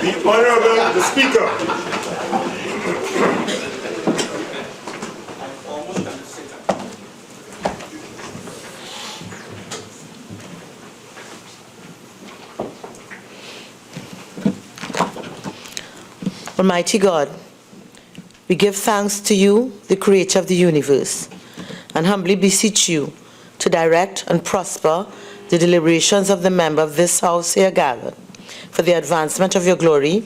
The Honorable the Speaker. Almighty God, we give thanks to you, the creator of the universe, and humbly beseech you to direct and prosper the deliberations of the member of this house here gathered for the advancement of your glory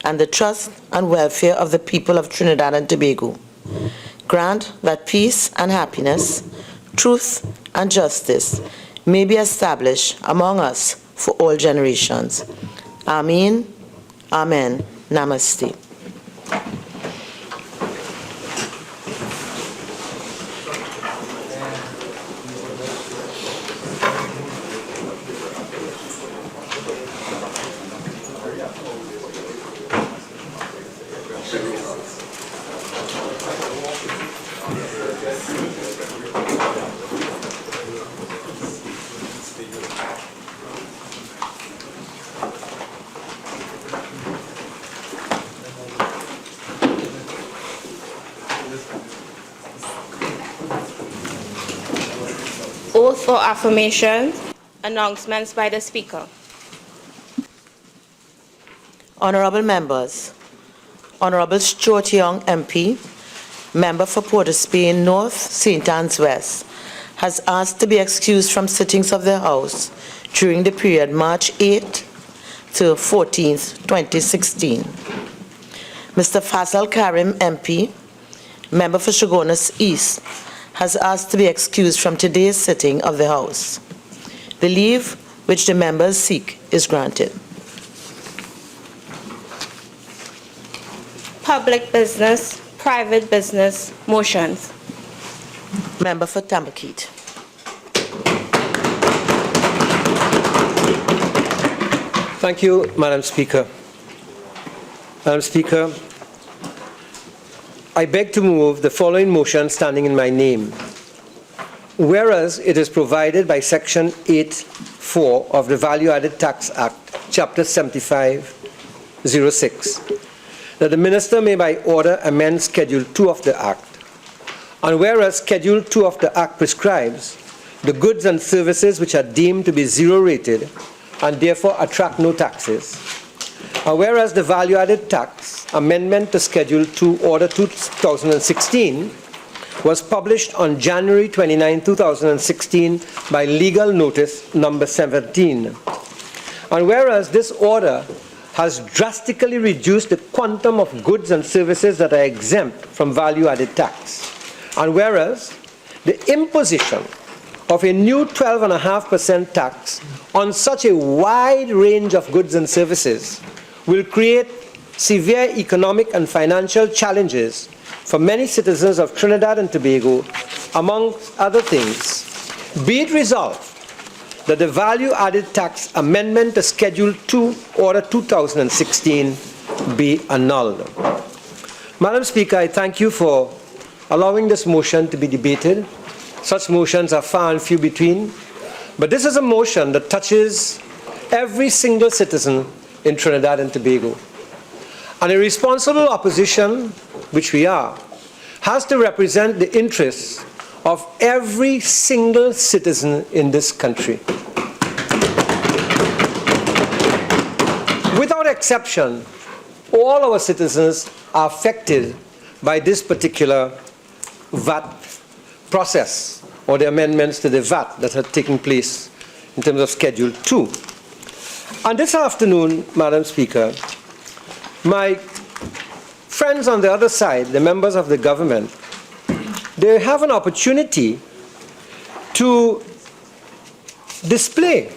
and the trust and welfare of the people of Trinidad and Tobago. Grant that peace and happiness, truth and justice may be established among us for all generations. Amen. Amen. Namaste. Oath for affirmation. Announcements by the Speaker. Honorable members, Honorable Stuart Young MP, member for Port of Spain North, St. Anne's West, has asked to be excused from sittings of the House during the period March 8th to 14th, 2016. Mr. Faisal Karim MP, member for Shogunas East, has asked to be excused from today's sitting of the House. The leave which the members seek is granted. Public business, private business, motions. Member for Tabaquite. Thank you, Madam Speaker. Madam Speaker, I beg to move the following motion standing in my name. Whereas it is provided by Section 8(4) of the Value Added Tax Act, Chapter 7506, that the Minister may by order amend Schedule 2 of the Act. And whereas Schedule 2 of the Act prescribes the goods and services which are deemed to be zero-rated and therefore attract no taxes, and whereas the value-added tax amendment to Schedule 2 Order 2016 was published on January 29, 2016 by legal notice number 17, and whereas this order has drastically reduced the quantum of goods and services that are exempt from value-added tax, and whereas the imposition of a new 12.5% tax on such a wide range of goods and services will create severe economic and financial challenges for many citizens of Trinidad and Tobago, among other things, be it resolved that the value-added tax amendment to Schedule 2, Order 2016 be annulled. Madam Speaker, I thank you for allowing this motion to be debated. Such motions are far and few between, but this is a motion that touches every single citizen in Trinidad and Tobago. And a responsible opposition, which we are, has to represent the interests of every single citizen in this country. Without exception, all our citizens are affected by this particular VAT process, or the amendments to the VAT that had taken place in terms of Schedule 2. And this afternoon, Madam Speaker, my friends on the other side, the members of the government, they have an opportunity to display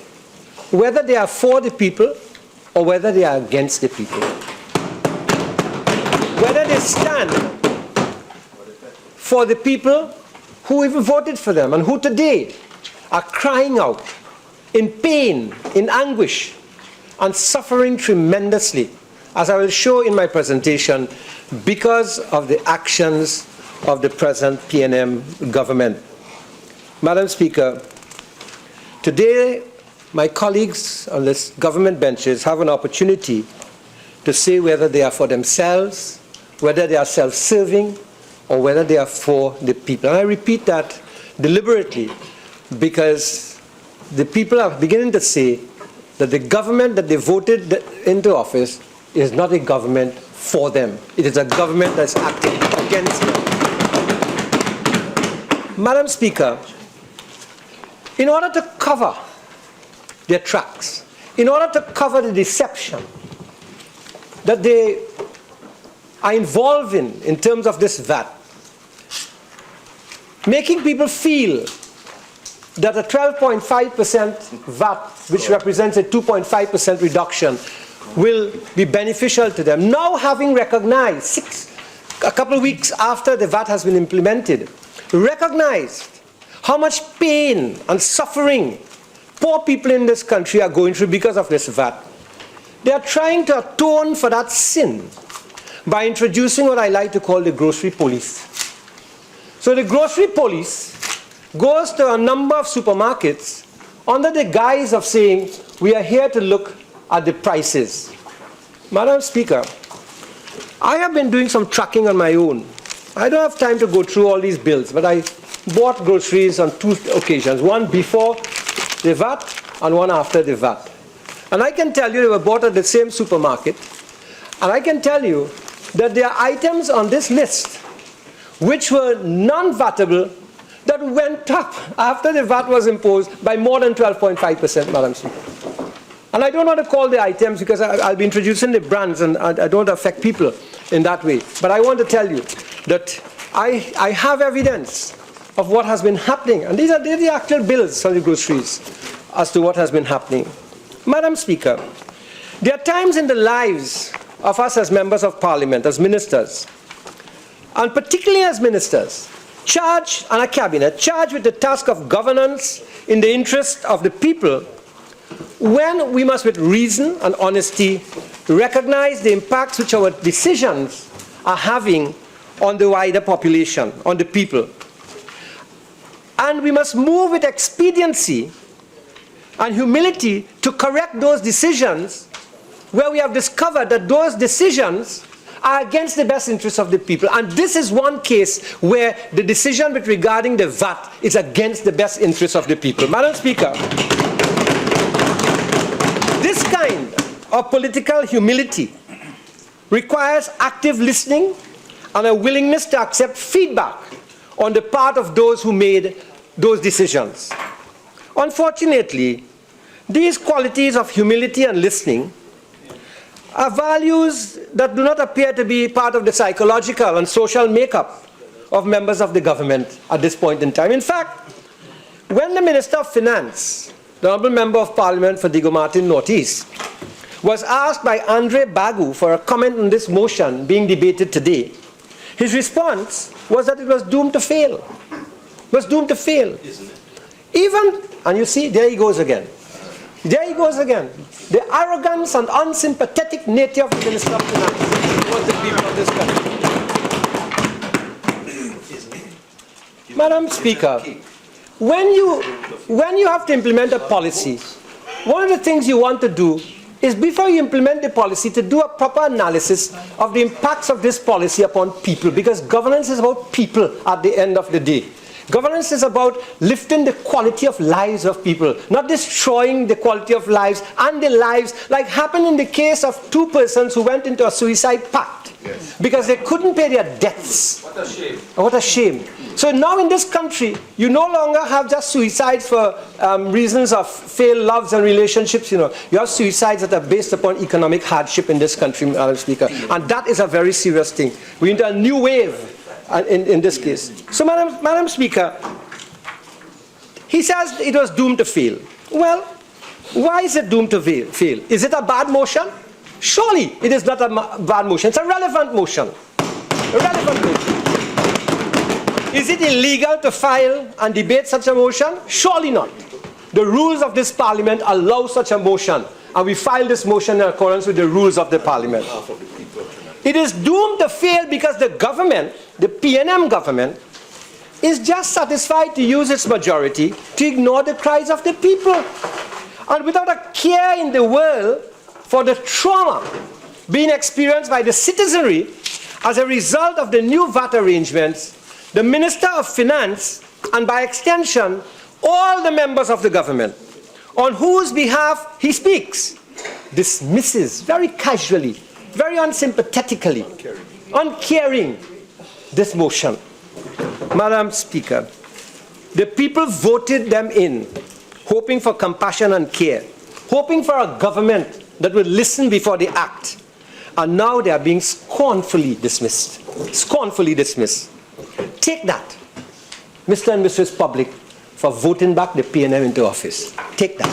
whether they are for the people or whether they are against the people. Whether they stand for the people who even voted for them and who today are crying out in pain, in anguish, and suffering tremendously, as I will show in my presentation, because of the actions of the present PNM government. Madam Speaker, today my colleagues on this government benches have an opportunity to say whether they are for themselves, whether they are self-serving, or whether they are for the people. And I repeat that deliberately because the people are beginning to say that the government that they voted into office is not a government for them. It is a government that's acting against them. Madam Speaker, in order to cover their tracks, in order to cover the deception that they are involved in terms of this VAT, making people feel that a 12.5% VAT, which represents a 2.5% reduction, will be beneficial to them. Now having recognized, a couple of weeks after the VAT has been implemented, recognized how much pain and suffering poor people in this country are going through because of this VAT, they are trying to atone for that sin by introducing what I like to call the grocery police. So the grocery police goes to a number of supermarkets under the guise of saying, we are here to look at the prices. Madam Speaker, I have been doing some tracking on my own. I don't have time to go through all these bills, but I bought groceries on 2 occasions, one before the VAT and one after the VAT. And I can tell you they were bought at the same supermarket, and I can tell you that there are items on this list which were non-VATable that went up after the VAT was imposed by more than 12.5%, Madam Speaker. And I don't want to call the items because I'll be introducing the brands and I don't affect people in that way. But I want to tell you that I have evidence of what has been happening. And these are the actual bills for the groceries as to what has been happening. Madam Speaker, there are times in the lives of us as members of Parliament, as ministers, and particularly as ministers, charged and a cabinet, charged with the task of governance in the interest of the people, when we must with reason and honesty recognize the impacts which our decisions are having on the wider population, on the people. And we must move with expediency and humility to correct those decisions where we have discovered that those decisions are against the best interests of the people. And this is one case where the decision with regarding the VAT is against the best interests of the people. Madam Speaker, this kind of political humility requires active listening and a willingness to accept feedback on the part of those who made those decisions. Unfortunately, these qualities of humility and listening are values that do not appear to be part of the psychological and social makeup of members of the government at this point in time. In fact, when the Minister of Finance, the Honourable Member of Parliament for Diego Martin Northeast, was asked by Andre Bagu for a comment on this motion being debated today, his response was that it was doomed to fail. It was doomed to fail. Even, and you see, there he goes again. There he goes again. The arrogance and unsympathetic nature of the Minister of Finance towards the people of this country. Madam Speaker, when you have to implement a policy, one of the things you want to do is before you implement the policy to do a proper analysis of the impacts of this policy upon people, because governance is about people at the end of the day. Governance is about lifting the quality of lives of people, not destroying the quality of lives and the lives, like happened in the case of 2 persons who went into a suicide pact because they couldn't pay their debts. What a shame. What a shame. So now in this country, you no longer have just suicides for reasons of failed loves and relationships. You know, you have suicides that are based upon economic hardship in this country, Madam Speaker, and that is a very serious thing. We're into a new wave in this case. So, Madam Speaker, he says it was doomed to fail. Well, why is it doomed to fail? Is it a bad motion? Surely it is not a bad motion. It's a relevant motion. A relevant motion. Is it illegal to file and debate such a motion? Surely not. The rules of this Parliament allow such a motion, and we file this motion in accordance with the rules of the Parliament. It is doomed to fail because the government, the PNM government, is just satisfied to use its majority to ignore the cries of the people. And without a care in the world for the trauma being experienced by the citizenry as a result of the new VAT arrangements, the Minister of Finance, and by extension, all the members of the government, on whose behalf he speaks, dismisses very casually, very unsympathetically, uncaring, this motion. Madam Speaker, the people voted them in, hoping for compassion and care, hoping for a government that would listen before they act. And now they are being scornfully dismissed. Scornfully dismissed. Take that, Mr. and Mrs. Public, for voting back the PNM into office. Take that.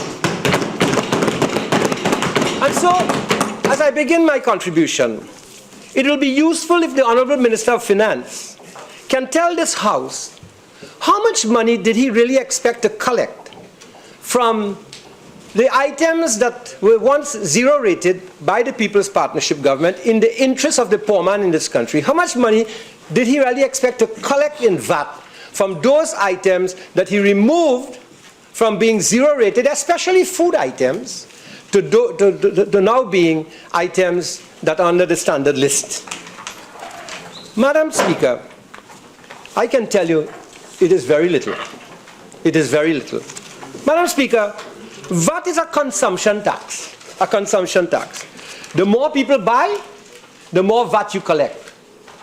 And so, as I begin my contribution, it will be useful if the Honourable Minister of Finance can tell this House how much money did he really expect to collect from the items that were once zero rated by the People's Partnership Government in the interest of the poor man in this country. How much money did he really expect to collect in VAT from those items that he removed from being zero rated, especially food items, to now being items that are under the standard list? Madam Speaker, I can tell you it is very little. It is very little. Madam Speaker, VAT is a consumption tax. A consumption tax. The more people buy, the more VAT you collect.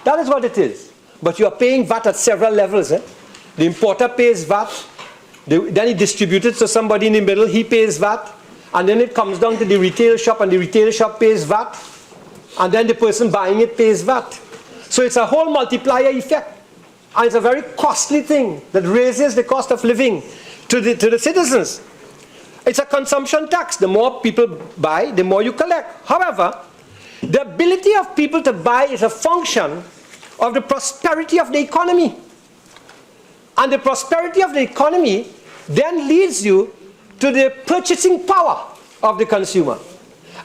That is what it is. But you are paying VAT at several levels. The importer pays VAT, then he distributes it to somebody in the middle, he pays VAT, and then it comes down to the retail shop, and the retail shop pays VAT, and then the person buying it pays VAT. So it's a whole multiplier effect. And it's a very costly thing that raises the cost of living to the citizens. It's a consumption tax. The more people buy, the more you collect. However, the ability of people to buy is a function of the prosperity of the economy. And the prosperity of the economy then leads you to the purchasing power of the consumer.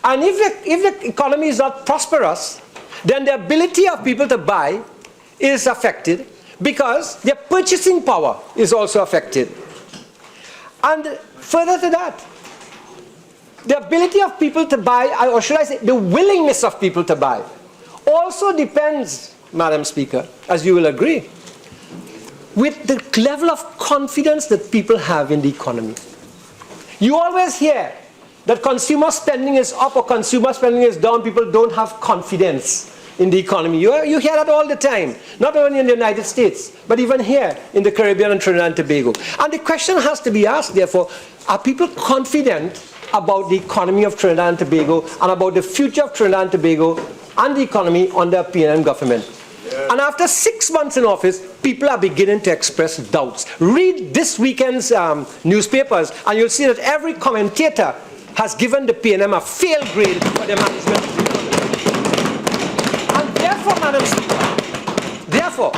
And if the economy is not prosperous, then the ability of people to buy is affected because their purchasing power is also affected. And further to that, the ability of people to buy, or should I say, the willingness of people to buy, also depends, Madam Speaker, as you will agree, with the level of confidence that people have in the economy. You always hear that consumer spending is up or consumer spending is down. People don't have confidence in the economy. You hear that all the time, not only in the United States, but even here in the Caribbean and Trinidad and Tobago. And the question has to be asked, therefore, are people confident about the economy of Trinidad and Tobago and about the future of Trinidad and Tobago and the economy under PNM government? Yeah. And after 6 months in office, people are beginning to express doubts. Read this weekend's newspapers, and you'll see that every commentator has given the PNM a failed grade for their management of the economy. And therefore, Madam Speaker, therefore,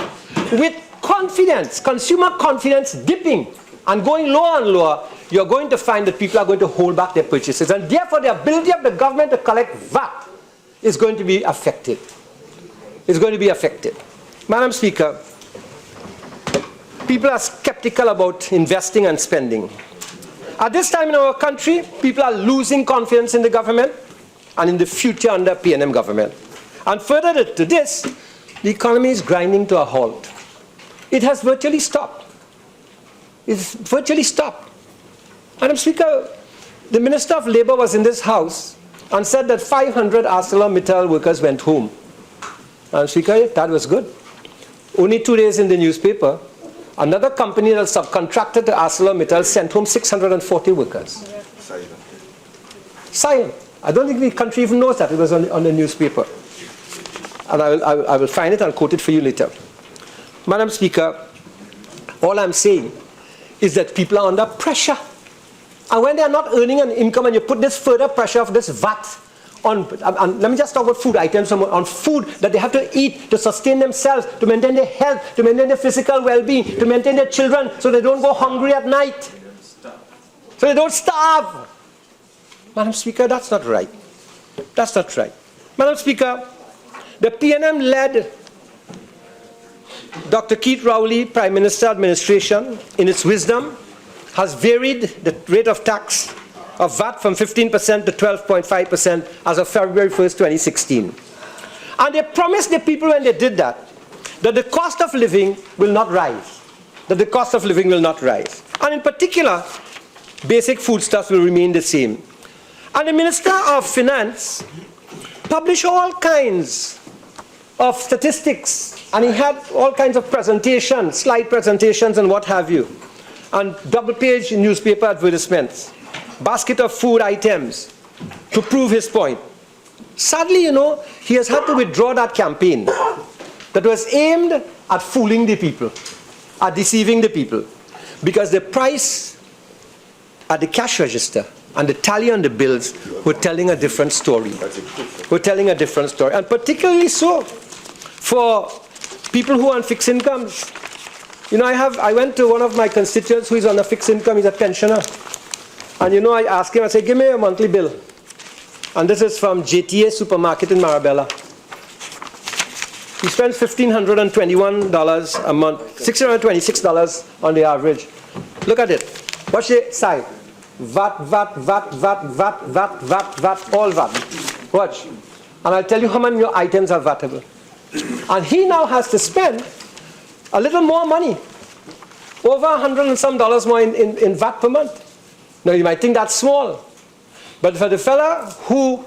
with confidence, consumer confidence dipping and going lower and lower, you're going to find that people are going to hold back their purchases. And therefore, the ability of the government to collect VAT is going to be affected. It's going to be affected. Madam Speaker, people are skeptical about investing and spending. At this time in our country, people are losing confidence in the government and in the future under PNM government. And further to this, the economy is grinding to a halt. It has virtually stopped. It's virtually stopped. Madam Speaker, the Minister of Labour was in this House and said that 500 ArcelorMittal workers went home. Madam Speaker, that was good. Only 2 days in the newspaper, another company that subcontracted to ArcelorMittal sent home 640 workers. Silent. I don't think the country even knows that. It was on the newspaper. And I will find it and quote it for you later. Madam Speaker, all I'm saying is that people are under pressure. And when they are not earning an income and you put this further pressure of this VAT on, and let me just talk about food items, on food that they have to eat to sustain themselves, to maintain their health, to maintain their physical well-being, to maintain their children so they don't go hungry at night, so they don't starve. Madam Speaker, that's not right. That's not right. Madam Speaker, the PNM led Dr. Keith Rowley, Prime Minister administration, in its wisdom, has varied the rate of tax of VAT from 15% to 12.5% as of February 1st, 2016. And they promised the people when they did that the cost of living will not rise. That the cost of living will not rise. And in particular, basic foodstuffs will remain the same. And the Minister of Finance published all kinds of statistics, and he had all kinds of presentations, slide presentations and what have you, and double-page newspaper advertisements, basket of food items to prove his point. Sadly, he has had to withdraw that campaign that was aimed at fooling the people, at deceiving the people, because the price at the cash register and the tally on the bills were telling a different story. Were telling a different story, and particularly so for people who are on fixed incomes. I went to one of my constituents who is on a fixed income, he's a pensioner. And I asked him, I said, give me a monthly bill. And this is from JTA Supermarket in Marabella. He spends $1,521 a month, $626 on the average. Look at it. What's the side? VAT, VAT, VAT, VAT, VAT, VAT, VAT, VAT, all VAT. Watch. And I'll tell you how many your items are VATable. And he now has to spend a little more money, over $100 and some more in VAT per month. Now you might think that's small, but for the fellow who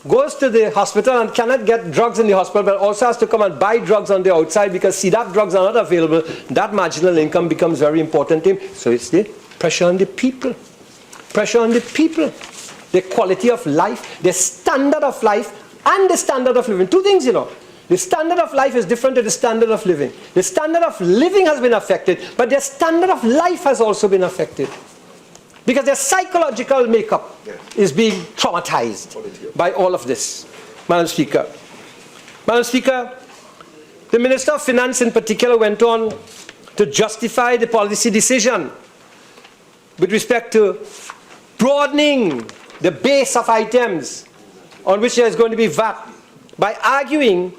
goes to the hospital and cannot get drugs in the hospital, but also has to come and buy drugs on the outside because CDAP drugs are not available, that marginal income becomes very important to him. So it's the pressure on the people. Pressure on the people. The quality of life, the standard of life, and the standard of living. Two things, The standard of life is different to the standard of living. The standard of living has been affected, but their standard of life has also been affected. Because their psychological makeup is being traumatized by all of this. Madam Speaker. Madam Speaker, the Minister of Finance in particular went on to justify the policy decision with respect to broadening the base of items on which there is going to be VAT by arguing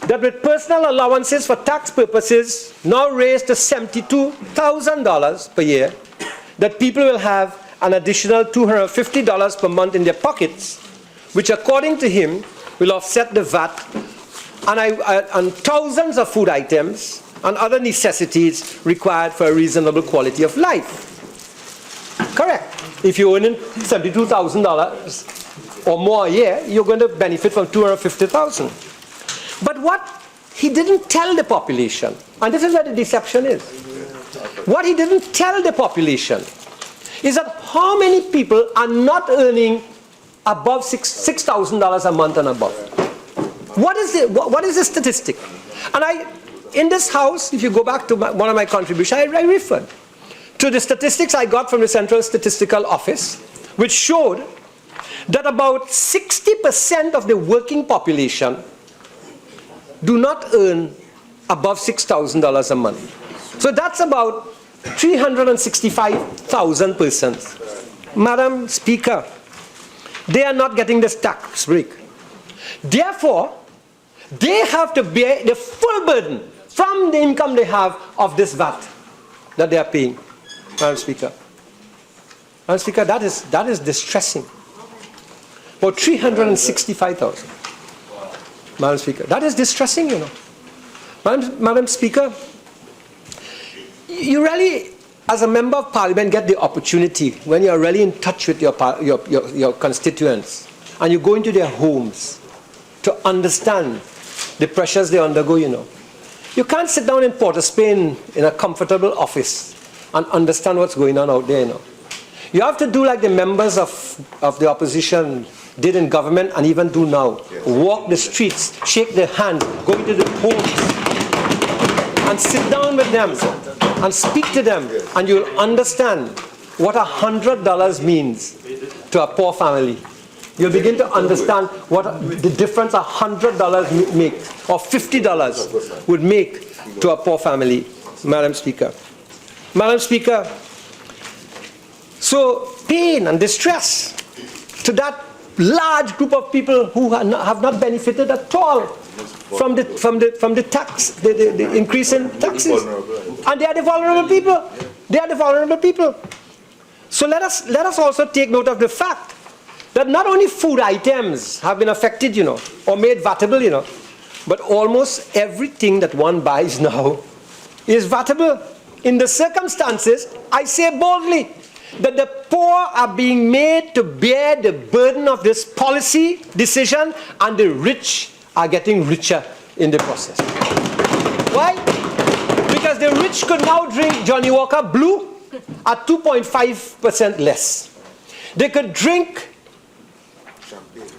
that with personal allowances for tax purposes now raised to $72,000 per year, that people will have an additional $250 per month in their pockets, which according to him will offset the VAT on thousands of food items and other necessities required for a reasonable quality of life. Correct. If you're earning $72,000 or more a year, you're going to benefit from $250,000. But what he didn't tell the population, and this is where the deception is, what he didn't tell the population is that how many people are not earning above $6,000 a month and above. What is the statistic? And in this house, if you go back to one of my contributions, I referred to the statistics I got from the Central Statistical Office, which showed that about 60% of the working population do not earn above $6,000 a month. So that's about 365,000 persons. Madam Speaker, they are not getting this tax break. Therefore, they have to bear the full burden from the income they have of this VAT that they are paying. Madam Speaker. Madam Speaker, that is distressing. About 365,000. Madam Speaker, that is distressing, Madam Speaker, you really, as a member of Parliament, get the opportunity when you are really in touch with your constituents and you go into their homes to understand the pressures they undergo, You can't sit down in Port of Spain in a comfortable office and understand what's going on out there, You have to do like the members of the opposition did in government and even do now. Walk the streets, shake their hands, go into the homes and sit down with them and speak to them, and you'll understand what $100 means to a poor family. You'll begin to understand what the difference $100 make or $50 would make to a poor family, Madam Speaker. Madam Speaker, so pain and distress to that large group of people who have not benefited at all from the tax, the increase in taxes. And they are the vulnerable people. They are the vulnerable people. So let us also take note of the fact that not only food items have been affected, or made vatable, but almost everything that one buys now is vatable. In the circumstances, I say boldly that the poor are being made to bear the burden of this policy decision, and the rich are getting richer in the process. Why? Because the rich could now drink Johnny Walker Blue at 2.5% less. They could drink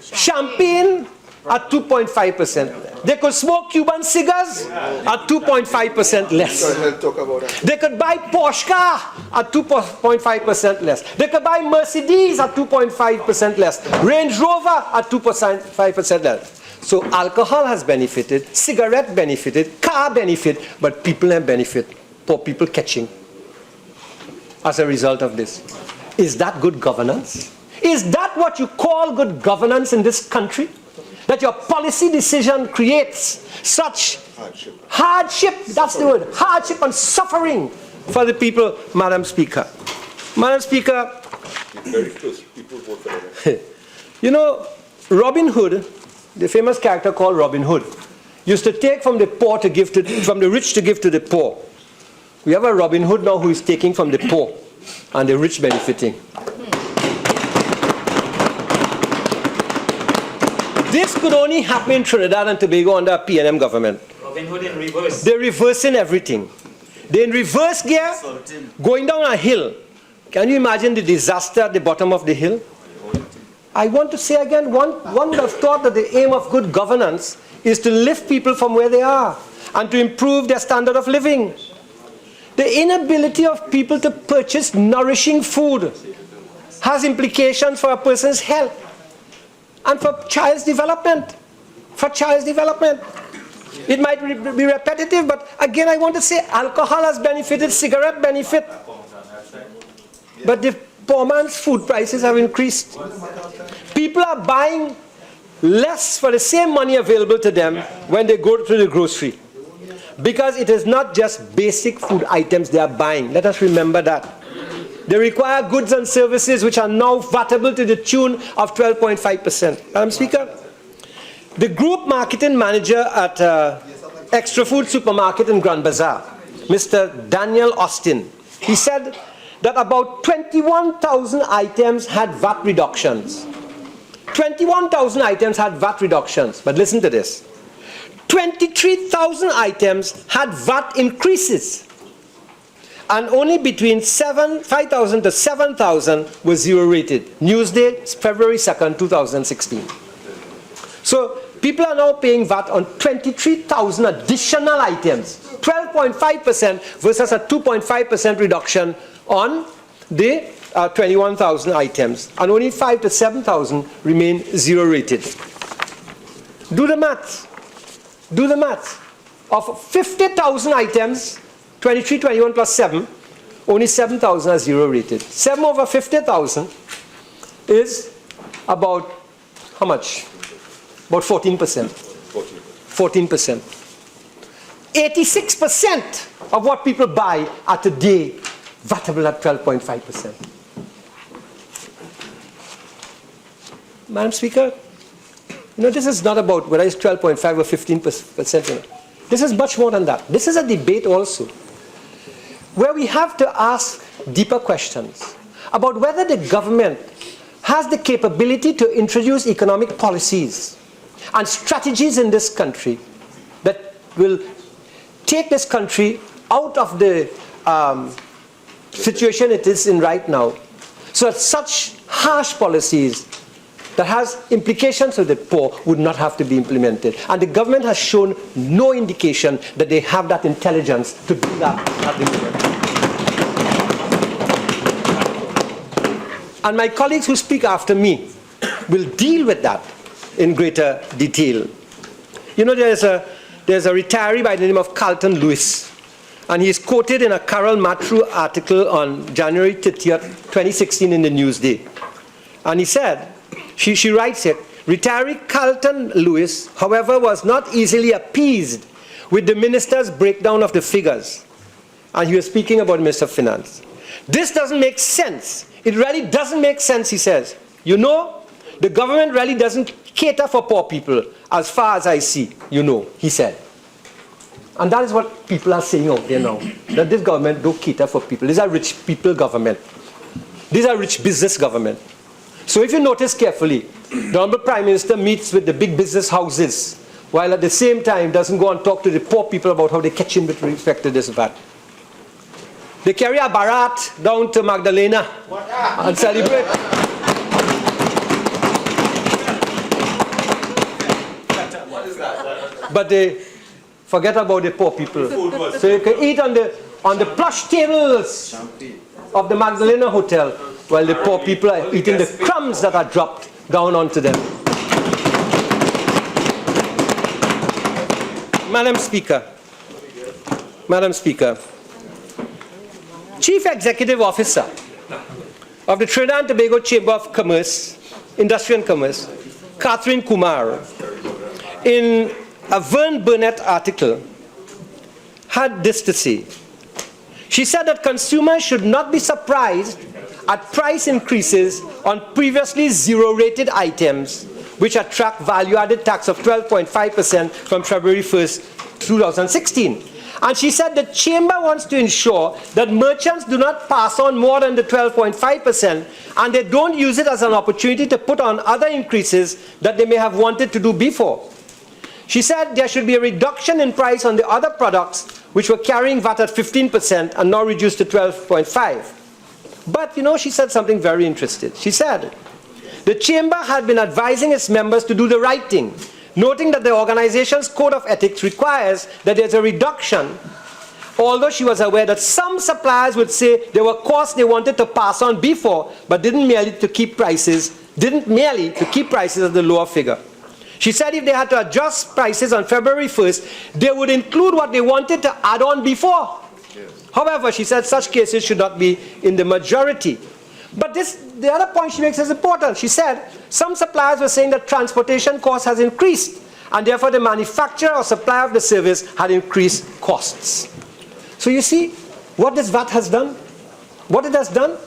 champagne at 2.5%. They could smoke Cuban cigars at 2.5% less. They could buy Porsche car at 2.5% less. They could buy Mercedes at 2.5% less. Range Rover at 2.5% less. So alcohol has benefited, cigarette benefited, car benefit, but people have benefit. Poor people catching as a result of this. Is that good governance? Is that what you call good governance in this country? That your policy decision creates such hardship, that's the word, hardship and suffering for the people, Madam Speaker. Madam Speaker, Very close. People vote for that. Robin Hood, the famous character called Robin Hood, used to take from the poor to give to, from the rich to give to the poor. We have a Robin Hood now who is taking from the poor and the rich benefiting. This could only happen in Trinidad and Tobago under a PNM government. Robin Hood in reverse. They're reversing everything. They're in reverse gear, going down a hill. Can you imagine the disaster at the bottom of the hill? I want to say again, one would have thought that the aim of good governance is to lift people from where they are and to improve their standard of living. The inability of people to purchase nourishing food has implications for a person's health and for child's development. It might be repetitive, but again I want to say alcohol has benefited, cigarette benefit. But the poor man's food prices have increased. People are buying less for the same money available to them when they go to the grocery. Because it is not just basic food items they are buying. Let us remember that. They require goods and services which are now vatable to the tune of 12.5%. Madam Speaker, the group marketing manager at Extra Food Supermarket in Grand Bazaar, Mr. Daniel Austin, he said that about 21,000 items had VAT reductions. 21,000 items had VAT reductions. But listen to this. 23,000 items had VAT increases. And only between 5,000 to 7,000 were zero rated. Newsday, February 2nd, 2016. So people are now paying VAT on 23,000 additional items. 12.5% versus a 2.5% reduction on the 21,000 items. And only 5,000 to 7,000 remain zero rated. Do the maths. Do the maths. Of 50,000 items, 23, 21 plus 7, only 7,000 are zero rated. 7 over 50,000 is about how much? About 14%. 14%. 86% of what people buy are today vatable at 12.5%. Madam Speaker, this is not about whether it's 12.5 or 15%. This is much more than that. This is a debate also, where we have to ask deeper questions about whether the government has the capability to introduce economic policies and strategies in this country that will take this country out of the situation it is in right now, so that such harsh policies that has implications for the poor would not have to be implemented. And the government has shown no indication that they have that intelligence to do that at the moment. And my colleagues who speak after me will deal with that in greater detail. There's a retiree by the name of Carlton Lewis, and he is quoted in a Carol Matthew article on January 30th, 2016 in the Newsday. And he said, she writes it, retiree Carlton Lewis, however, was not easily appeased with the minister's breakdown of the figures. And he was speaking about Minister of Finance. This doesn't make sense it really doesn't make sense, he says. You know, the government really doesn't cater for poor people, as far as I see, you know, he said. And that is what people are saying out there now, that this government don't cater for people. These are rich people government. These are rich business government. So if you notice carefully, the Honorable Prime Minister meets with the big business houses, while at the same time doesn't go and talk to the poor people about how they catch in with respect to this VAT. They carry a barat down to Magdalena and celebrate. But they forget about the poor people. So you can eat on the plush tables of the Magdalena Hotel, while the poor people are eating the crumbs that are dropped down onto them. Madam Speaker, Chief Executive Officer of the Trinidad and Tobago Chamber of Commerce, Industry and Commerce, Catherine Kumar, in a Bhoendradatt article, had this to say. She said that consumers should not be surprised at price increases on previously zero-rated items, which attract value-added tax of 12.5% from February 1st, 2016. And she said the Chamber wants to ensure that merchants do not pass on more than the 12.5%, and they don't use it as an opportunity to put on other increases that they may have wanted to do before. She said there should be a reduction in price on the other products which were carrying VAT at 15% and now reduced to 12.5%. But, you know, she said something very interesting. She said, the Chamber had been advising its members to do the right thing, noting that the organization's code of ethics requires that there's a reduction, although she was aware that some suppliers would say there were costs they wanted to pass on before, but didn't merely to keep prices at the lower figure. She said if they had to adjust prices on February 1st, they would include what they wanted to add on before. However, she said such cases should not be in the majority. But the other point she makes is important. She said some suppliers were saying that transportation cost has increased, and therefore the manufacturer or supplier of the service had increased costs. So you see what this VAT has done? What it has done?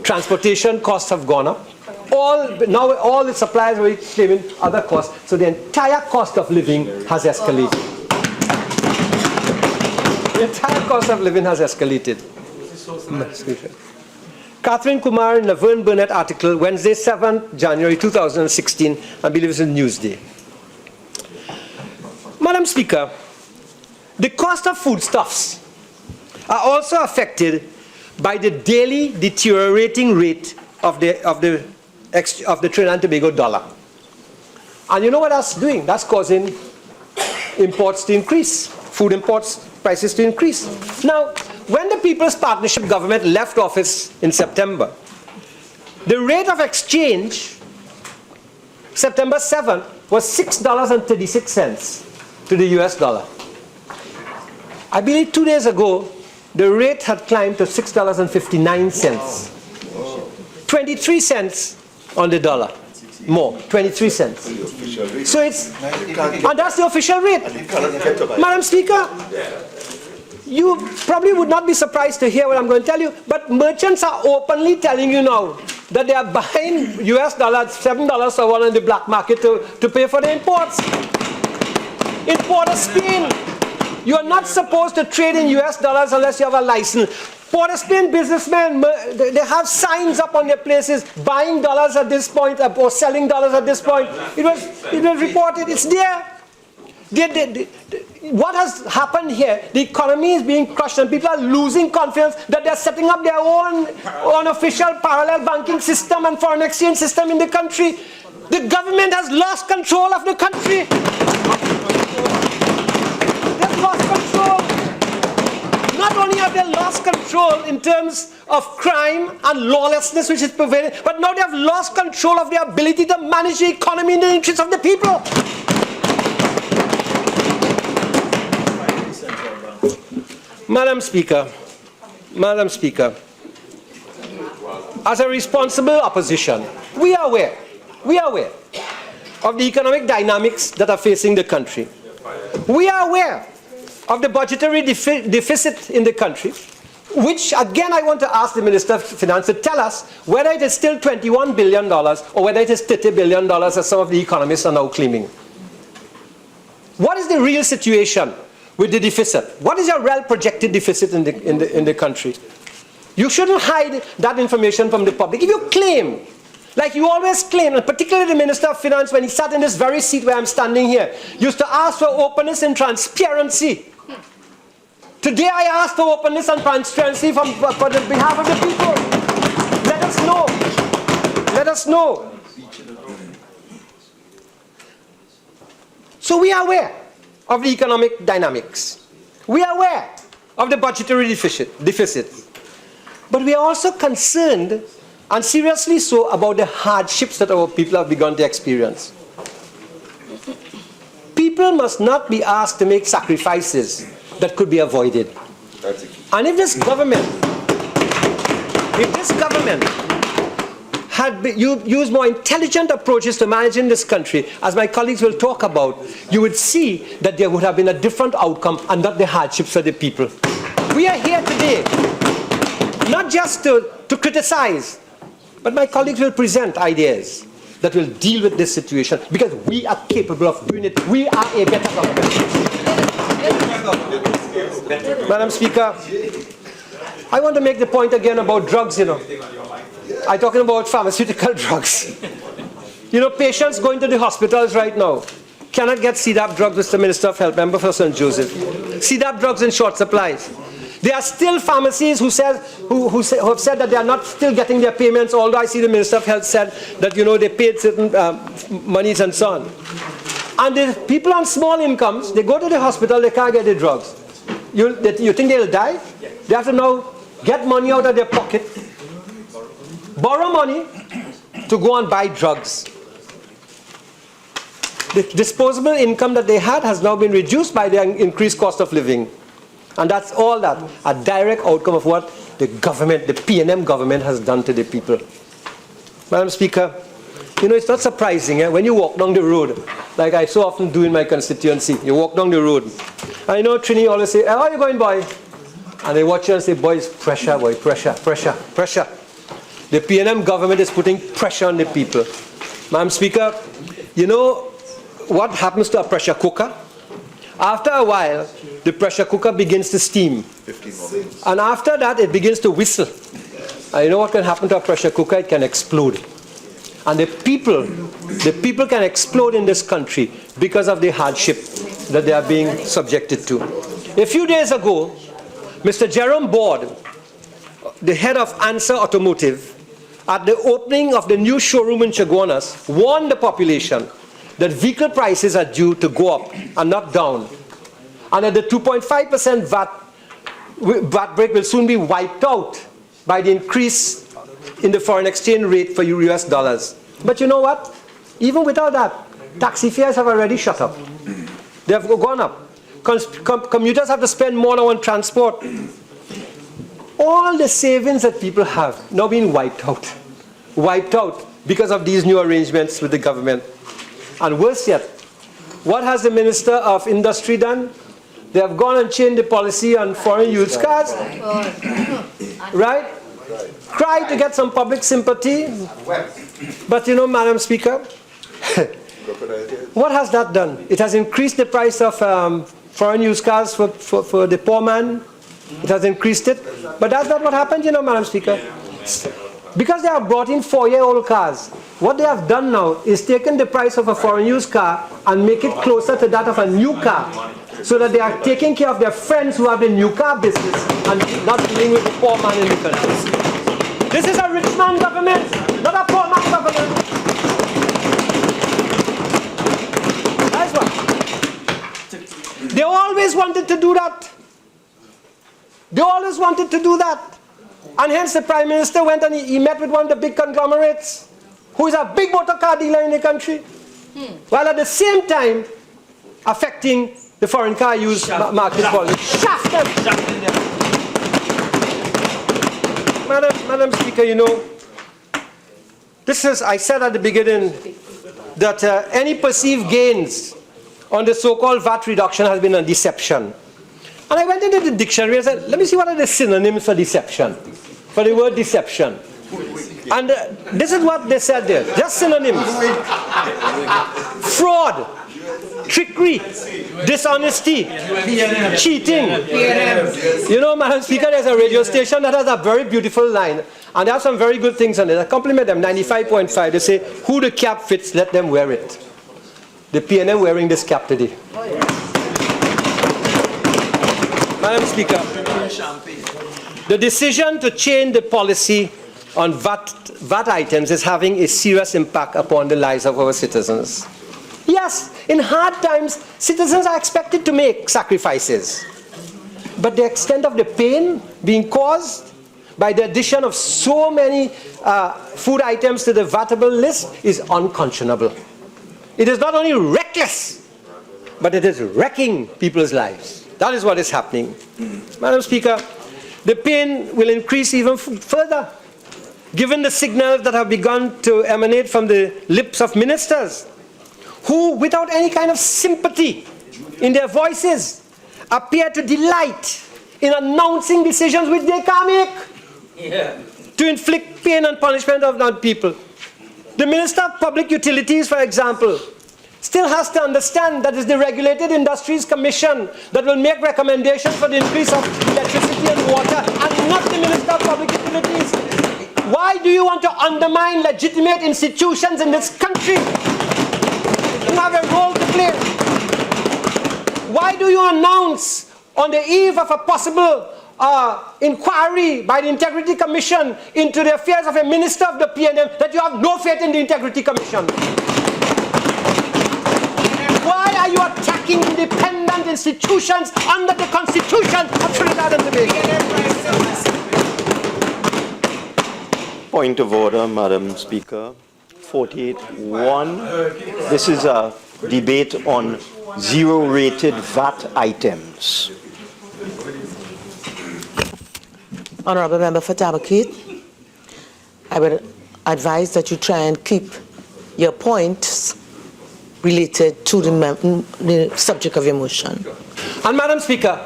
Transportation costs have gone up. Now all the suppliers are claiming other costs, so the entire cost of living has escalated. The entire cost of living has escalated. Catherine Kumar in the Bhoendradatt article, Wednesday, 7th January 2016, I believe it's in Newsday. Madam Speaker, the cost of foodstuffs are also affected by the daily deteriorating rate of the Trinidad and Tobago dollar. And you know what that's doing? That's causing imports to increase, food imports prices to increase. Now, when the People's Partnership government left office in September, the rate of exchange, September 7th, was $6.36 to the US dollar. I believe 2 days ago, the rate had climbed to $6.59. 23 cents on the dollar. More, 23 cents. So and that's the official rate. Madam Speaker, you probably would not be surprised to hear what I'm going to tell you, but merchants are openly telling you now that they are buying US dollars, $7 or one on the black market to pay for the imports. In Port of Spain, you are not supposed to trade in US dollars unless you have a license. Port of Spain businessmen, they have signs up on their places, buying dollars at this point or selling dollars at this point. It was reported, it's there. What has happened here? The economy is being crushed and people are losing confidence that they're setting up their own unofficial parallel banking system and foreign exchange system in the country. The government has lost control of the country. They've lost control. Not only have they lost control in terms of crime and lawlessness which is prevailing, but now they have lost control of their ability to manage the economy in the interest of the people. Madam Speaker, as a responsible opposition, we are aware of the economic dynamics that are facing the country. We are aware of the budgetary deficit in the country. which again I want to ask the Minister of Finance to tell us whether it is still $21 billion or whether it is $30 billion as some of the economists are now claiming. What is the real situation with the deficit? What is your real projected deficit in the country? You shouldn't hide that information from the public. If you claim, like you always claim, and particularly the Minister of Finance, when he sat in this very seat where I'm standing here, used to ask for openness and transparency. Today I ask for openness and transparency for the behalf of the people. Let us know. Let us know. So we are aware of the economic dynamics. We are aware of the budgetary deficit. But we are also concerned, and seriously so, about the hardships that our people have begun to experience. People must not be asked to make sacrifices that could be avoided. And if this government had used more intelligent approaches to managing this country, as my colleagues will talk about, you would see that there would have been a different outcome and not the hardships for the people. We are here today, not just to criticize, but my colleagues will present ideas that will deal with this situation because we are capable of doing it. We are a better government. Madam Speaker, I want to make the point again about drugs, I'm talking about pharmaceutical drugs. Patients going to the hospitals right now cannot get CDAP drugs, Mr. Minister of Health, member for St. Joseph. CDAP drugs in short supplies. There are still pharmacies who have said that they are not still getting their payments, although I see the Minister of Health said that, they paid certain monies and so on. And the people on small incomes, they go to the hospital, they can't get the drugs. You think they'll die? They have to now get money out of their pocket, borrow money to go and buy drugs. The disposable income that they had has now been reduced by the increased cost of living. And that's all that, a direct outcome of what the government, the P&M government has done to the people. Madam Speaker, it's not surprising when you walk down the road, like I so often do in my constituency. You walk down the road. I know Trini always say, how are you going, boy? And they watch you and say, boy, it's pressure, boy, pressure, pressure, pressure. The P&M government is putting pressure on the people. Madam Speaker, what happens to a pressure cooker? After a while, the pressure cooker begins to steam. 15 more minutes. And after that, it begins to whistle. And you know what can happen to a pressure cooker? It can explode. And the people can explode in this country because of the hardship that they are being subjected to. A few days ago, Mr. Jerome Board, the head of Answer Automotive, at the opening of the new showroom in Chaguanas, warned the population that vehicle prices are due to go up and not down, and that the 2.5% VAT break will soon be wiped out by the increase in the foreign exchange rate for US dollars. But you know what? Even without that, taxi fares have already shot up. They have gone up. Commuters have to spend more now on transport. All the savings that people have now been wiped out because of these new arrangements with the government. And worse yet, what has the Minister of Industry done? They have gone and changed the policy on foreign used cars. Right? Cried to get some public sympathy. But Madam Speaker, what has that done? It has increased the price of foreign used cars for the poor man. It has increased it. But that's not what happened, Madam Speaker. Because they have brought in 4-year-old cars, what they have done now is taken the price of a foreign used car and make it closer to that of a new car, so that they are taking care of their friends who have the new car business and not dealing with the poor man in the country. This is a rich man government, not a poor man government. That's what. They always wanted to do that. They always wanted to do that. And hence the Prime Minister went and he met with one of the big conglomerates, who is a big motor car dealer in the country, while at the same time affecting the foreign car use market policy. Shaft them! Madam Speaker, this is, I said at the beginning that any perceived gains on the so-called VAT reduction has been a deception. And I went into the dictionary and said, let me see what are the synonyms for deception, for the word deception. And this is what they said there, just synonyms. Fraud, trickery, dishonesty, cheating. You know, Madam Speaker, there's a radio station that has a very beautiful line, and there are some very good things on it. I compliment them, 95.5. They say, who the cap fits, let them wear it. The PNM wearing this cap today. Madam Speaker, the decision to change the policy on VAT items is having a serious impact upon the lives of our citizens. Yes, in hard times, citizens are expected to make sacrifices. But the extent of the pain being caused by the addition of so many food items to the VATable list is unconscionable. It is not only reckless, but it is wrecking people's lives. That is what is happening. Madam Speaker, the pain will increase even further, given the signals that have begun to emanate from the lips of ministers, who, without any kind of sympathy in their voices, appear to delight in announcing decisions which they can't make, to inflict pain and punishment on people. The Minister of Public Utilities, for example, still has to understand that it's the Regulated Industries Commission that will make recommendations for the increase of electricity and water, and not the Minister of Public Utilities. Why do you want to undermine legitimate institutions in this country who have a role to play? Why do you announce on the eve of a possible inquiry by the Integrity Commission into the affairs of a minister of the PNM that you have no faith in the Integrity Commission? Why are you attacking independent institutions under the Constitution of Trinidad and Tobago? Point of order, Madam Speaker. 48.1. This is a debate on zero-rated VAT items. Honourable Member for Tabaquite, I would advise that you try and keep your points related to the subject of your motion. And Madam Speaker,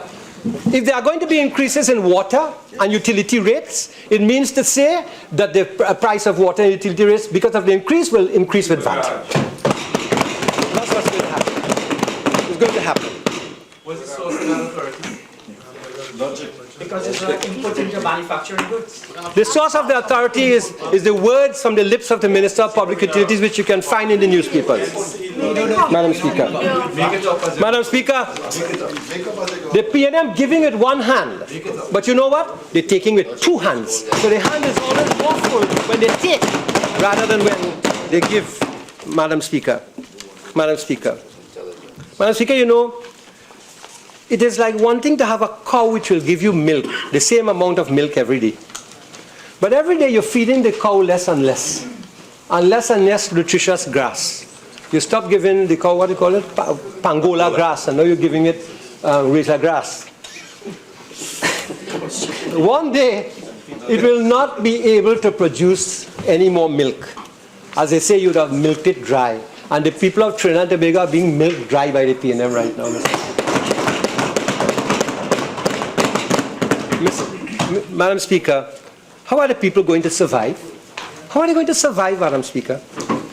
if there are going to be increases in water and utility rates, it means to say that the price of water and utility rates, because of the increase, will increase with VAT. That's what's going to happen. It's going to happen. What's the source of that authority? Logic. Because it's input into manufacturing goods. The source of the authority is the words from the lips of the Minister of Public Utilities, which you can find in the newspapers. Madam Speaker. Madam Speaker, the PNM giving with one hand, but you know what? They're taking with two hands. So the hand is always more full when they take rather than when they give. Madam Speaker. Madam Speaker. Madam Speaker, you know, it is like wanting to have a cow which will give you milk, the same amount of milk every day. But every day you're feeding the cow less and less nutritious grass. You stop giving the cow, what do you call it? Pangola grass, and now you're giving it razor grass. One day, it will not be able to produce any more milk. As they say, you'd have milked it dry. And the people of Trinidad and Tobago are being milked dry by the PNM right now, Madam Speaker, how are the people going to survive? How are they going to survive, Madam Speaker?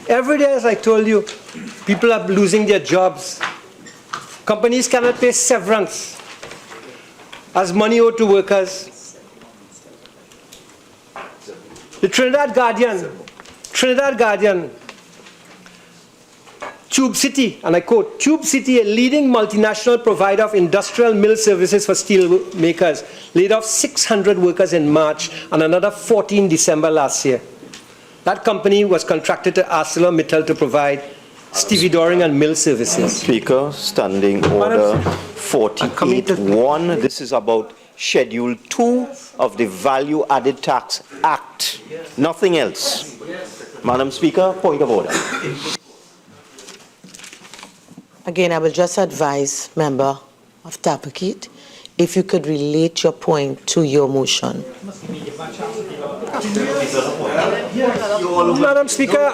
Every day, as I told you, people are losing their jobs. Companies cannot pay severance as money owed to workers. The Trinidad Guardian, Tube City, and I quote, Tube City, a leading multinational provider of industrial mill services for steel makers, laid off 600 workers in March and another 14 December last year. That company was contracted to ArcelorMittal to provide stevedoring and mill services. Speaker, standing order 48.1. This is about Schedule 2 of the Value Added Tax Act. Nothing else. Madam Speaker, point of order. Again, I will just advise member of Tabaquite, if you could relate your point to your motion. Madam Speaker,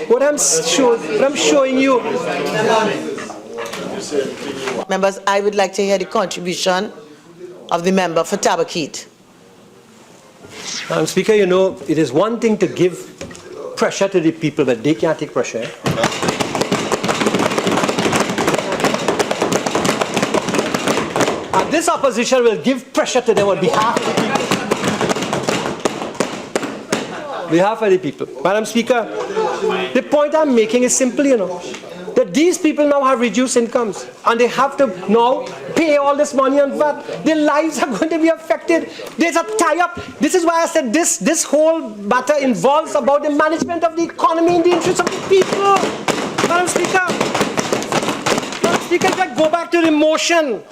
what I'm showing you, Members, I would like to hear the contribution of the member for Tabaquite. Madam Speaker, you know, it is one thing to give pressure to the people, but they can't take pressure. And this opposition will give pressure to them on behalf of the people. Behalf of the people. Madam Speaker, the point I'm making is simple, you know, that these people now have reduced incomes and they have to now pay all this money on VAT. Their lives are going to be affected. There's a tie-up. This is why I said this whole matter involves about the management of the economy in the interest of the people. Madam Speaker, if I go back to the motion,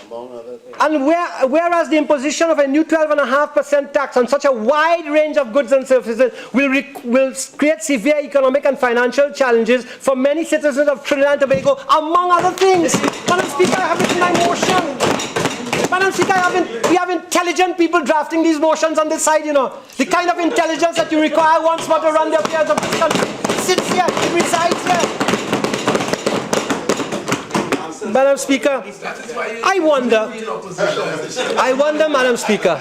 and whereas the imposition of a new 12.5% tax on such a wide range of goods and services will create severe economic and financial challenges for many citizens of Trinidad and Tobago, among other things. Madam Speaker, I have it in my motion. Madam Speaker, we have intelligent people drafting these motions on this side, you know. The kind of intelligence that you require once more to run the affairs of this country. It sits here, it resides here. Madam Speaker, I wonder, Madam Speaker,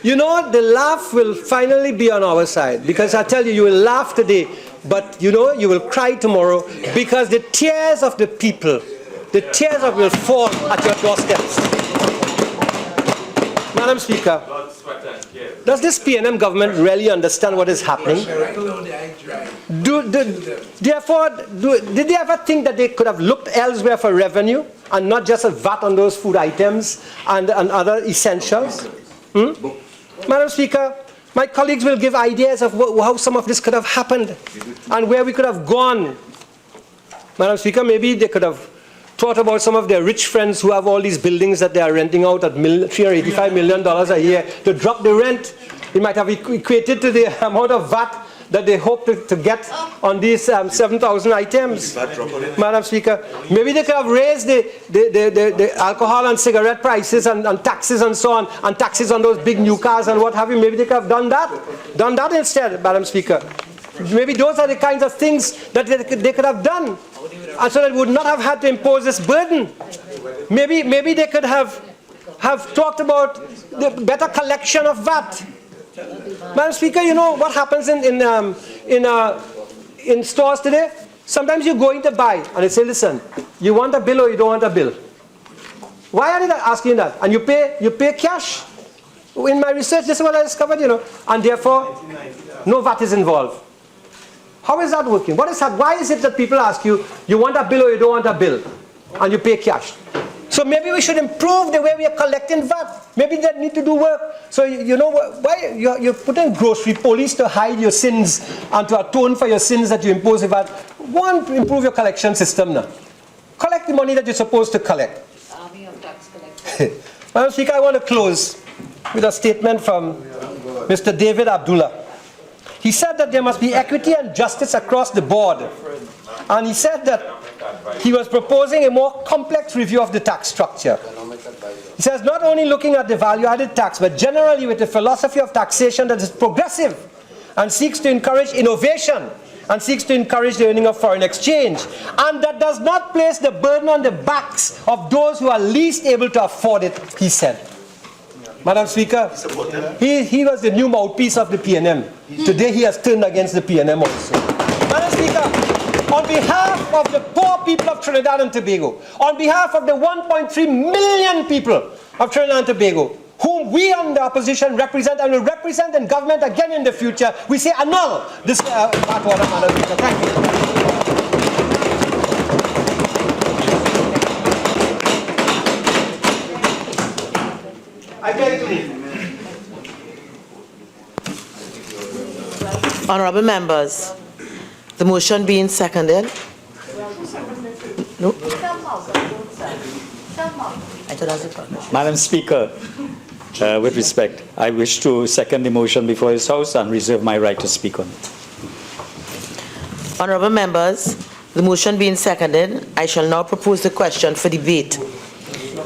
you know, the laugh will finally be on our side, because I tell you, you will laugh today, but you know, you will cry tomorrow, because the tears of the people, will fall at your doorsteps. Madam Speaker, does this PNM government really understand what is happening? Did they ever think that they could have looked elsewhere for revenue and not just a VAT on those food items and other essentials? Madam Speaker, my colleagues will give ideas of how some of this could have happened and where we could have gone. Madam Speaker, maybe they could have thought about some of their rich friends who have all these buildings that they are renting out at $385 million a year to drop the rent. It might have equated to the amount of VAT that they hope to get on these 7,000 items. Madam Speaker, maybe they could have raised the alcohol and cigarette prices and taxes and so on, and taxes on those big new cars and what have you. Maybe they could have done that instead, Madam Speaker. Maybe those are the kinds of things that they could have done, and so that would not have had to impose this burden. Maybe they could have talked about the better collection of VAT. Madam Speaker, you know what happens in stores today? Sometimes you go in to buy and they say, listen, you want a bill or you don't want a bill? Why are they asking that? And you pay cash. In my research, this is what I discovered, you know, and therefore no VAT is involved. How is that working? What is that? Why is it that people ask you, you want a bill or you don't want a bill, and you pay cash? So maybe we should improve the way we are collecting VAT. Maybe they need to do work. So you know why you're putting grocery police to hide your sins and to atone for your sins that you impose VAT. One, improve your collection system now. Collect the money that you're supposed to collect. Army of tax collectors. Madam Speaker, I want to close with a statement from Mr. David Abdullah. He said that there must be equity and justice across the board. And he said that he was proposing a more complex review of the tax structure. He says not only looking at the value-added tax, but generally with a philosophy of taxation that is progressive and seeks to encourage innovation and seeks to encourage the earning of foreign exchange, and that does not place the burden on the backs of those who are least able to afford it, he said. Madam Speaker, he was the new mouthpiece of the PNM. Today he has turned against the PNM also. Madam Speaker, on behalf of the poor people of Trinidad and Tobago, on behalf of the 1.3 million people of Trinidad and Tobago, whom we on the opposition represent and will represent in government again in the future, we say annul this VAT order, Madam Speaker. Thank you. I beg to leave. Honorable members, the motion being seconded. No. Madam Speaker, with respect, I wish to second the motion before this House and reserve my right to speak on it. Honorable members, the motion being seconded, I shall now propose the question for debate.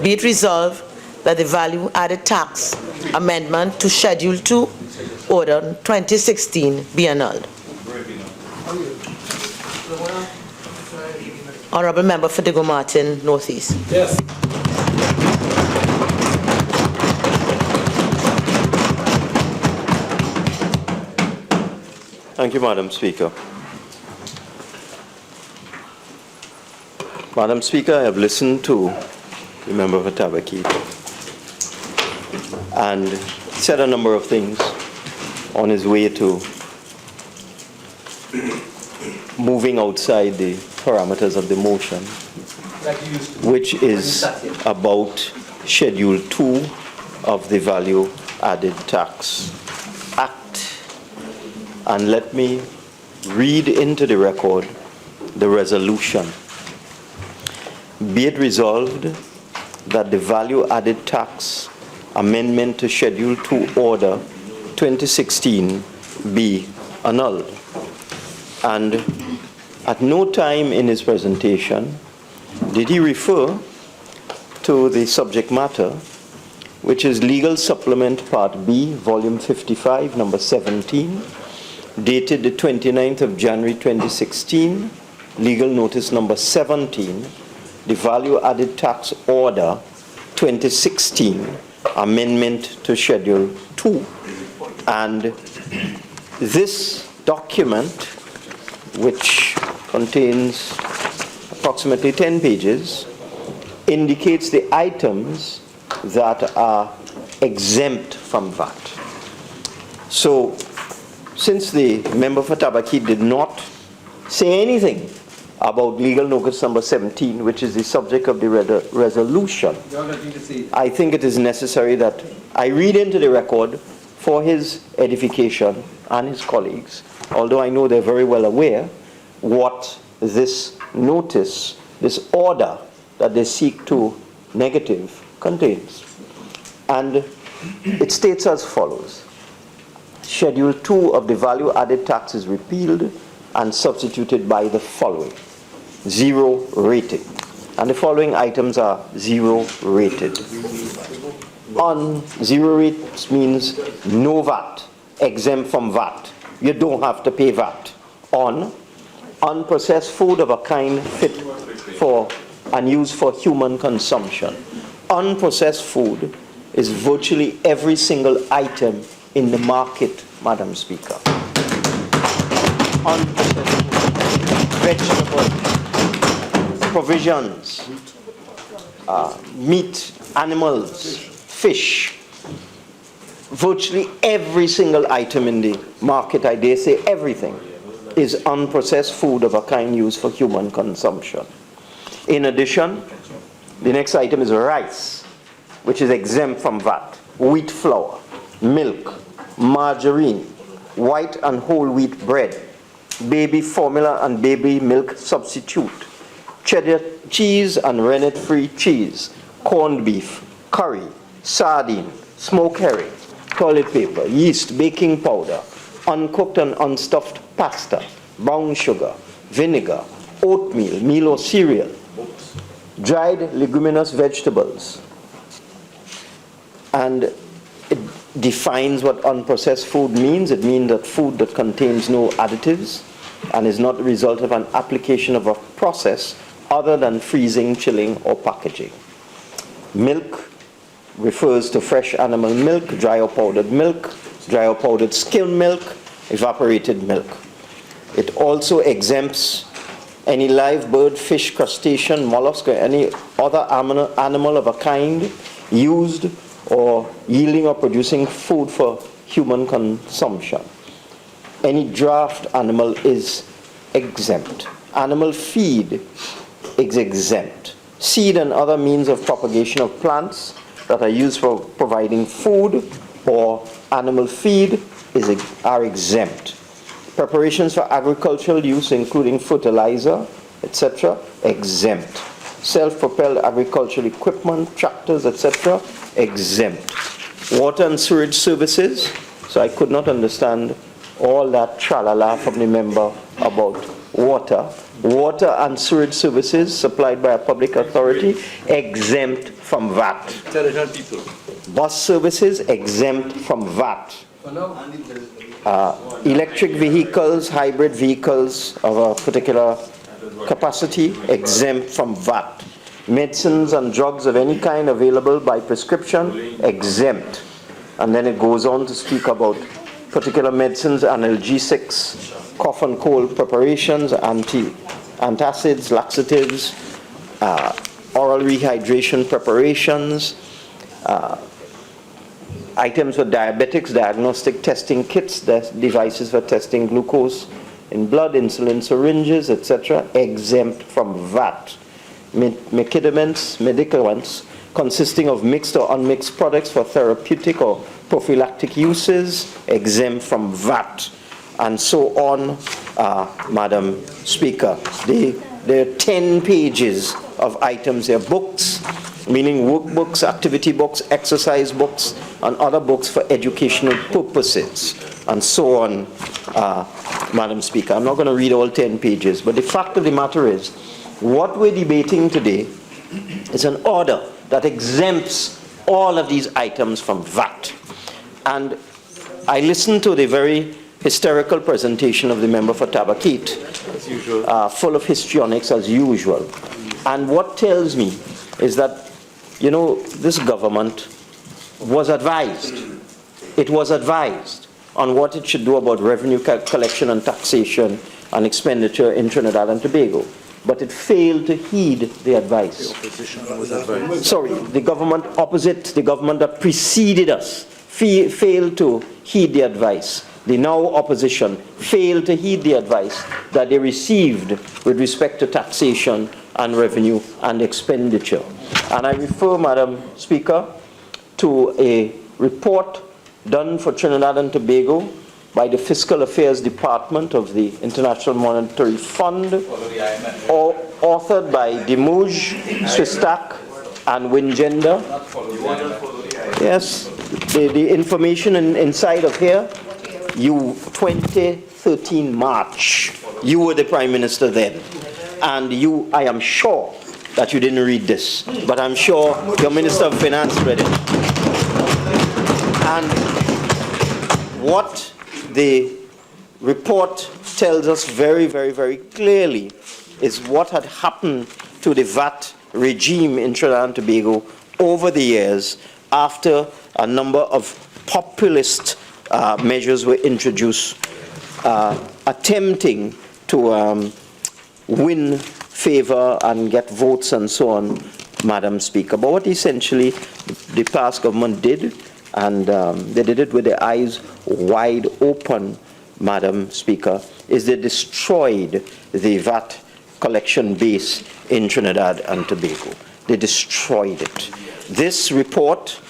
Be it resolved that the value-added tax amendment to Schedule 2, Order 2016 be annulled. Honourable Member for Digo Martin, North East. Yes. Thank you, Madam Speaker. Madam Speaker, I have listened to the member for Tabaquite and said a number of things on his way to moving outside the parameters of the motion, which is about Schedule 2 of the Value Added Tax Act. And let me read into the record the resolution. Be it resolved that the Value Added Tax Amendment to Schedule 2 Order 2016 be annulled. And at no time in his presentation did he refer to the subject matter, which is Legal Supplement Part B, Volume 55, Number 17, dated the 29th of January 2016, Legal Notice Number 17, the Value Added Tax Order 2016, Amendment to Schedule 2. And this document, which contains approximately 10 pages, indicates the items that are exempt from VAT. So, since the member for Tabaquite did not say anything about Legal Notice Number 17, which is the subject of the resolution, I think it is necessary that I read into the record for his edification and his colleagues, although I know they're very well aware what this notice, this order that they seek to negative contains. And it states as follows. Schedule 2 of the Value Added Tax is repealed and substituted by the following. 0 rated. And the following items are 0 rated. On 0 rates means no VAT, exempt from VAT. You don't have to pay VAT. On unprocessed food of a kind fit for and used for human consumption. Unprocessed food is virtually every single item in the market, Madam Speaker. Unprocessed vegetables, provisions, meat, animals, fish. Virtually every single item in the market, I dare say everything, is unprocessed food of a kind used for human consumption. In addition, the next item is rice, which is exempt from VAT, wheat flour, milk, margarine, white and whole wheat bread, baby formula and baby milk substitute, cheddar cheese and rennet-free cheese, corned beef, curry, sardine, smoked herring, toilet paper, yeast, baking powder, uncooked and unstuffed pasta, brown sugar, vinegar, oatmeal, meal or cereal, dried leguminous vegetables. And it defines what unprocessed food means. It means that food that contains no additives and is not the result of an application of a process other than freezing, chilling, or packaging. Milk refers to fresh animal milk, dry or powdered milk, dry or powdered skim milk, evaporated milk. It also exempts any live bird, fish, crustacean, mollusk, or any other animal of a kind used or yielding or producing food for human consumption. Any draft animal is exempt. Animal feed is exempt. Seed and other means of propagation of plants that are used for providing food or animal feed are exempt. Preparations for agricultural use, including fertilizer, etc., exempt. Self-propelled agricultural equipment, tractors, etc., exempt. Water and sewage services, so I could not understand all that tralala from the member about water. Water and sewage services supplied by a public authority, exempt from VAT. Intelligent people. Bus services, exempt from VAT. Electric vehicles, hybrid vehicles of a particular capacity, exempt from VAT. Medicines and drugs of any kind available by prescription, exempt. And then it goes on to speak about particular medicines, analgesics, cough and cold preparations, antacids, laxatives, oral rehydration preparations, items for diabetics, diagnostic testing kits, devices for testing glucose in blood, insulin syringes, etc., exempt from VAT. Medicaments consisting of mixed or unmixed products for therapeutic or prophylactic uses, exempt from VAT, and so on, Madam Speaker. There are 10 pages of items here, books, meaning workbooks, activity books, exercise books, and other books for educational purposes, and so on, Madam Speaker. I'm not going to read all 10 pages, but the fact of the matter is, what we're debating today is an order that exempts all of these items from VAT. And I listened to the very hysterical presentation of the member for Tabaquite, full of histrionics as usual. And what tells me is that, you know, this government was advised. It was advised on what it should do about revenue collection and taxation and expenditure in Trinidad and Tobago. But it failed to heed the advice. Sorry, the government opposite, the government that preceded us, failed to heed the advice. The now opposition failed to heed the advice that they received with respect to taxation and revenue and expenditure. And I refer, Madam Speaker, to a report done for Trinidad and Tobago by the Fiscal Affairs Department of the International Monetary Fund, authored by Demouge, Swistak, and Wingender. Yes, the information inside of here, 2013 March, you were the Prime Minister then, and I am sure that you didn't read this, but I'm sure your Minister of Finance read it. And what the report tells us very, very, very clearly is what had happened to the VAT regime in Trinidad and Tobago over the years after a number of populist measures were introduced, attempting to win favor and get votes and so on, Madam Speaker. But what essentially the past government did, and they did it with their eyes wide open, Madam Speaker, is they destroyed the VAT collection base in Trinidad and Tobago. They destroyed it. This report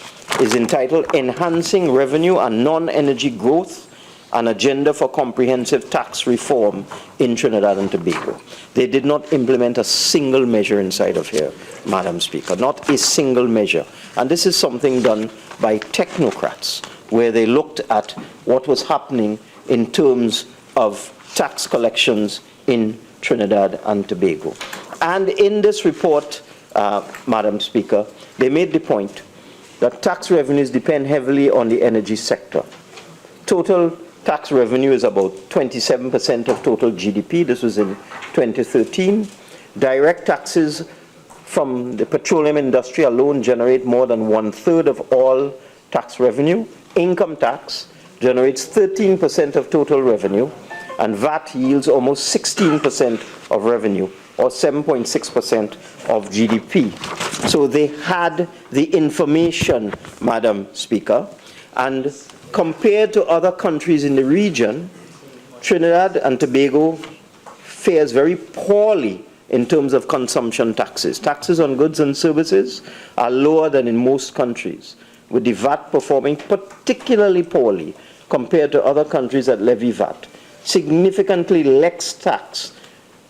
is entitled Enhancing Revenue and Non-Energy Growth, an Agenda for Comprehensive Tax Reform in Trinidad and Tobago. They did not implement a single measure inside of here, Madam Speaker, not a single measure. And this is something done by technocrats, where they looked at what was happening in terms of tax collections in Trinidad and Tobago. And in this report, Madam Speaker, they made the point that tax revenues depend heavily on the energy sector. Total tax revenue is about 27% of total GDP. This was in 2013. Direct taxes from the petroleum industry alone generate more than 1/3 of all tax revenue. Income tax generates 13% of total revenue, and VAT yields almost 16% of revenue, or 7.6% of GDP. So they had the information, Madam Speaker, and compared to other countries in the region, Trinidad and Tobago fares very poorly in terms of consumption taxes. Taxes on goods and services are lower than in most countries, with the VAT performing particularly poorly compared to other countries that levy VAT. Significantly less tax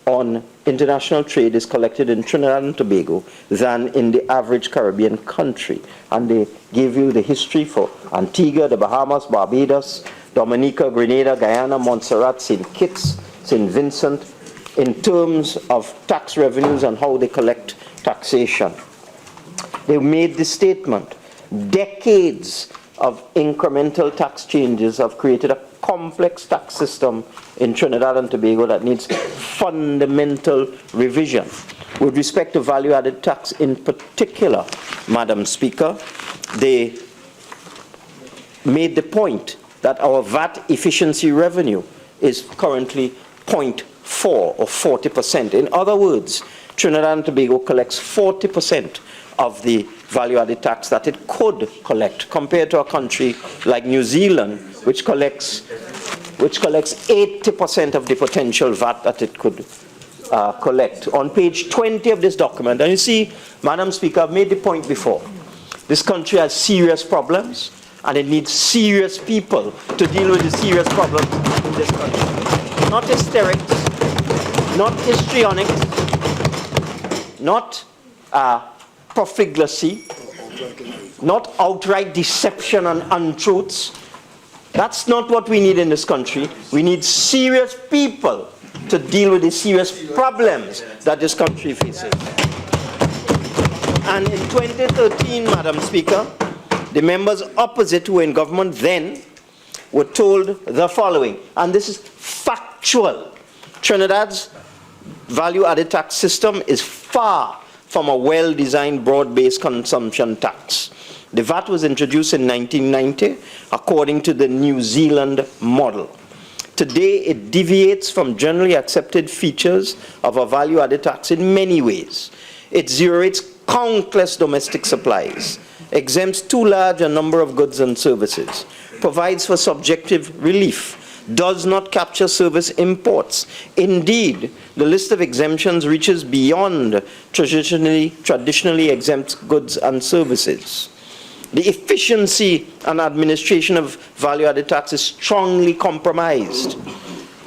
on international trade is collected in Trinidad and Tobago than in the average Caribbean country. And they give you the history for Antigua, the Bahamas, Barbados, Dominica, Grenada, Guyana, Montserrat, St. Kitts, St. Vincent, in terms of tax revenues and how they collect taxation. They made the statement, decades of incremental tax changes have created a complex tax system in Trinidad and Tobago that needs fundamental revision. With respect to value-added tax in particular, Madam Speaker, they made the point that our VAT efficiency revenue is currently 0.4 or 40%. In other words, Trinidad and Tobago collects 40% of the value-added tax that it could collect, compared to a country like New Zealand, which collects 80% of the potential VAT that it could collect. On page 20 of this document, and you see, Madam Speaker, I've made the point before, this country has serious problems, and it needs serious people to deal with the serious problems in this country. Not hysterics, not histrionics, not profligacy, not outright deception and untruths. That's not what we need in this country. We need serious people to deal with the serious problems that this country faces. And in 2013, Madam Speaker, the members opposite who were in government then were told the following, and this is factual. Trinidad's value-added tax system is far from a well-designed, broad-based consumption tax. The VAT was introduced in 1990 according to the New Zealand model. Today, it deviates from generally accepted features of a value-added tax in many ways. It zero-rates countless domestic supplies, exempts too large a number of goods and services, provides for subjective relief, does not capture service imports. Indeed, the list of exemptions reaches beyond traditionally exempt goods and services. The efficiency and administration of value-added tax is strongly compromised.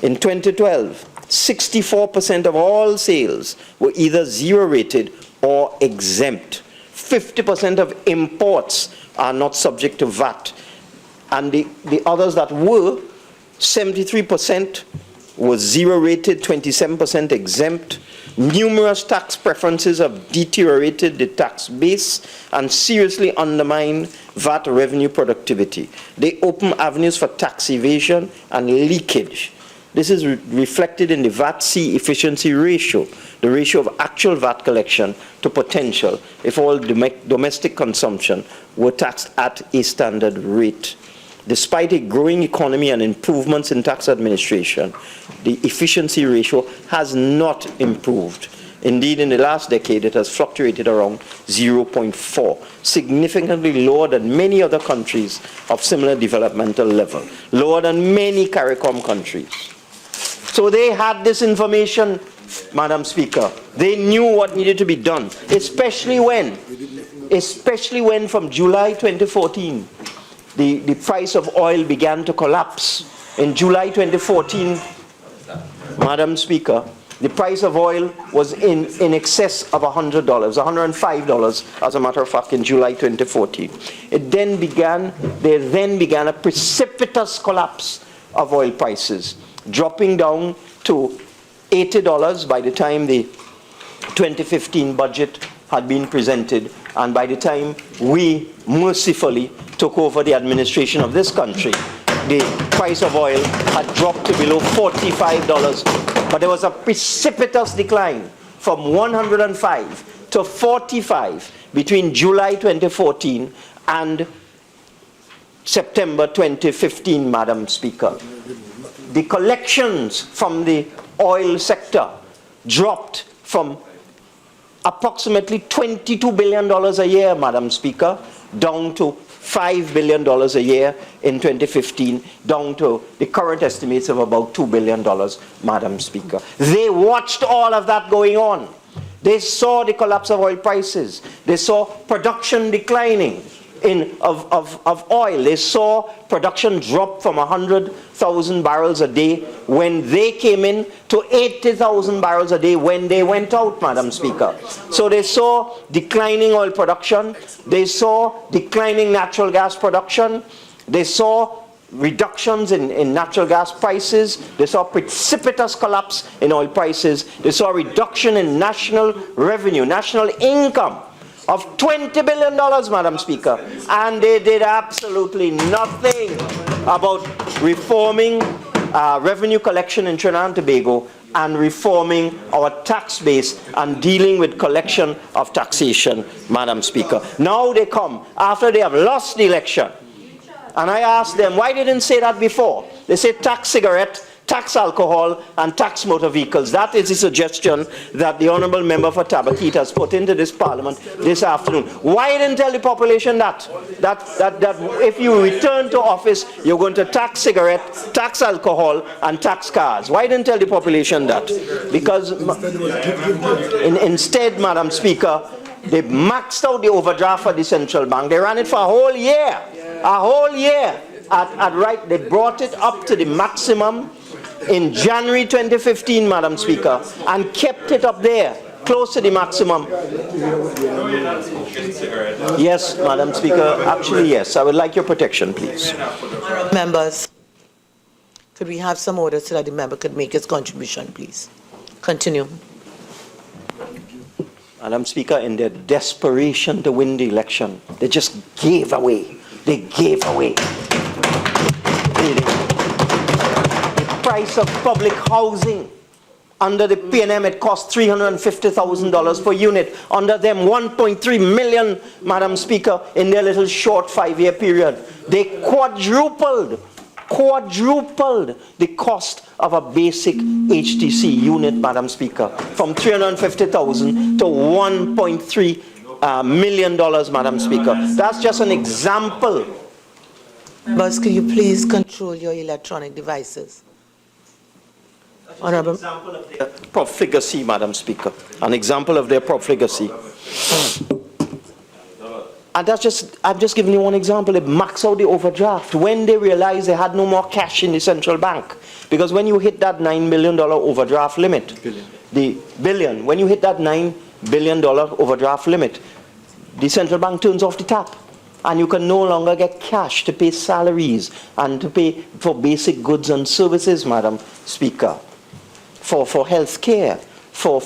In 2012, 64% of all sales were either zero-rated or exempt. 50% of imports are not subject to VAT. And the others that were, 73% was zero-rated, 27% exempt. Numerous tax preferences have deteriorated the tax base and seriously undermine VAT revenue productivity. They open avenues for tax evasion and leakage. This is reflected in the VAT-C efficiency ratio, the ratio of actual VAT collection to potential if all domestic consumption were taxed at a standard rate. Despite a growing economy and improvements in tax administration, the efficiency ratio has not improved. Indeed, in the last decade, it has fluctuated around 0.4, significantly lower than many other countries of similar developmental level, lower than many CARICOM countries. So they had this information, Madam Speaker. They knew what needed to be done, especially when from July 2014, the price of oil began to collapse. In July 2014, Madam Speaker, the price of oil was in excess of $100, $105, as a matter of fact, in July 2014. There then began a precipitous collapse of oil prices, dropping down to $80 by the time the 2015 budget had been presented, and by the time we mercifully took over the administration of this country, the price of oil had dropped to below $45. But there was a precipitous decline from 105 to 45 between July 2014 and September 2015, Madam Speaker. The collections from the oil sector dropped from approximately $22 billion a year, Madam Speaker, down to $5 billion a year in 2015, down to the current estimates of about $2 billion, Madam Speaker. They watched all of that going on. They saw the collapse of oil prices. They saw production declining of oil. They saw production drop from 100,000 barrels a day when they came in to 80,000 barrels a day when they went out, Madam Speaker. So they saw declining oil production. They saw declining natural gas production. They saw reductions in natural gas prices. They saw precipitous collapse in oil prices. They saw a reduction in national revenue, national income of $20 billion, Madam Speaker. And they did absolutely nothing about reforming revenue collection in Trinidad and Tobago, and reforming our tax base and dealing with collection of taxation, Madam Speaker. Now they come after they have lost the election. And I asked them, why they didn't say that before? They say tax cigarette, tax alcohol, and tax motor vehicles. That is the suggestion that the Honourable Member for Tabaquite has put into this Parliament this afternoon. Why didn't tell the population that if you return to office, you're going to tax cigarette, tax alcohol, and tax cars? Why didn't tell the population that? Because instead, Madam Speaker, they maxed out the overdraft for the central bank. They ran it for a whole year. A whole year. They brought it up to the maximum in January 2015, Madam Speaker, and kept it up there, close to the maximum. Yes, Madam Speaker, actually yes. I would like your protection, please. Members, could we have some order so that the member could make his contribution, please? Continue. Madam Speaker, in their desperation to win the election, they just gave away. They gave away. The price of public housing under the PNM, it cost $350,000 per unit. Under them, 1.3 million, Madam Speaker, in their little short 5-year period. They quadrupled the cost of a basic HTC unit, Madam Speaker, from $350,000 to $1.3 million, Madam Speaker. That's just an example. Members, could you please control your electronic devices? Honourable. An example of their profligacy, Madam Speaker. An example of their profligacy. And I'm just giving you one example. They max out the overdraft when they realized they had no more cash in the central bank. Because when you hit that $9 million overdraft limit, when you hit that $9 billion overdraft limit, the central bank turns off the tap. And you can no longer get cash to pay salaries and to pay for basic goods and services, Madam Speaker, for health care, for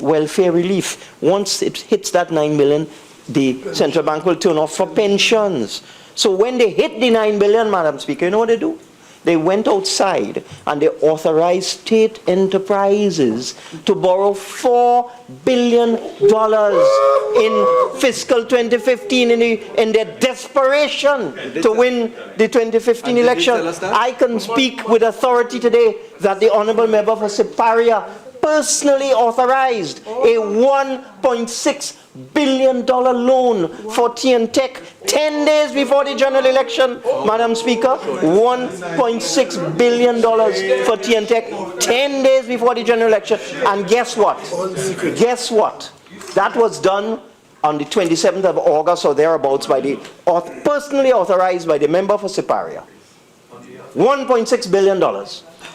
welfare relief. Once it hits that 9 billion, the central bank will turn off for pensions. So when they hit the 9 billion, Madam Speaker, you know what they do? They went outside and they authorized state enterprises to borrow $4 billion in fiscal 2015 in their desperation to win the 2015 election. I can speak with authority today that the Honourable Member for Siparia personally authorized a $1.6 billion loan for TNTech 10 days before the general election, Madam Speaker. $1.6 billion for TNTech 10 days before the general election. And guess what? Guess what? That was done on the 27th of August or thereabouts by the personally authorized by the member for Siparia. $1.6 billion.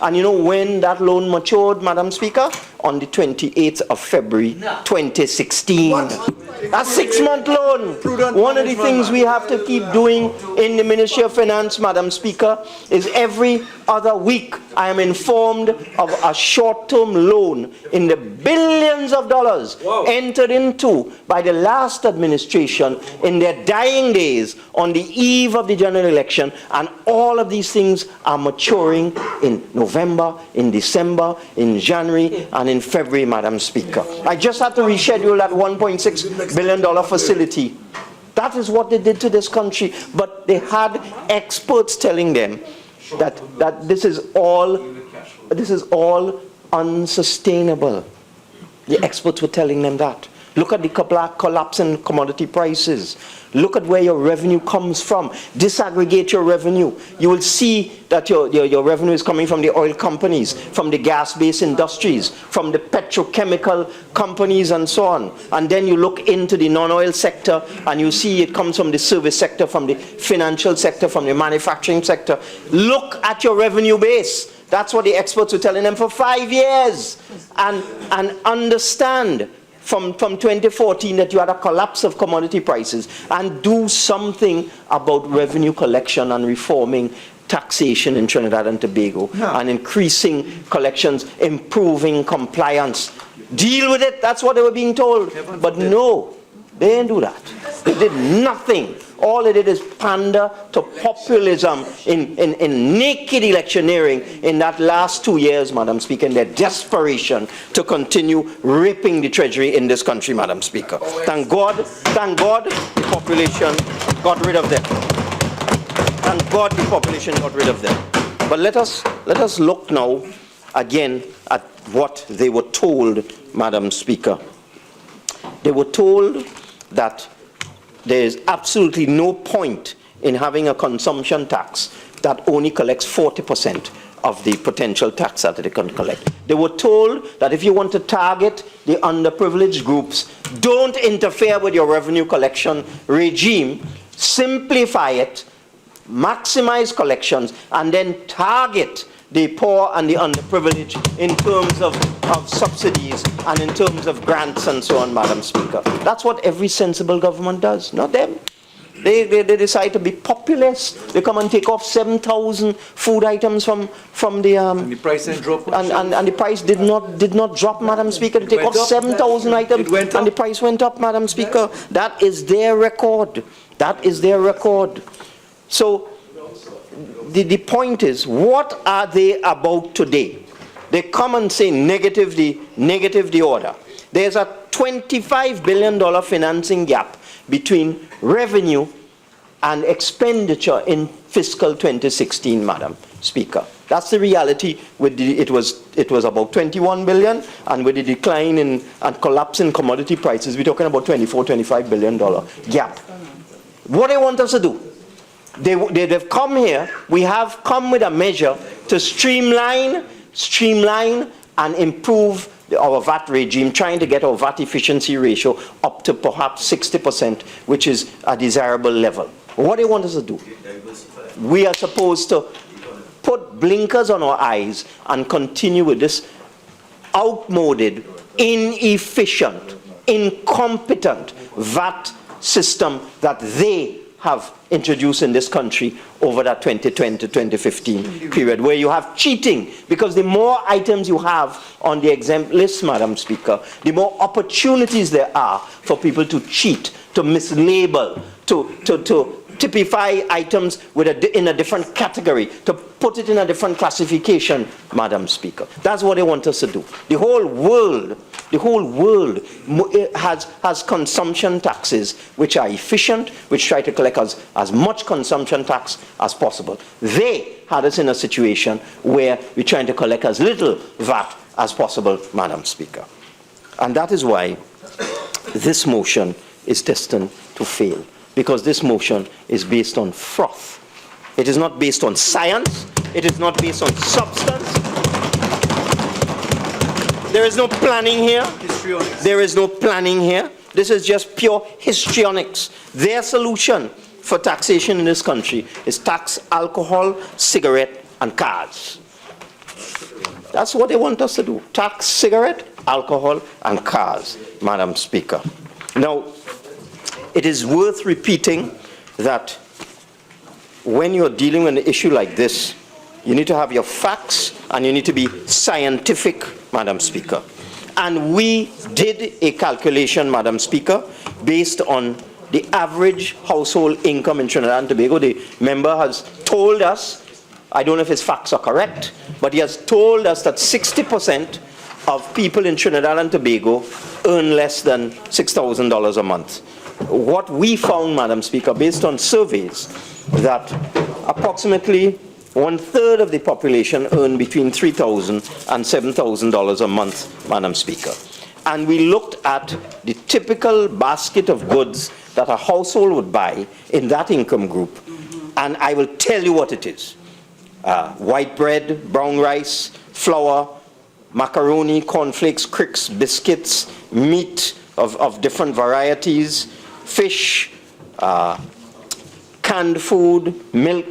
And you know when that loan matured, Madam Speaker? On the 28th of February 2016. A 6-month loan. One of the things we have to keep doing in the Ministry of Finance, Madam Speaker, is every other week I am informed of a short-term loan in the billions of dollars entered into by the last administration in their dying days on the eve of the general election, and all of these things are maturing in November, in December, in January, and in February, Madam Speaker. I just had to reschedule that $1.6 billion facility. That is what they did to this country. But they had experts telling them that this is all unsustainable. The experts were telling them that. Look at the collapse in commodity prices. Look at where your revenue comes from. Disaggregate your revenue. You will see that your revenue is coming from the oil companies, from the gas-based industries, from the petrochemical companies and so on. And then you look into the non-oil sector and you see it comes from the service sector, from the financial sector, from the manufacturing sector. Look at your revenue base. That's what the experts were telling them for 5 years. And understand from 2014 that you had a collapse of commodity prices, and do something about revenue collection and reforming taxation in Trinidad and Tobago, and increasing collections, improving compliance. Deal with it, that's what they were being told. But no, they didn't do that. They did nothing. All it did is pander to populism in naked electioneering in that last 2 years, Madam Speaker, in their desperation to continue raping the treasury in this country, Madam Speaker. Thank God the population got rid of them. Thank God the population got rid of them. But let us look now again at what they were told, Madam Speaker. They were told that there is absolutely no point in having a consumption tax that only collects 40% of the potential tax that they can collect. They were told that if you want to target the underprivileged groups, don't interfere with your revenue collection regime, simplify it, maximize collections, and then target the poor and the underprivileged in terms of subsidies and in terms of grants and so on, Madam Speaker. That's what every sensible government does, not them. They decide to be populist. They come and take off 7,000 food items from the And the price didn't drop. and the price did not drop, Madam Speaker. They take off 7,000 items and the price went up, Madam Speaker. That is their record. That is their record. So the point is, what are they about today? They come and say negative the order. There's a $25 billion financing gap between revenue and expenditure in fiscal 2016, Madam Speaker. That's the reality. It was about 21 billion, and with the decline and collapse in commodity prices, we're talking about $25 billion gap. What they want us to do? They've come here. We have come with a measure to streamline and improve our VAT regime, trying to get our VAT efficiency ratio up to perhaps 60%, which is a desirable level. What do they want us to do? We are supposed to put blinkers on our eyes and continue with this outmoded, inefficient, incompetent VAT system that they have introduced in this country over that 2010-2015 period, where you have cheating, because the more items you have on the exempt list, Madam Speaker, the more opportunities there are for people to cheat, to mislabel, to typify items in a different category, to put it in a different classification, Madam Speaker. That's what they want us to do. The whole world has consumption taxes which are efficient, which try to collect as much consumption tax as possible. They had us in a situation where we're trying to collect as little VAT as possible, Madam Speaker. And that is why this motion is destined to fail, because this motion is based on froth. It is not based on science. It is not based on substance. There is no planning here. There is no planning here. This is just pure histrionics. Their solution for taxation in this country is tax alcohol, cigarette, and cars. That's what they want us to do. Tax cigarette, alcohol, and cars, Madam Speaker. Now, it is worth repeating that when you're dealing with an issue like this, you need to have your facts and you need to be scientific, Madam Speaker. And we did a calculation, Madam Speaker, based on the average household income in Trinidad and Tobago. The member has told us, I don't know if his facts are correct, but he has told us that 60% of people in Trinidad and Tobago earn less than $6,000 a month. What we found, Madam Speaker, based on surveys, that approximately 1/3 of the population earn between $3,000 and $7,000 a month, Madam Speaker. And we looked at the typical basket of goods that a household would buy in that income group, and I will tell you what it is. White bread, brown rice, flour, macaroni, cornflakes, cricks, biscuits, meat of different varieties, fish, canned food, milk,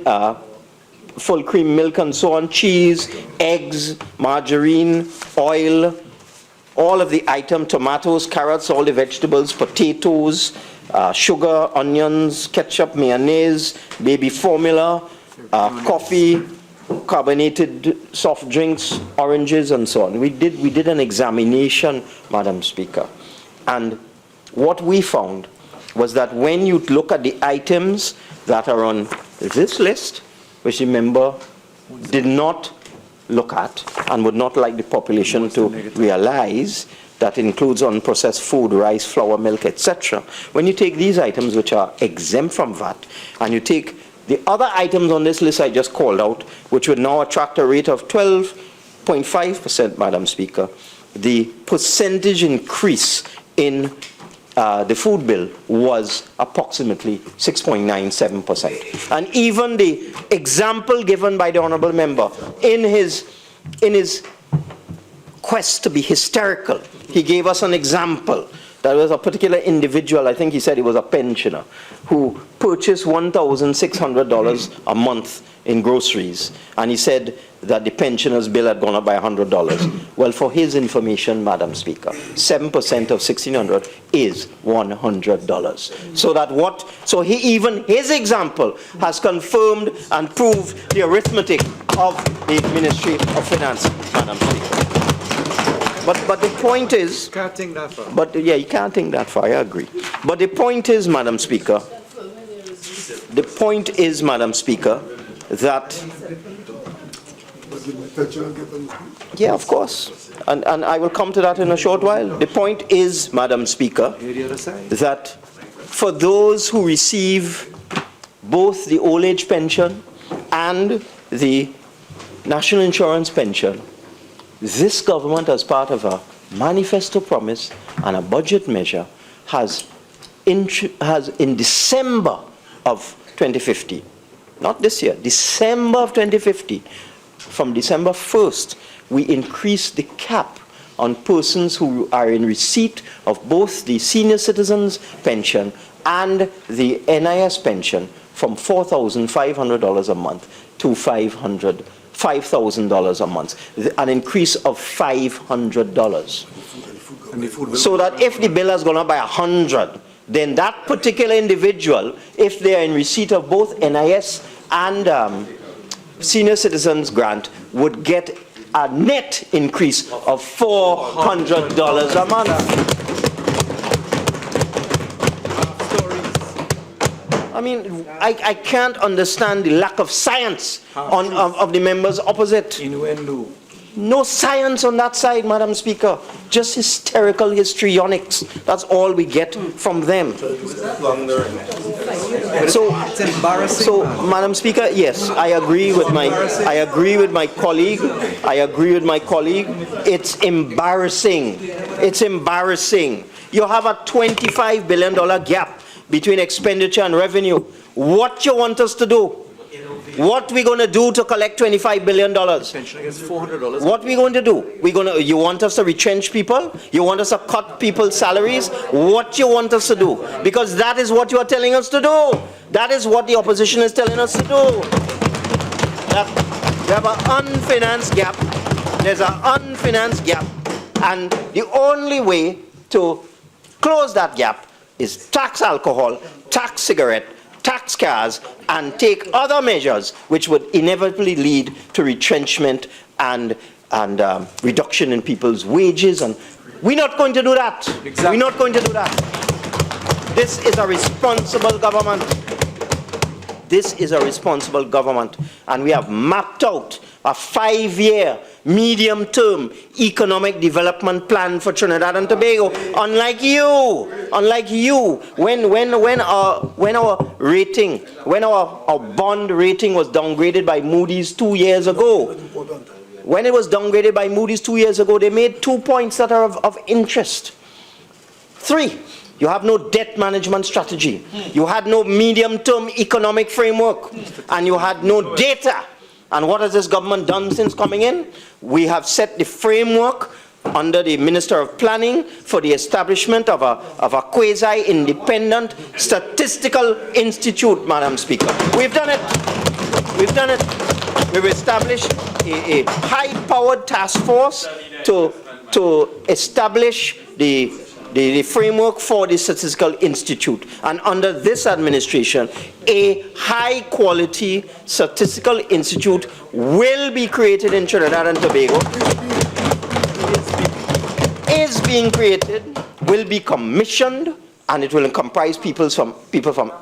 full cream milk and so on, cheese, eggs, margarine, oil, all of the item, tomatoes, carrots, all the vegetables, potatoes, sugar, onions, ketchup, mayonnaise, baby formula, coffee, carbonated soft drinks, oranges, and so on. We did an examination, Madam Speaker, and what we found was that when you look at the items that are on this list, which the member did not look at and would not like the population to realize, that includes unprocessed food, rice, flour, milk, etc. When you take these items which are exempt from VAT, and you take the other items on this list I just called out, which would now attract a rate of 12.5%, Madam Speaker, the percentage increase in the food bill was approximately 6.97%. And even the example given by the honourable member in his quest to be hysterical, he gave us an example. There was a particular individual, I think he said he was a pensioner, who purchased $1,600 a month in groceries. And he said that the pensioner's bill had gone up by $100. Well, for his information, Madam Speaker, 7% of $1,600 is $100. So even his example has confirmed and proved the arithmetic of the Ministry of Finance, Madam Speaker. But the point is, Can't think that far. but yeah, you can't think that far, I agree. But the point is, Madam Speaker, that, yeah, of course, and I will come to that in a short while. The point is, Madam Speaker, that for those who receive both the old age pension and the national insurance pension, this government, as part of a manifesto promise and a budget measure, has in December of 2050, not this year, December of 2050, from December 1st, we increased the cap on persons who are in receipt of both the senior citizens pension and the NIS pension from $4,500 a month to $5,000 a month, an increase of $500. So that if the bill has gone up by 100, then that particular individual, if they are in receipt of both NIS and senior citizens grant, would get a net increase of $400 a month. I mean, I can't understand the lack of science of the members opposite. No science on that side, Madam Speaker. Just hysterical histrionics. That's all we get from them. So, Madam Speaker, yes, I agree with my colleague. It's embarrassing. It's embarrassing. You have a $25 billion gap between expenditure and revenue. What you want us to do? What we going to do to collect $25 billion? What we going to do? You want us to retrench people? You want us to cut people's salaries? What you want us to do? Because that is what you are telling us to do. That is what the opposition is telling us to do. That we have an unfinanced gap. There's an unfinanced gap. And the only way to close that gap is tax alcohol, tax cigarette, tax cars, and take other measures which would inevitably lead to retrenchment and reduction in people's wages. And we're not going to do that. Exactly. We're not going to do that. This is a responsible government. This is a responsible government. And we have mapped out a 5-year medium-term economic development plan for Trinidad and Tobago. Unlike you, when our bond rating was downgraded by Moody's 2 years ago, when it was downgraded by Moody's 2 years ago, they made 2 points that are of interest. 3, you have no debt management strategy. You had no medium-term economic framework, and you had no data. And what has this government done since coming in? We have set the framework under the Minister of Planning for the establishment of a quasi-independent statistical institute, Madam Speaker. We've done it. We've done it. We've established a high-powered task force to establish the framework for the Statistical Institute. And under this administration, a high-quality statistical institute will be created in Trinidad and Tobago. Is being created, will be commissioned, and it will comprise people from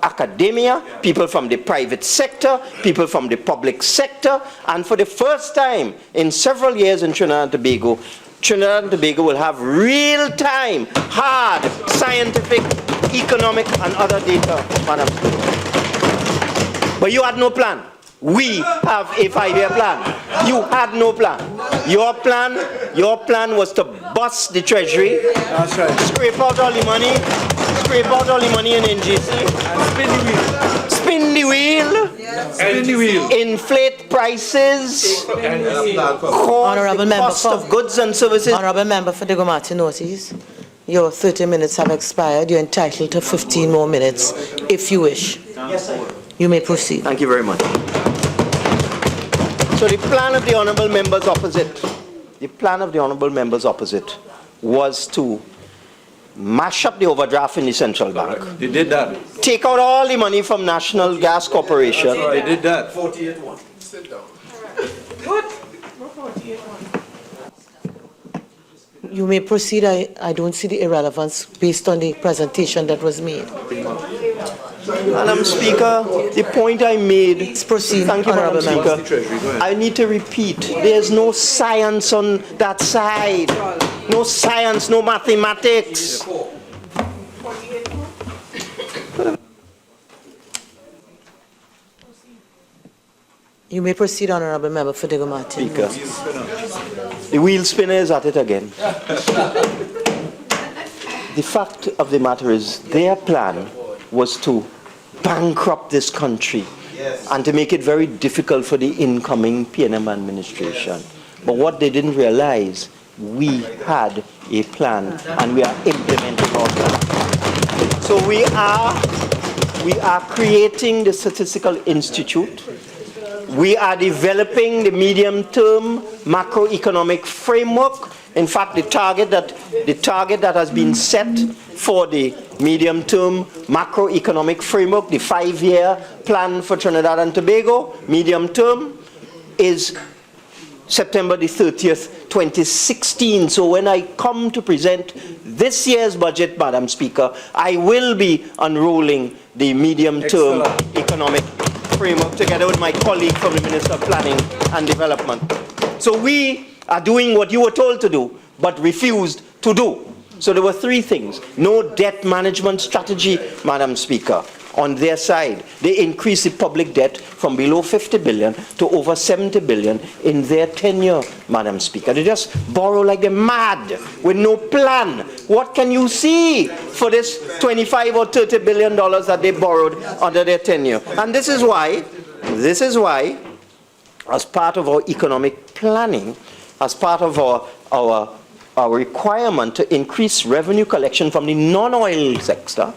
academia, people from the private sector, people from the public sector, and for the first time in several years in Trinidad and Tobago will have real-time, hard, scientific, economic, and other data, Madam Speaker. But you had no plan. We have a 5-year plan. You had no plan. Your plan was to bust the treasury, That's right. scrape out all the money in NGC, And spin the wheel, spin the wheel. inflate prices, cause Honorable the Member cost for- of goods and services. Honorable Member for Tabaquite notice, your 30 minutes have expired. You're entitled to 15 more minutes if you wish. Yes, sir. You may proceed. Thank you very much. So the plan of the honourable members opposite, was to mash up the overdraft in the central bank, They did that. take out all the money from National Gas Corporation, They did that. You may proceed. I don't see the irrelevance based on the presentation that was made. Madam Speaker, the point I made. Please proceed, Thank you, Madam Honourable Speaker. I need to repeat. There's no science on that side. No science, no mathematics. You may proceed, Honourable Member for Tabaquite. Speaker, the wheel spinner is at it again. The fact of the matter is, their plan was to bankrupt this country and to make it very difficult for the incoming PNM administration. But what they didn't realize, we had a plan and we are implementing our plan. So we are creating the Statistical Institute. We are developing the medium-term macroeconomic framework. In fact, the target that has been set for the medium-term macroeconomic framework, the 5-year plan for Trinidad and Tobago, medium-term, is September the 30th, 2016. So when I come to present this year's budget, Madam Speaker, I will be unrolling the medium-term economic framework together with my colleague from the Minister of Planning and Development. So we are doing what you were told to do, but refused to do. So there were 3 things. No debt management strategy, Madam Speaker. On their side, they increased the public debt from below 50 billion to over 70 billion in their tenure, Madam Speaker. They just borrow like they're mad with no plan. What can you see for this 25 or 30 billion dollars that they borrowed under their tenure? And this is why, as part of our economic planning, as part of our requirement to increase revenue collection from the non-oil sector,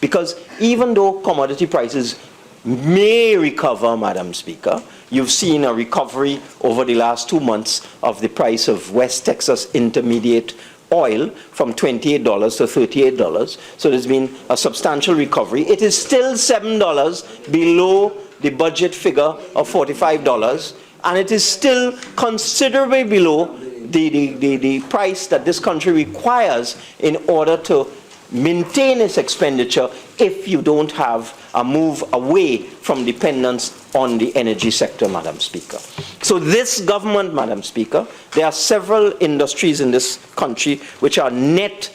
because even though commodity prices may recover, Madam Speaker, you've seen a recovery over the last 2 months of the price of West Texas Intermediate oil from $28 to $38. So there's been a substantial recovery. It is still $7 below the budget figure of $45, and it is still considerably below the price that this country requires in order to maintain its expenditure if you don't have a move away from dependence on the energy sector, Madam Speaker. So this government, Madam Speaker, there are several industries in this country which are net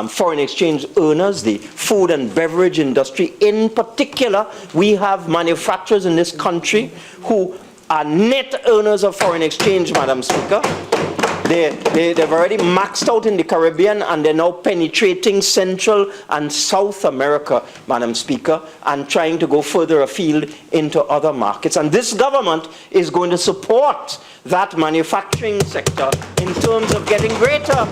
foreign exchange earners, the food and beverage industry. In particular, we have manufacturers in this country who are net earners of foreign exchange, Madam Speaker. They've already maxed out in the Caribbean, and they're now penetrating Central and South America, Madam Speaker, and trying to go further afield into other markets. And this government is going to support that manufacturing sector in terms of getting greater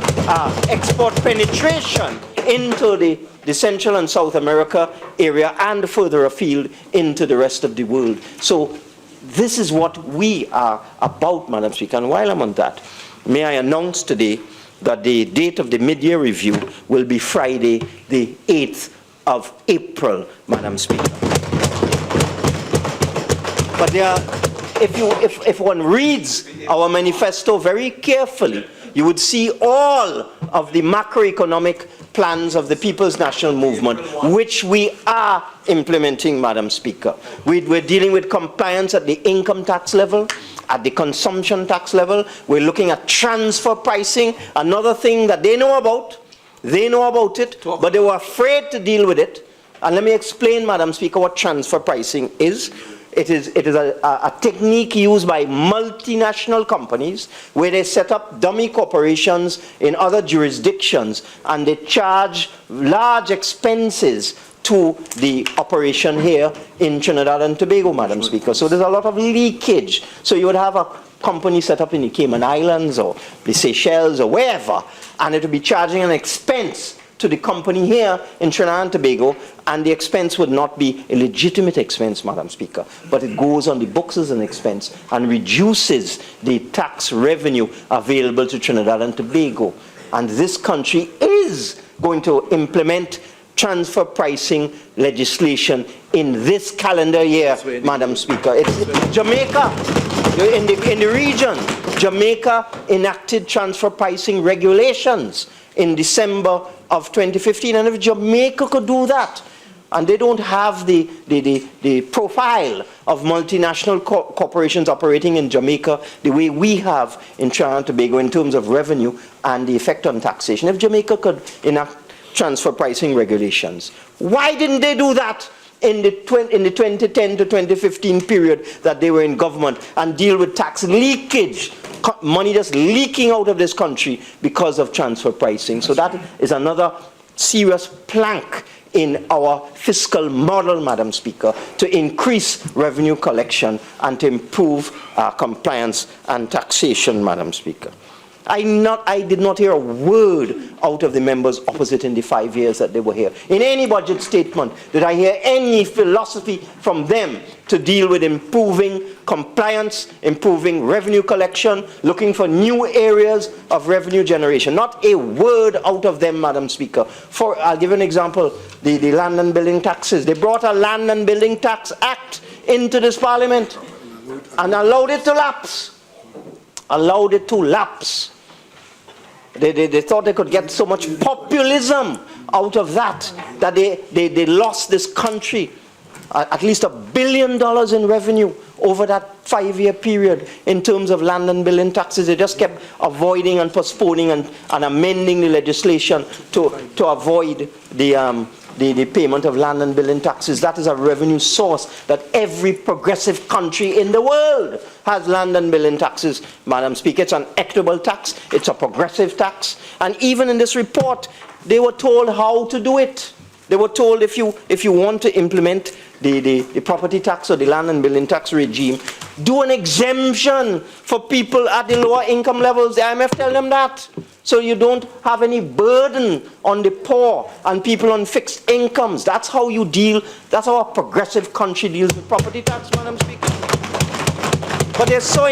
export penetration into the Central and South America area and further afield into the rest of the world. So this is what we are about, Madam Speaker. And while I'm on that, may I announce today that the date of the mid-year review will be Friday, the 8th of April, Madam Speaker. But if one reads our manifesto very carefully, you would see all of the macroeconomic plans of the People's National Movement, which we are implementing, Madam Speaker. We're dealing with compliance at the income tax level, at the consumption tax level. We're looking at transfer pricing, another thing that they know about. They know about it, but they were afraid to deal with it. And let me explain, Madam Speaker, what transfer pricing is. It is a technique used by multinational companies where they set up dummy corporations in other jurisdictions and they charge large expenses to the operation here in Trinidad and Tobago, Madam Speaker. So there's a lot of leakage. So you would have a company set up in the Cayman Islands or the Seychelles or wherever, and it would be charging an expense to the company here in Trinidad and Tobago, and the expense would not be a legitimate expense, Madam Speaker, but it goes on the books as an expense and reduces the tax revenue available to Trinidad and Tobago. And this country is going to implement transfer pricing legislation in this calendar year, Madam Speaker. It's Jamaica, in the region, Jamaica enacted transfer pricing regulations in December of 2015, and if Jamaica could do that, and they don't have the profile of multinational corporations operating in Jamaica the way we have in Trinidad and Tobago in terms of revenue and the effect on taxation. If Jamaica could enact transfer pricing regulations, why didn't they do that in the 2010 to 2015 period that they were in government and deal with tax leakage, money just leaking out of this country because of transfer pricing? So that is another serious plank in our fiscal model, Madam Speaker, to increase revenue collection and to improve compliance and taxation, Madam Speaker. I did not hear a word out of the members opposite in the 5 years that they were here. In any budget statement, did I hear any philosophy from them to deal with improving compliance, improving revenue collection, looking for new areas of revenue generation? Not a word out of them, Madam Speaker. I'll give an example, the land and building taxes. They brought a land and building tax act into this parliament and allowed it to lapse. Allowed it to lapse. They thought they could get so much populism out of that they lost this country at least $1 billion in revenue over that 5-year period in terms of land and building taxes. They just kept avoiding and postponing and amending the legislation to avoid the payment of land and building taxes. That is a revenue source that every progressive country in the world has, land and building taxes, Madam Speaker. It's an equitable tax, it's a progressive tax, and even in this report, they were told how to do it. They were told if you want to implement the property tax or the land and building tax regime, do an exemption for people at the lower income levels. The IMF tell them that. So you don't have any burden on the poor and people on fixed incomes. That's how you deal, that's how a progressive country deals with property tax, Madam Speaker. But they're so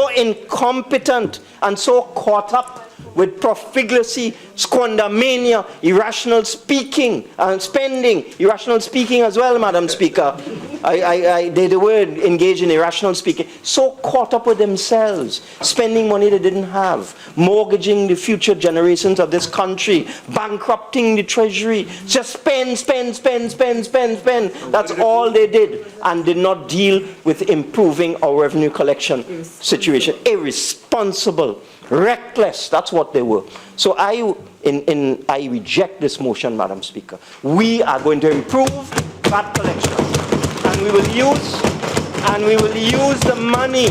incompetent and so caught up with profligacy, squandermania, irrational speaking and spending, irrational speaking as well, Madam Speaker. They were engaged in irrational speaking, so caught up with themselves, spending money they didn't have, mortgaging the future generations of this country, bankrupting the treasury, just spend. That's all they did, and did not deal with improving our revenue collection situation. Irresponsible, reckless, that's what they were. So I reject this motion, Madam Speaker. We are going to improve VAT collection, and we will use the money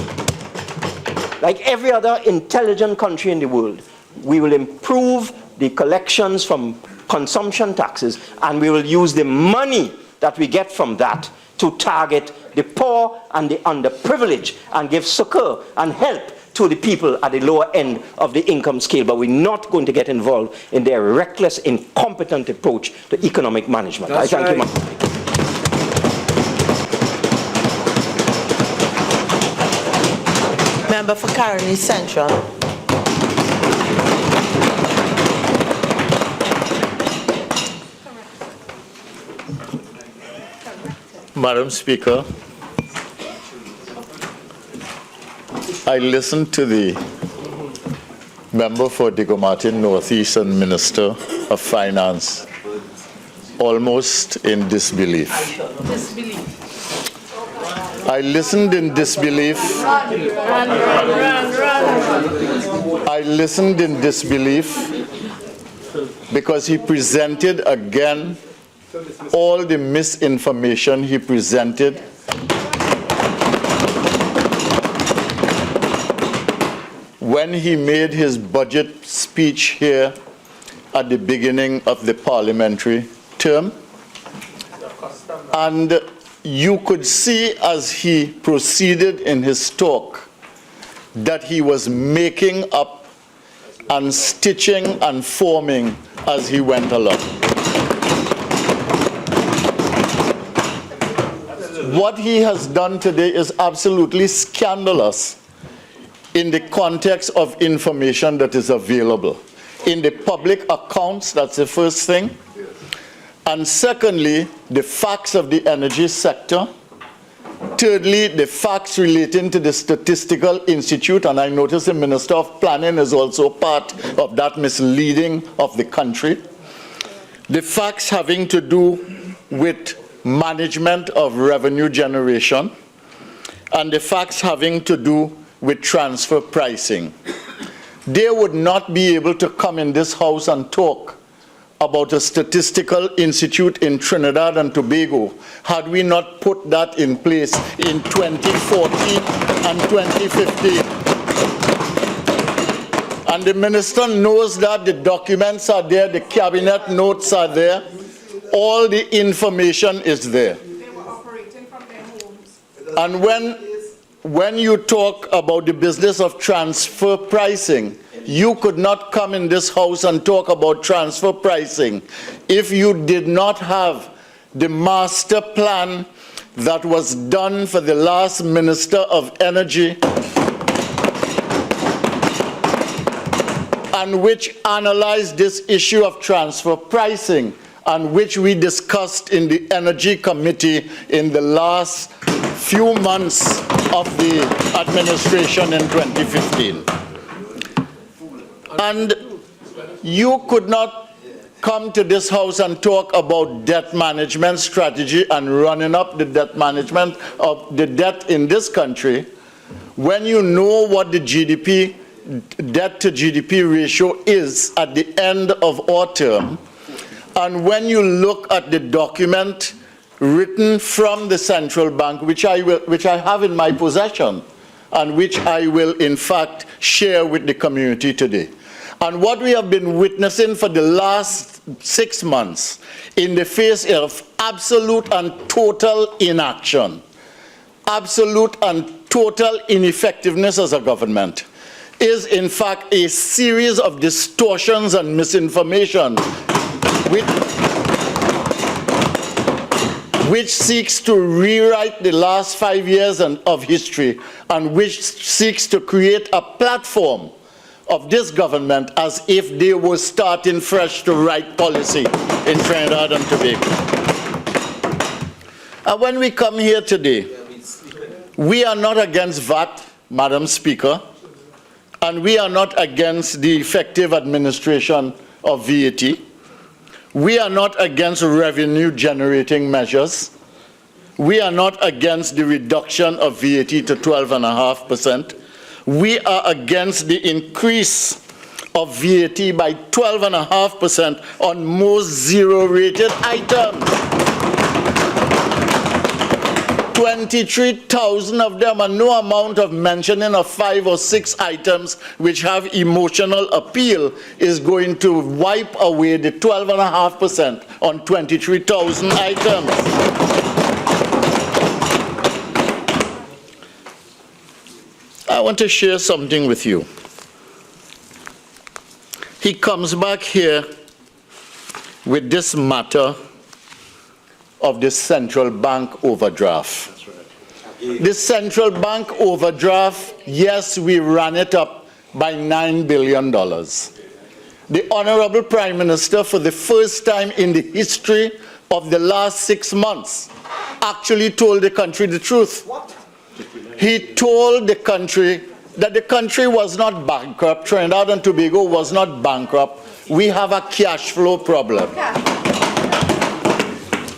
like every other intelligent country in the world. We will improve the collections from consumption taxes, and we will use the money that we get from that to target the poor and the underprivileged and give succor and help to the people at the lower end of the income scale. But we're not going to get involved in their reckless, incompetent approach to economic management. That's I thank you, Member for Caroni Central. Madam Speaker, I listened to the member for Digo Martin Northeast and Minister of Finance almost in disbelief. I listened in disbelief. I listened in disbelief because he presented again all the misinformation he presented when he made his budget speech here at the beginning of the parliamentary term. And you could see as he proceeded in his talk that he was making up and stitching and forming as he went along. What he has done today is absolutely scandalous in the context of information that is available. In the public accounts, that's the first thing. And secondly, the facts of the energy sector. Thirdly, the facts relating to the Statistical Institute, and I notice the Minister of Planning is also part of that misleading of the country. The facts having to do with management of revenue generation, and the facts having to do with transfer pricing. They would not be able to come in this house and talk about a statistical institute in Trinidad and Tobago had we not put that in place in 2014 and 2015. And the minister knows that the documents are there, the cabinet notes are there, all the information is there. And when you talk about the business of transfer pricing, you could not come in this house and talk about transfer pricing if you did not have the master plan that was done for the last Minister of Energy and which analyzed this issue of transfer pricing and which we discussed in the Energy Committee in the last few months of the administration in 2015. And you could not come to this house and talk about debt management strategy and running up the debt management of the debt in this country when you know what the GDP, debt to GDP ratio is at the end of our term, and when you look at the document written from the central bank, which I have in my possession, and which I will in fact share with the community today. And what we have been witnessing for the last 6 months in the face of absolute and total inaction, absolute and total ineffectiveness as a government, is in fact a series of distortions and misinformation which seeks to rewrite the last 5 years of history and which seeks to create a platform of this government as if they were starting fresh to write policy in Trinidad and Tobago. And when we come here today, we are not against VAT, Madam Speaker, and we are not against the effective administration of VAT. We are not against revenue generating measures. We are not against the reduction of VAT to 12.5%. We are against the increase of VAT by 12.5% on most zero-rated items. 23,000 of them, and no amount of mentioning of 5 or 6 items which have emotional appeal is going to wipe away the 12.5% on 23,000 items. I want to share something with you. He comes back here with this matter of the central bank overdraft. The central bank overdraft, yes, we ran it up by $9 billion. The Honorable Prime Minister, for the first time in the history of the last 6 months, actually told the country the truth. He told the country that the country was not bankrupt, Trinidad and Tobago was not bankrupt. We have a cash flow problem.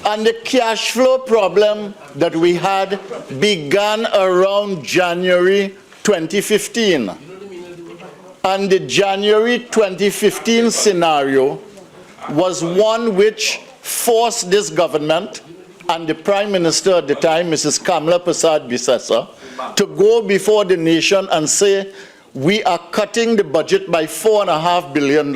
And the cash flow problem that we had began around January 2015. And the January 2015 scenario was one which forced this government and the Prime Minister at the time, Mrs. Kamla Prasad Bisesa, to go before the nation and say, we are cutting the budget by $4.5 billion.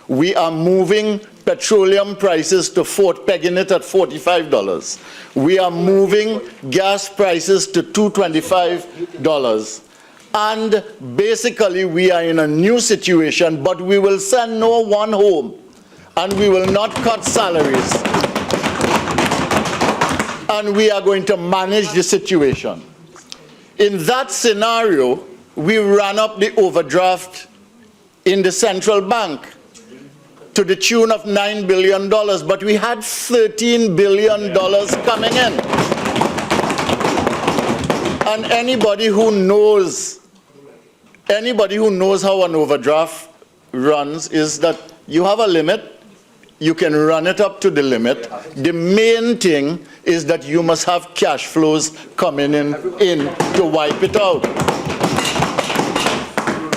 We are moving petroleum prices to pegging it at $45. We are moving gas prices to $225. And basically, we are in a new situation, but we will send no one home, and we will not cut salaries. And we are going to manage the situation. In that scenario, we ran up the overdraft in the central bank to the tune of $9 billion, but we had $13 billion coming in. And anybody who knows how an overdraft runs is that you have a limit, you can run it up to the limit. The main thing is that you must have cash flows coming in to wipe it out.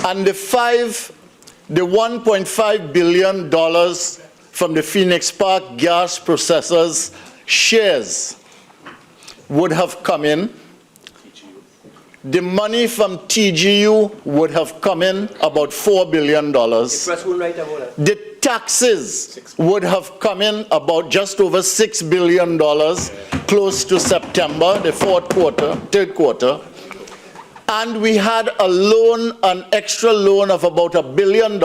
And the $1.5 billion from the Phoenix Park gas processors shares would have come in. The money from TGU would have come in about $4 billion. The taxes would have come in about just over $6 billion, close to September, the third quarter. And we had a loan, an extra loan of about $1 billion,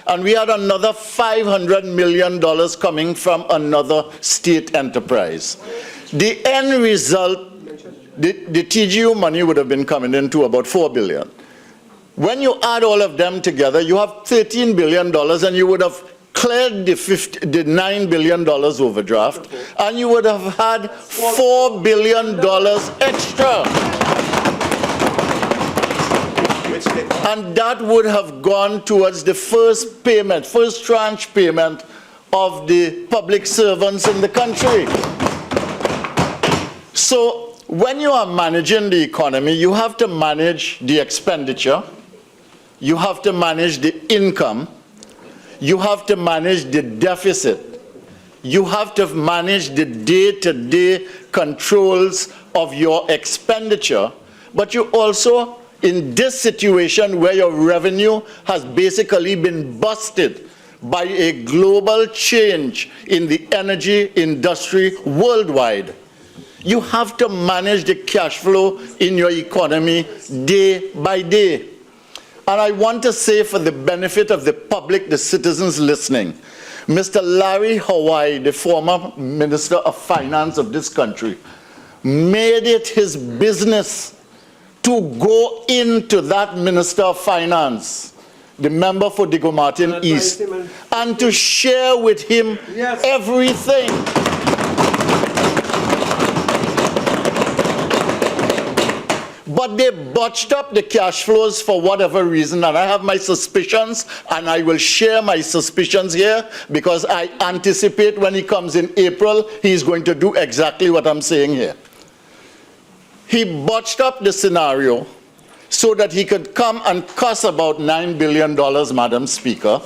and we had another $500 million coming from another state enterprise. The end result, the TGU money would have been coming in to about $4 billion. When you add all of them together, you have $13 billion, and you would have cleared the $9 billion overdraft, and you would have had $4 billion extra. And that would have gone towards the first tranche payment of the public servants in the country. So when you are managing the economy, you have to manage the expenditure, you have to manage the income, you have to manage the deficit, you have to manage the day-to-day controls of your expenditure, but you also, in this situation where your revenue has basically been busted by a global change in the energy industry worldwide, you have to manage the cash flow in your economy day by day. And I want to say, for the benefit of the public, the citizens listening, Mr. Larry Hawaii, the former Minister of Finance of this country, made it his business to go into that Minister of Finance, the member for Digo Martin East, and to share with him everything. But they botched up the cash flows for whatever reason, and I have my suspicions, and I will share my suspicions here, because I anticipate when he comes in April, he's going to do exactly what I'm saying here. He botched up the scenario so that he could come and cuss about $9 billion, Madam Speaker,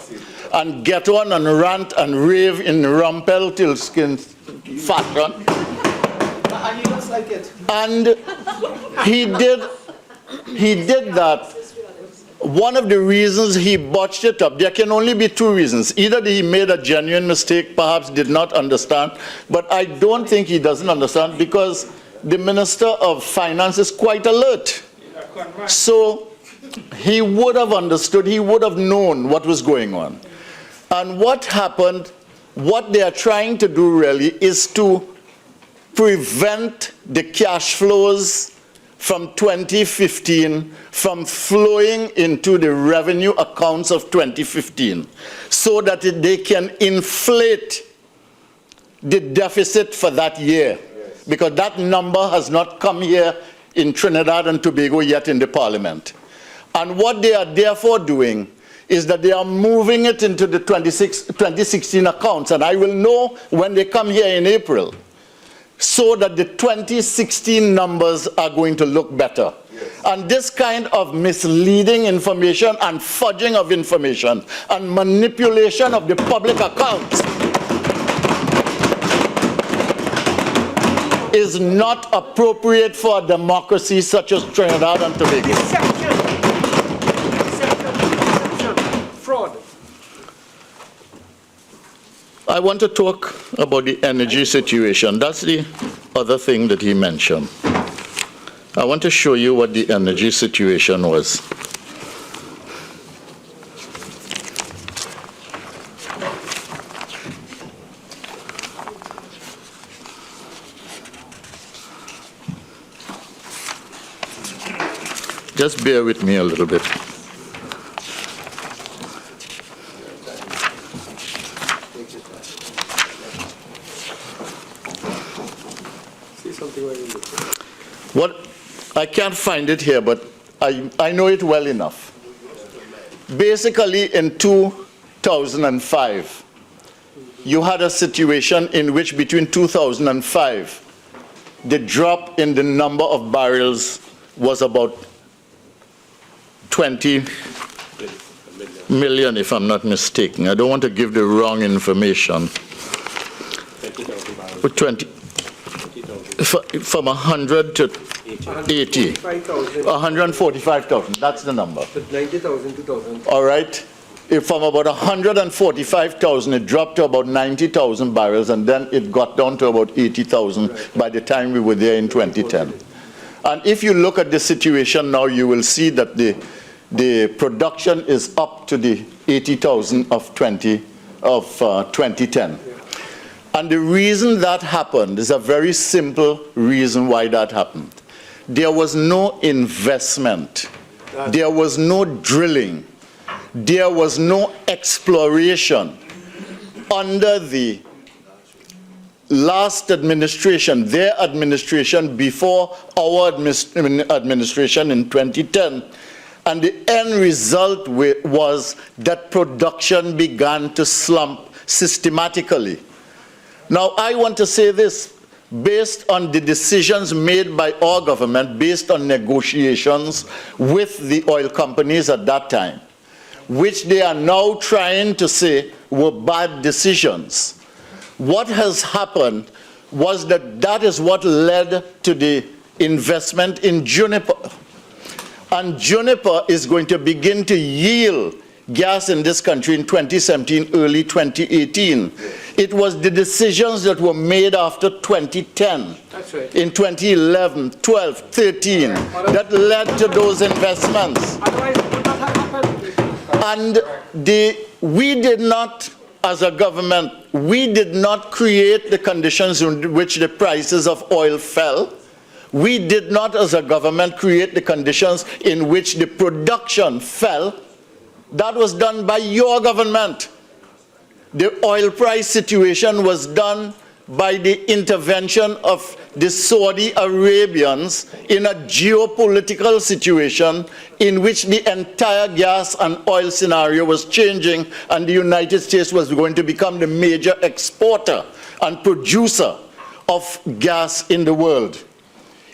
and get on and rant and rave in Rumpelstiltskin fashion. And he looks like it. And he did that. One of the reasons he botched it up, there can only be two reasons. Either he made a genuine mistake, perhaps did not understand, but I don't think he doesn't understand, because the Minister of Finance is quite alert. So he would have understood, he would have known what was going on. And what happened, what they are trying to do really is to prevent the cash flows from 2015 from flowing into the revenue accounts of 2015, so that they can inflate the deficit for that year. Because that number has not come here in Trinidad and Tobago yet in the Parliament. And what they are therefore doing is that they are moving it into the 2016 accounts, and I will know when they come here in April, so that the 2016 numbers are going to look better. Yes. And this kind of misleading information and fudging of information and manipulation of the public accounts is not appropriate for a democracy such as Trinidad and Tobago. Deception. Fraud. I want to talk about the energy situation. That's the other thing that he mentioned. I want to show you what the energy situation was. Just bear with me a little bit. What, I can't find it here, but I know it well enough. Basically, in 2005, you had a situation in which between 2005, the drop in the number of barrels was about 20 million, if I'm not mistaken. I don't want to give the wrong information. 20, from 100 to 80. 145,000, that's the number. 90,000, 2,000. All right. From about 145,000, it dropped to about 90,000 barrels, and then it got down to about 80,000 by the time we were there in 2010. And if you look at the situation now, you will see that the production is up to the 80,000 of 2010. And the reason that happened is a very simple reason why that happened. There was no investment. There was no drilling. There was no exploration under the last administration, their administration before our administration in 2010. And the end result was that production began to slump systematically. Now, I want to say this, based on the decisions made by our government, based on negotiations with the oil companies at that time, which they are now trying to say were bad decisions. What has happened was that is what led to the investment in juniper. And juniper is going to begin to yield gas in this country in 2017, early 2018. It was the decisions that were made after 2010, That's right. in 2011, 12, 13, that led to those investments. Otherwise, it would not have happened. And we did not, as a government, we did not create the conditions in which the prices of oil fell. We did not, as a government, create the conditions in which the production fell. That was done by your government. The oil price situation was done by the intervention of the Saudi Arabians in a geopolitical situation in which the entire gas and oil scenario was changing, and the United States was going to become the major exporter and producer of gas in the world.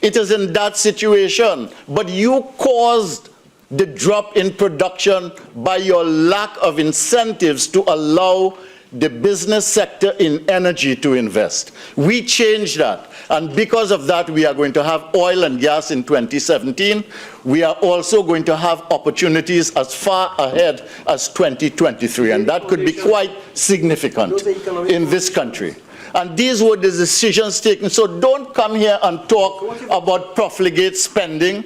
It is in that situation, but you caused the drop in production by your lack of incentives to allow the business sector in energy to invest. We changed that, and because of that, we are going to have oil and gas in 2017. We are also going to have opportunities as far ahead as 2023, and that could be quite significant in this country. And these were the decisions taken. So don't come here and talk about profligate spending.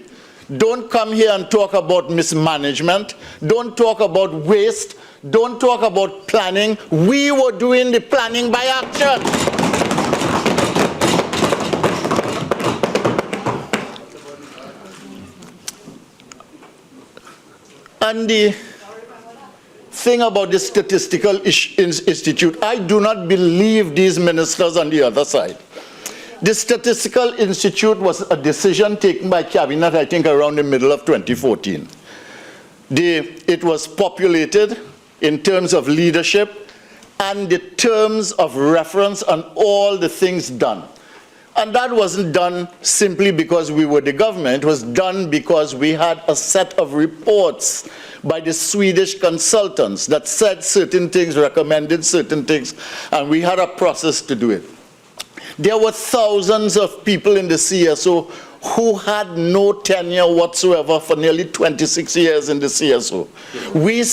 Don't come here and talk about mismanagement. Don't talk about waste. Don't talk about planning. We were doing the planning by action. And the thing about the Statistical Institute, I do not believe these ministers on the other side. The Statistical Institute was a decision taken by Cabinet, I think, around the middle of 2014. it was populated in terms of leadership and the terms of reference on all the things done. And that wasn't done simply because we were the government. It was done because we had a set of reports by the Swedish consultants that said certain things, recommended certain things, and we had a process to do it. There were thousands of people in the CSO who had no tenure whatsoever for nearly 26 years in the CSO. We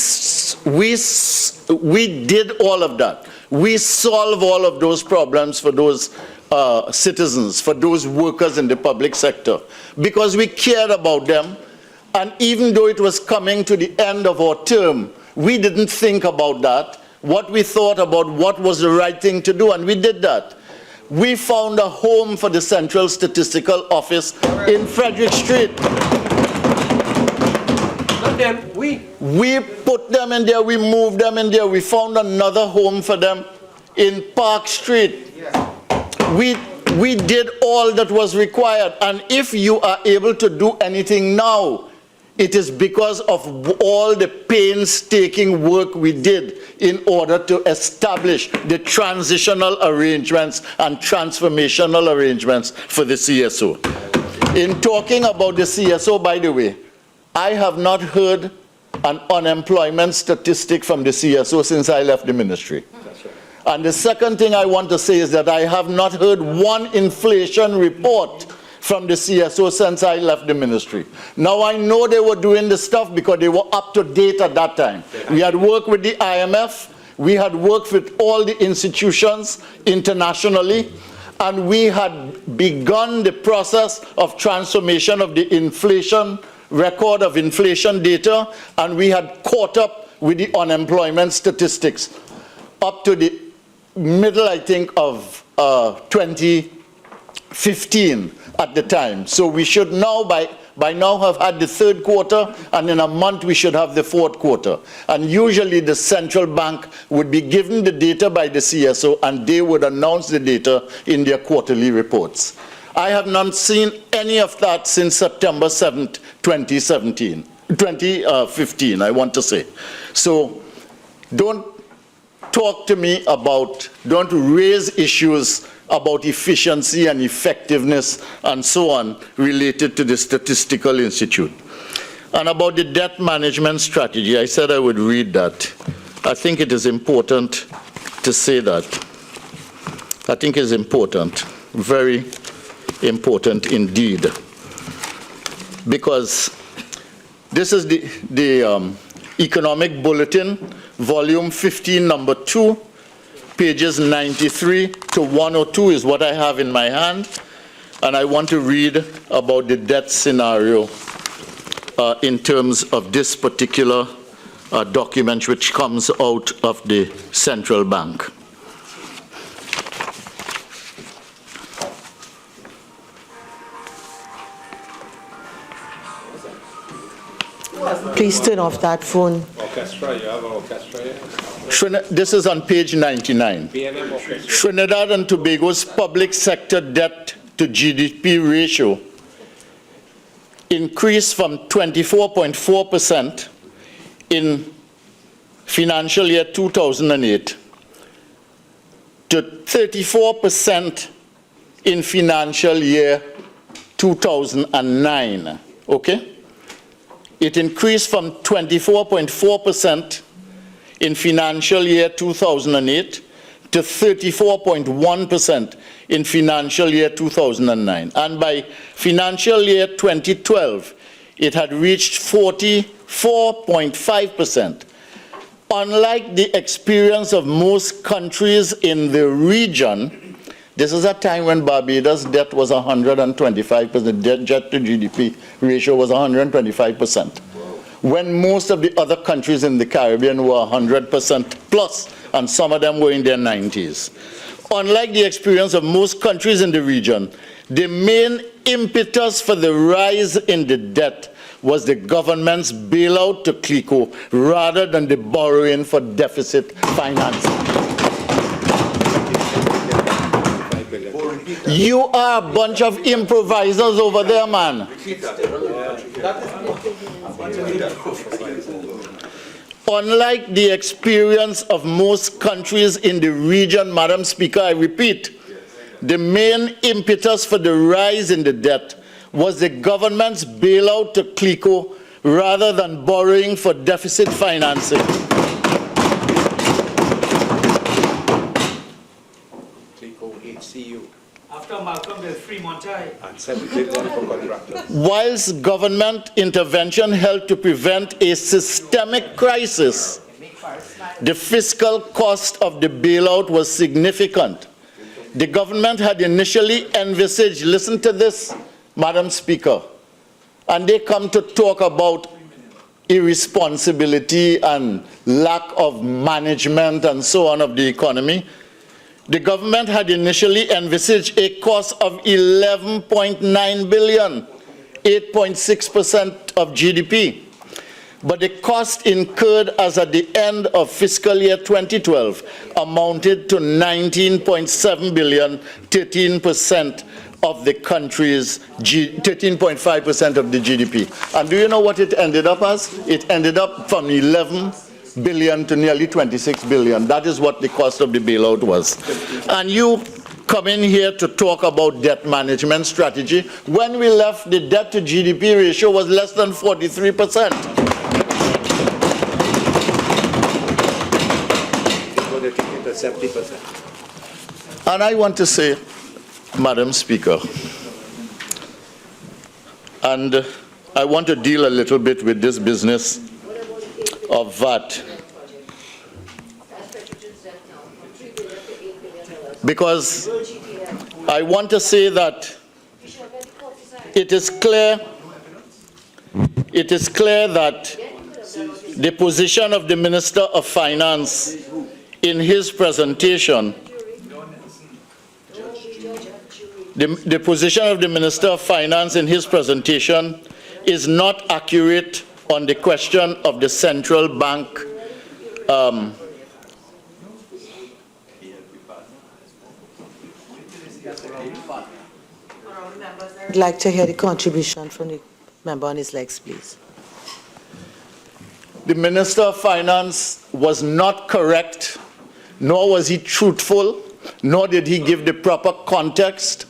did all of that. We solved all of those problems for those citizens, for those workers in the public sector, because we cared about them. And even though it was coming to the end of our term, we didn't think about that. What we thought about what was the right thing to do, and we did that. We found a home for the Central Statistical Office in Frederick Street. Not them, we. We put them in there, we moved them in there. We found another home for them in Park Street. We did all that was required. And if you are able to do anything now, it is because of all the painstaking work we did in order to establish the transitional arrangements and transformational arrangements for the CSO. In talking about the CSO, by the way, I have not heard an unemployment statistic from the CSO since I left the ministry. And the second thing I want to say is that I have not heard one inflation report from the CSO since I left the ministry. Now I know they were doing the stuff because they were up to date at that time. We had worked with the IMF, we had worked with all the institutions internationally, and we had begun the process of transformation of the inflation record of inflation data, and we had caught up with the unemployment statistics up to the middle, I think, of 2015 at the time. So we should now, by now, have had the third quarter, and in a month we should have the fourth quarter. And usually the central bank would be given the data by the CSO, and they would announce the data in their quarterly reports. I have not seen any of that since September 7th, 2015, I want to say. So don't talk to me about, don't raise issues about efficiency and effectiveness and so on related to the Statistical Institute. And about the debt management strategy, I said I would read that. I think it is important to say that. I think it's important, very important indeed, because this is the Economic Bulletin, volume 15, number 2, pages 93 to 102 is what I have in my hand, and I want to read about the debt scenario in terms of this particular document which comes out of the central bank. Please turn off that phone. Orchestra, you have an orchestra here? This is on page 99. B&M orchestra. Trinidad and Tobago's public sector debt to GDP ratio increased from 24.4% in financial year 2008 to 34% in financial year 2009. Okay? It increased from 24.4% in financial year 2008 to 34.1% in financial year 2009. And by financial year 2012, it had reached 44.5%. Unlike the experience of most countries in the region, this is a time when Barbados' debt was 125%, debt to GDP ratio was 125%. When most of the other countries in the Caribbean were 100% plus, and some of them were in their 90s. Unlike the experience of most countries in the region, the main impetus for the rise in the debt was the government's bailout to CLICO rather than the borrowing for deficit financing. You are a bunch of improvisers over there, man. unlike the experience of most countries in the region, Madam Speaker, I repeat, the main impetus for the rise in the debt was the government's bailout to CLICO rather than borrowing for deficit financing. CLICO, HCU, After Malcolm, there's Fremont. and 78 for contractors. Whilst government intervention helped to prevent a systemic crisis, the fiscal cost of the bailout was significant. The government had initially envisaged, listen to this, Madam Speaker, and they come to talk about irresponsibility and lack of management and so on of the economy. The government had initially envisaged a cost of 11.9 billion, 8.6% of GDP. But the cost incurred as at the end of fiscal year 2012 amounted to 19.7 billion, 13% of the country's 13.5% of the GDP. And do you know what it ended up as? It ended up from 11 billion to nearly 26 billion. That is what the cost of the bailout was. And you come in here to talk about debt management strategy. When we left, the debt to GDP ratio was less than 43%. People are taking it to 70%. And I want to say, Madam Speaker, and I want to deal a little bit with this business of VAT, because I want to say that it is clear that the position of the Minister of Finance in his presentation, the position of the Minister of Finance in his presentation is not accurate on the question of the central bank I'd like to hear the contribution from the member on his legs, please. The Minister of Finance was not correct, nor was he truthful, nor did he give the proper context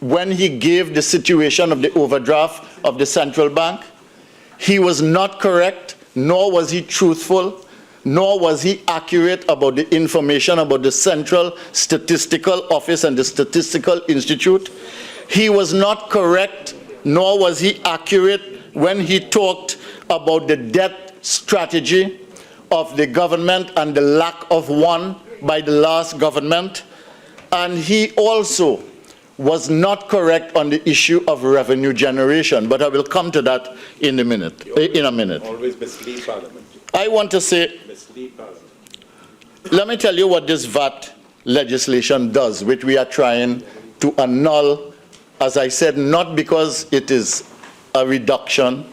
when he gave the situation of the overdraft of the central bank. He was not correct, nor was he truthful, nor was he accurate about the information about the Central Statistical Office and the Statistical Institute. He was not correct, nor was he accurate when he talked about the debt strategy of the government and the lack of one by the last government. And he also was not correct on the issue of revenue generation, but I will come to that in a minute. Always mislead Parliament. I want to say, Mislead Parliament. let me tell you what this VAT legislation does, which we are trying to annul, as I said, not because it is a reduction,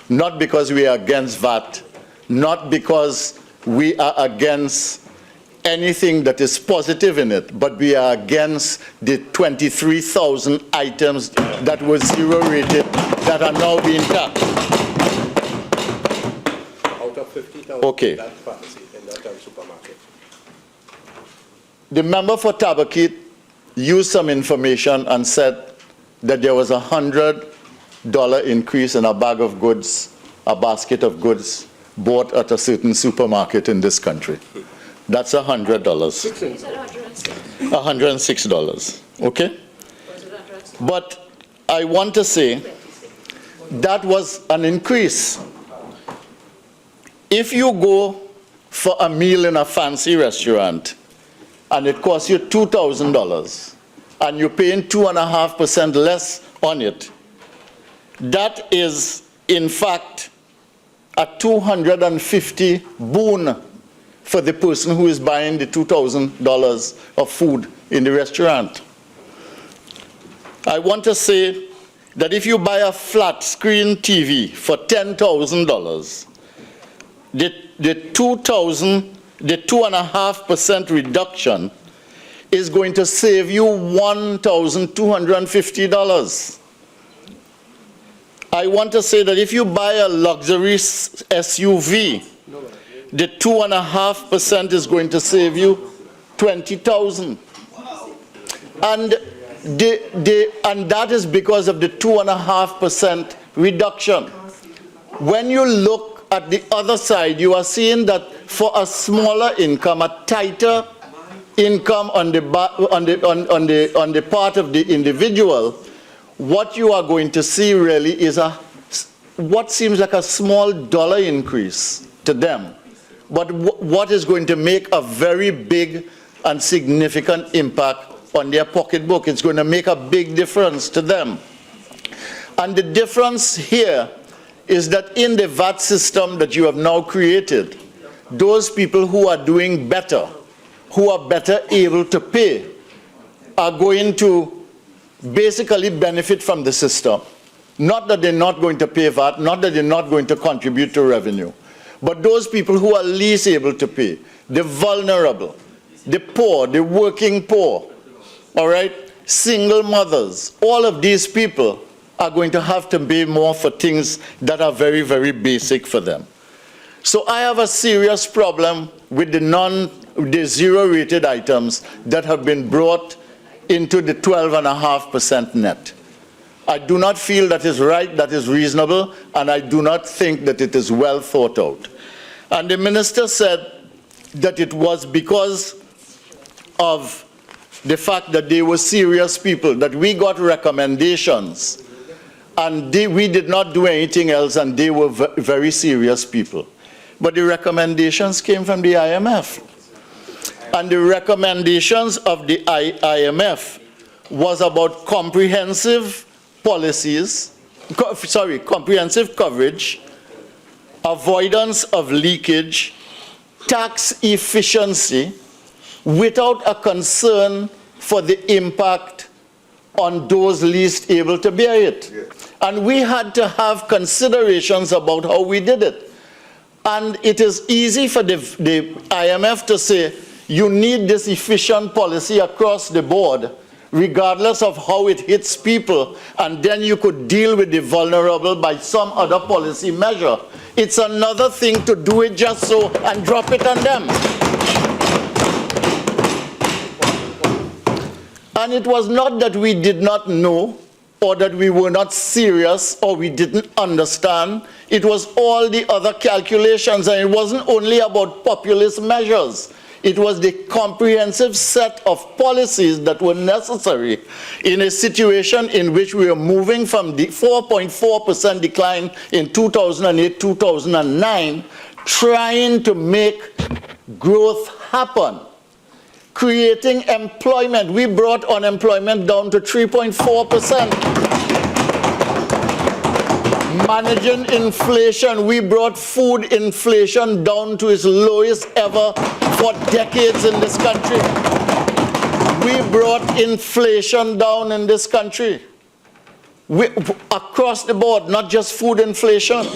not because we are against VAT, not because we are against anything that is positive in it, but we are against the 23,000 items that were zero rated that are now being taxed. Out of 50,000, Okay. that pharmacy in that supermarket. The member for Tabaquite used some information and said that there was a $100 increase in a bag of goods, a basket of goods bought at a certain supermarket in this country. That's $100. $106, okay? But I want to say that was an increase. If you go for a meal in a fancy restaurant and it costs you $2,000 and you're paying 2.5% less on it, that is in fact a $250 boon for the person who is buying the $2,000 of food in the restaurant. I want to say that if you buy a flat screen TV for $10,000, the 2.5% reduction is going to save you $1,250. I want to say that if you buy a luxury SUV the 2.5% is going to save you 20,000. And that is because of the 2.5% reduction. When you look at the other side, you are seeing that for a smaller income, a tighter income on the part of the individual, what you are going to see really is what seems like a small dollar increase to them, but what is going to make a very big and significant impact on their pocketbook. It's going to make a big difference to them. And the difference here is that in the VAT system that you have now created, those people who are doing better, who are better able to pay, are going to basically benefit from the system. Not that they're not going to pay VAT, not that they're not going to contribute to revenue, but those people who are least able to pay, the vulnerable, the poor, the working poor, all right, single mothers, all of these people are going to have to pay more for things that are very, very basic for them. So I have a serious problem with the zero-rated items that have been brought into the 12.5% net. I do not feel that is right, that is reasonable, and I do not think that it is well thought out. And the minister said that it was because of the fact that they were serious people, that we got recommendations, and we did not do anything else, and they were very serious people. But the recommendations came from the IMF. And the recommendations of the IMF was about comprehensive policies, comprehensive coverage, avoidance of leakage, tax efficiency, without a concern for the impact on those least able to bear it. And we had to have considerations about how we did it. And it is easy for the IMF to say, you need this efficient policy across the board, regardless of how it hits people, and then you could deal with the vulnerable by some other policy measure. It's another thing to do it just so and drop it on them. And it was not that we did not know, or that we were not serious, or we didn't understand. It was all the other calculations, and it wasn't only about populist measures. It was the comprehensive set of policies that were necessary in a situation in which we were moving from the 4.4% decline in 2008-2009, trying to make growth happen. Creating employment. We brought unemployment down to 3.4%. Managing inflation. We brought food inflation down to its lowest ever for decades in this country. We brought inflation down in this country. Across the board, not just food inflation.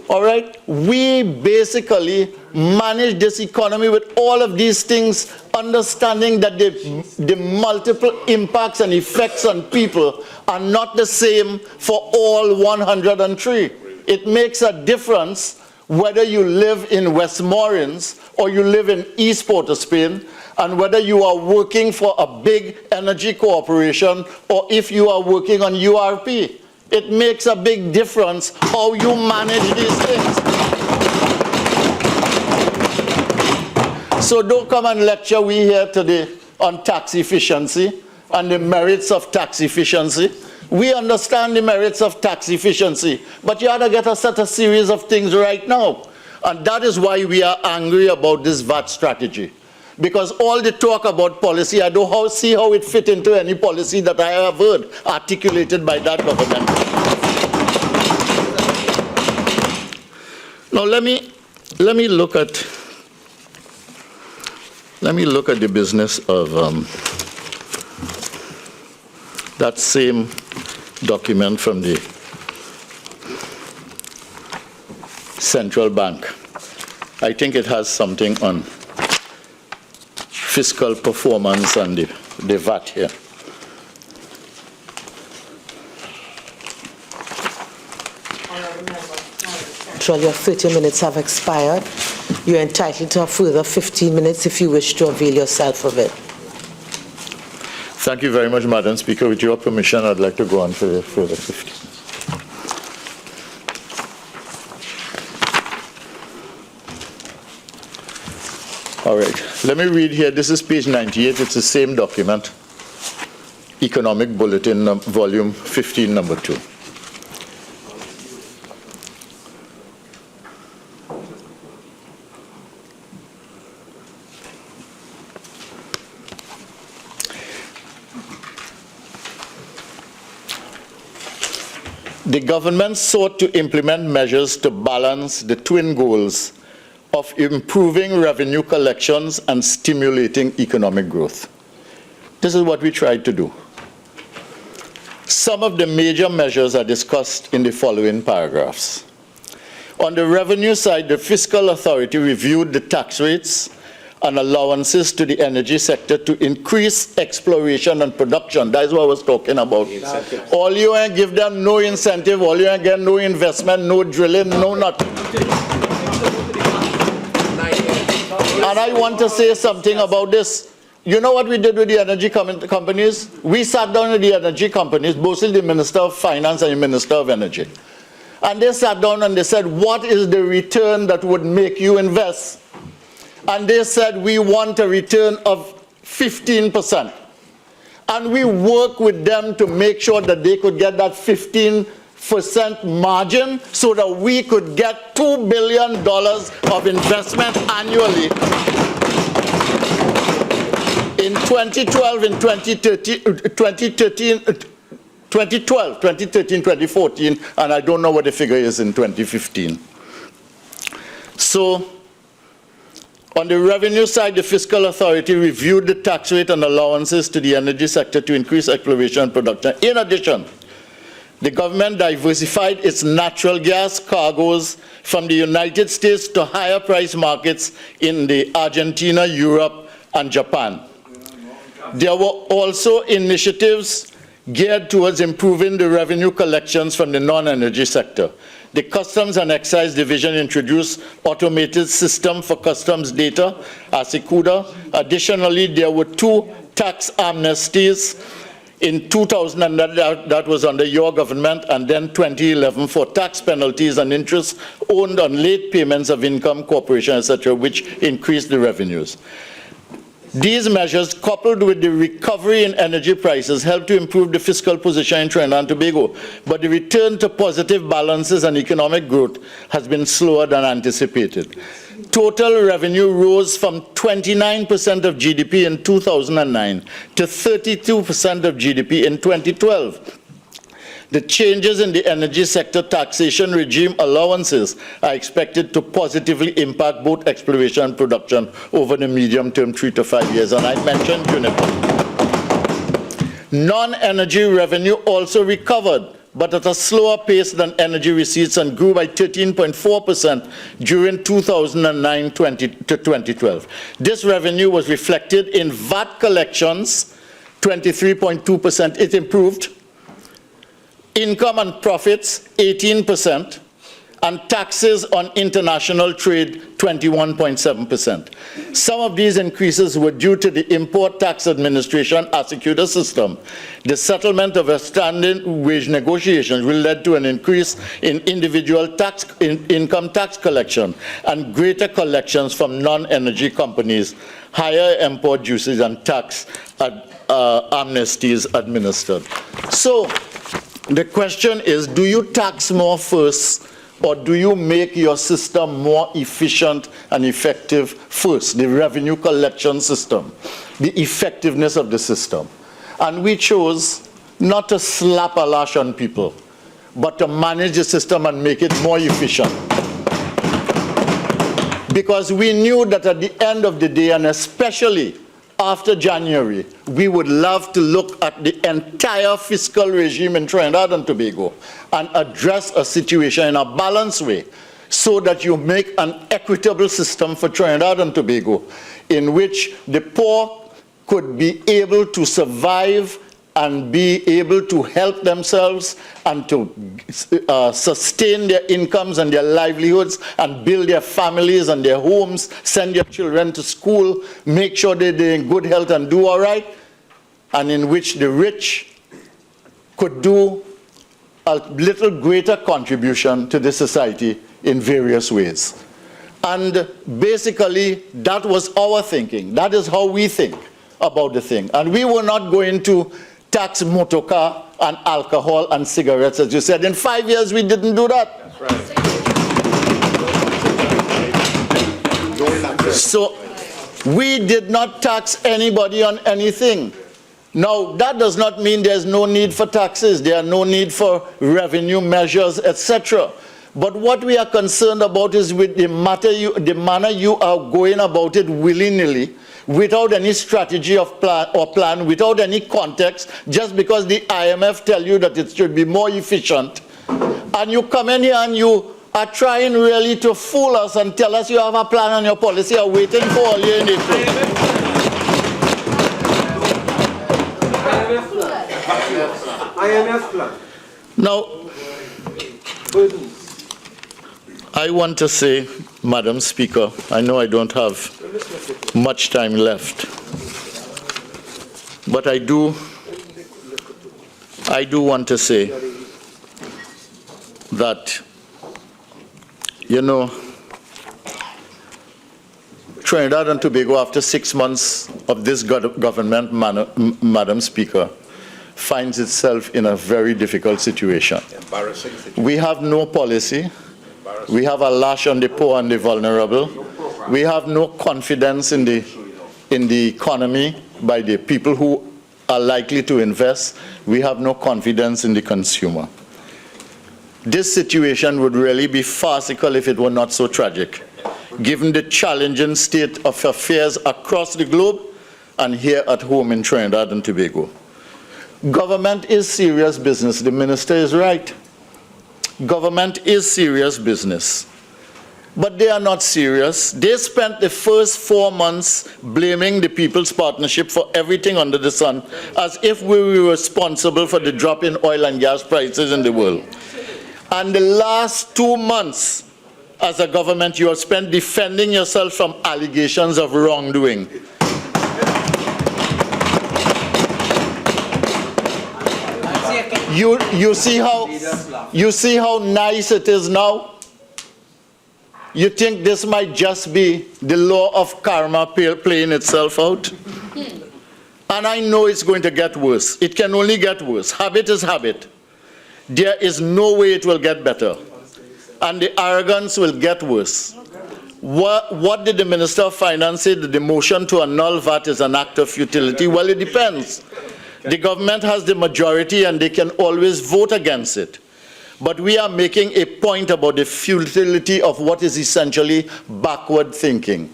All right? We basically manage this economy with all of these things, understanding that the multiple impacts and effects on people are not the same for all 103. It makes a difference whether you live in Westmoreland or you live in East Port of Spain, and whether you are working for a big energy corporation or if you are working on URP. It makes a big difference how you manage these things. So don't come and lecture we here today on tax efficiency and the merits of tax efficiency. We understand the merits of tax efficiency, but you ought to get a set of series of things right now. And that is why we are angry about this VAT strategy. Because all the talk about policy, I don't see how it fit into any policy that I have heard articulated by that government. Now let me look at the business of that same document from the central bank. I think it has something on fiscal performance and the VAT here. Actually, your 30 minutes have expired. You're entitled to a further 15 minutes if you wish to avail yourself of it. Thank you very much, Madam Speaker. With your permission, I'd like to go on for the further 15. All right, let me read here. This is page 98. It's the same document, Economic Bulletin, volume 15, number 2. The government sought to implement measures to balance the twin goals of improving revenue collections and stimulating economic growth. This is what we tried to do. Some of the major measures are discussed in the following paragraphs. On the revenue side, the fiscal authority reviewed the tax rates and allowances to the energy sector to increase exploration and production. That is what I was talking about. All you ain't give them no incentive, all you ain't get no investment, no drilling, no nothing. And I want to say something about this. You know what we did with the energy companies? We sat down with the energy companies, mostly the Minister of Finance and the Minister of Energy. And they sat down and they said, what is the return that would make you invest? And they said, we want a return of 15%. And we worked with them to make sure that they could get that 15% margin so that we could get $2 billion of investment annually in 2012 and 2013, 2014, and I don't know what the figure is in 2015. So, on the revenue side, the fiscal authority reviewed the tax rate and allowances to the energy sector to increase exploration and production. In addition, the government diversified its natural gas cargoes from the United States to higher price markets in the Argentina, Europe, and Japan. There were also initiatives geared towards improving the revenue collections from the non-energy sector. The Customs and Excise Division introduced automated system for customs data, ASICUDA. Additionally, there were 2 tax amnesties in 2000, and that was under your government, and then 2011 for tax penalties and interest owed on late payments of income, corporation, etc., which increased the revenues. These measures, coupled with the recovery in energy prices, helped to improve the fiscal position in Trinidad and Tobago. But the return to positive balances and economic growth has been slower than anticipated. Total revenue rose from 29% of GDP in 2009 to 32% of GDP in 2012. The changes in the energy sector taxation regime allowances are expected to positively impact both exploration and production over the medium term, 3 to 5 years. And I mentioned Juniper. Non-energy revenue also recovered, but at a slower pace than energy receipts, and grew by 13.4% during 2009 to 2012. This revenue was reflected in VAT collections, 23.2%. It improved. Income and profits, 18%, and taxes on international trade, 21.7%. Some of these increases were due to the Import Tax Administration ASICUDA system. The settlement of outstanding wage negotiations will lead to an increase in individual income tax collection and greater collections from non-energy companies, higher import duties and tax amnesties administered. So, the question is, do you tax more first, or do you make your system more efficient and effective first, the revenue collection system, the effectiveness of the system? And we chose not to slap a lash on people, but to manage the system and make it more efficient. Because we knew that at the end of the day, and especially after January, we would love to look at the entire fiscal regime in Trinidad and Tobago and address a situation in a balanced way so that you make an equitable system for Trinidad and Tobago in which the poor could be able to survive and be able to help themselves and to sustain their incomes and their livelihoods and build their families and their homes, send their children to school, make sure they're in good health and do all right, and in which the rich could do a little greater contribution to the society in various ways. And basically, that was our thinking. That is how we think about the thing. And we were not going to tax motor car and alcohol and cigarettes, as you said. In 5 years, we didn't do that. That's right. So we did not tax anybody on anything. Now, that does not mean there's no need for taxes. There are no need for revenue measures, etc. But what we are concerned about is with the manner you are going about it willy-nilly, without any strategy of plan, without any context, just because the IMF tell you that it should be more efficient. And you come in here and you are trying really to fool us and tell us you have a plan and your policy are waiting for all you in April. IMF plan. Now, I want to say, Madam Speaker, I know I don't have much time left, but I do want to say that, you know, Trinidad and Tobago, after 6 months of this government, Madam Speaker, finds itself in a very difficult situation. Embarrassing situation. We have no policy. We have a lash on the poor and the vulnerable. We have no confidence in the economy by the people who are likely to invest. We have no confidence in the consumer. This situation would really be farcical if it were not so tragic, given the challenging state of affairs across the globe and here at home in Trinidad and Tobago. Government is serious business. The minister is right. Government is serious business. But they are not serious. They spent the first 4 months blaming the People's Partnership for everything under the sun, as if we were responsible for the drop in oil and gas prices in the world. And the last 2 months, as a government, you have spent defending yourself from allegations of wrongdoing. You see how nice it is now? You think this might just be the law of karma playing itself out? And I know it's going to get worse. It can only get worse. Habit is habit. There is no way it will get better. And the arrogance will get worse. What did the Minister of Finance say? That the motion to annul VAT is an act of futility? Well, it depends. The government has the majority and they can always vote against it. But we are making a point about the futility of what is essentially backward thinking.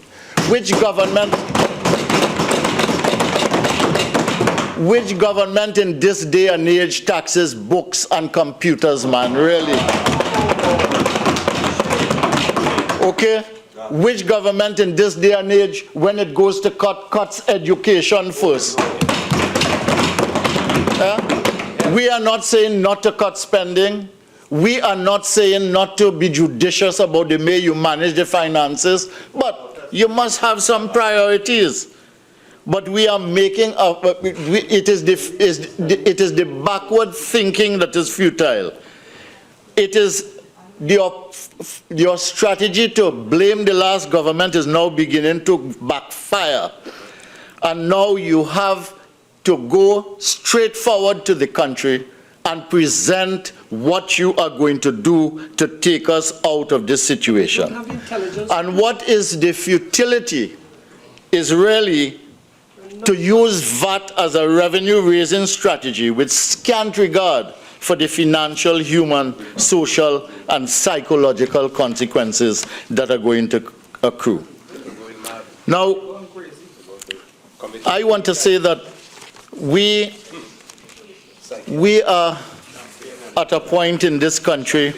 Which government in this day and age taxes books and computers, man, really? Okay? Which government in this day and age, when it goes to cuts education first? We are not saying not to cut spending. We are not saying not to be judicious about the way you manage the finances, but you must have some priorities. But we are making it is the backward thinking that is futile. It is your strategy to blame the last government is now beginning to backfire. And now you have to go straight forward to the country and present what you are going to do to take us out of this situation. And what is the futility is really to use VAT as a revenue-raising strategy with scant regard for the financial, human, social, and psychological consequences that are going to accrue. Now, I want to say that we are at a point in this country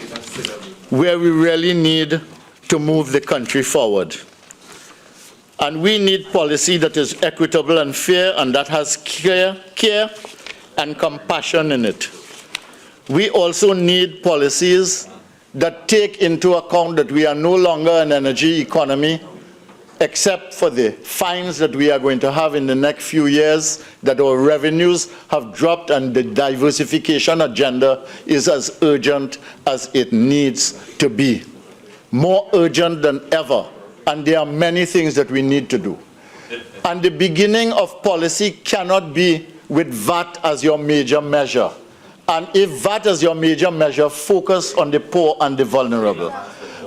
where we really need to move the country forward. And we need policy that is equitable and fair and that has care and compassion in it. We also need policies that take into account that we are no longer an energy economy, except for the fines that we are going to have in the next few years, that our revenues have dropped, and the diversification agenda is as urgent as it needs to be. More urgent than ever, and there are many things that we need to do. And the beginning of policy cannot be with VAT as your major measure. And if VAT is your major measure, focus on the poor and the vulnerable.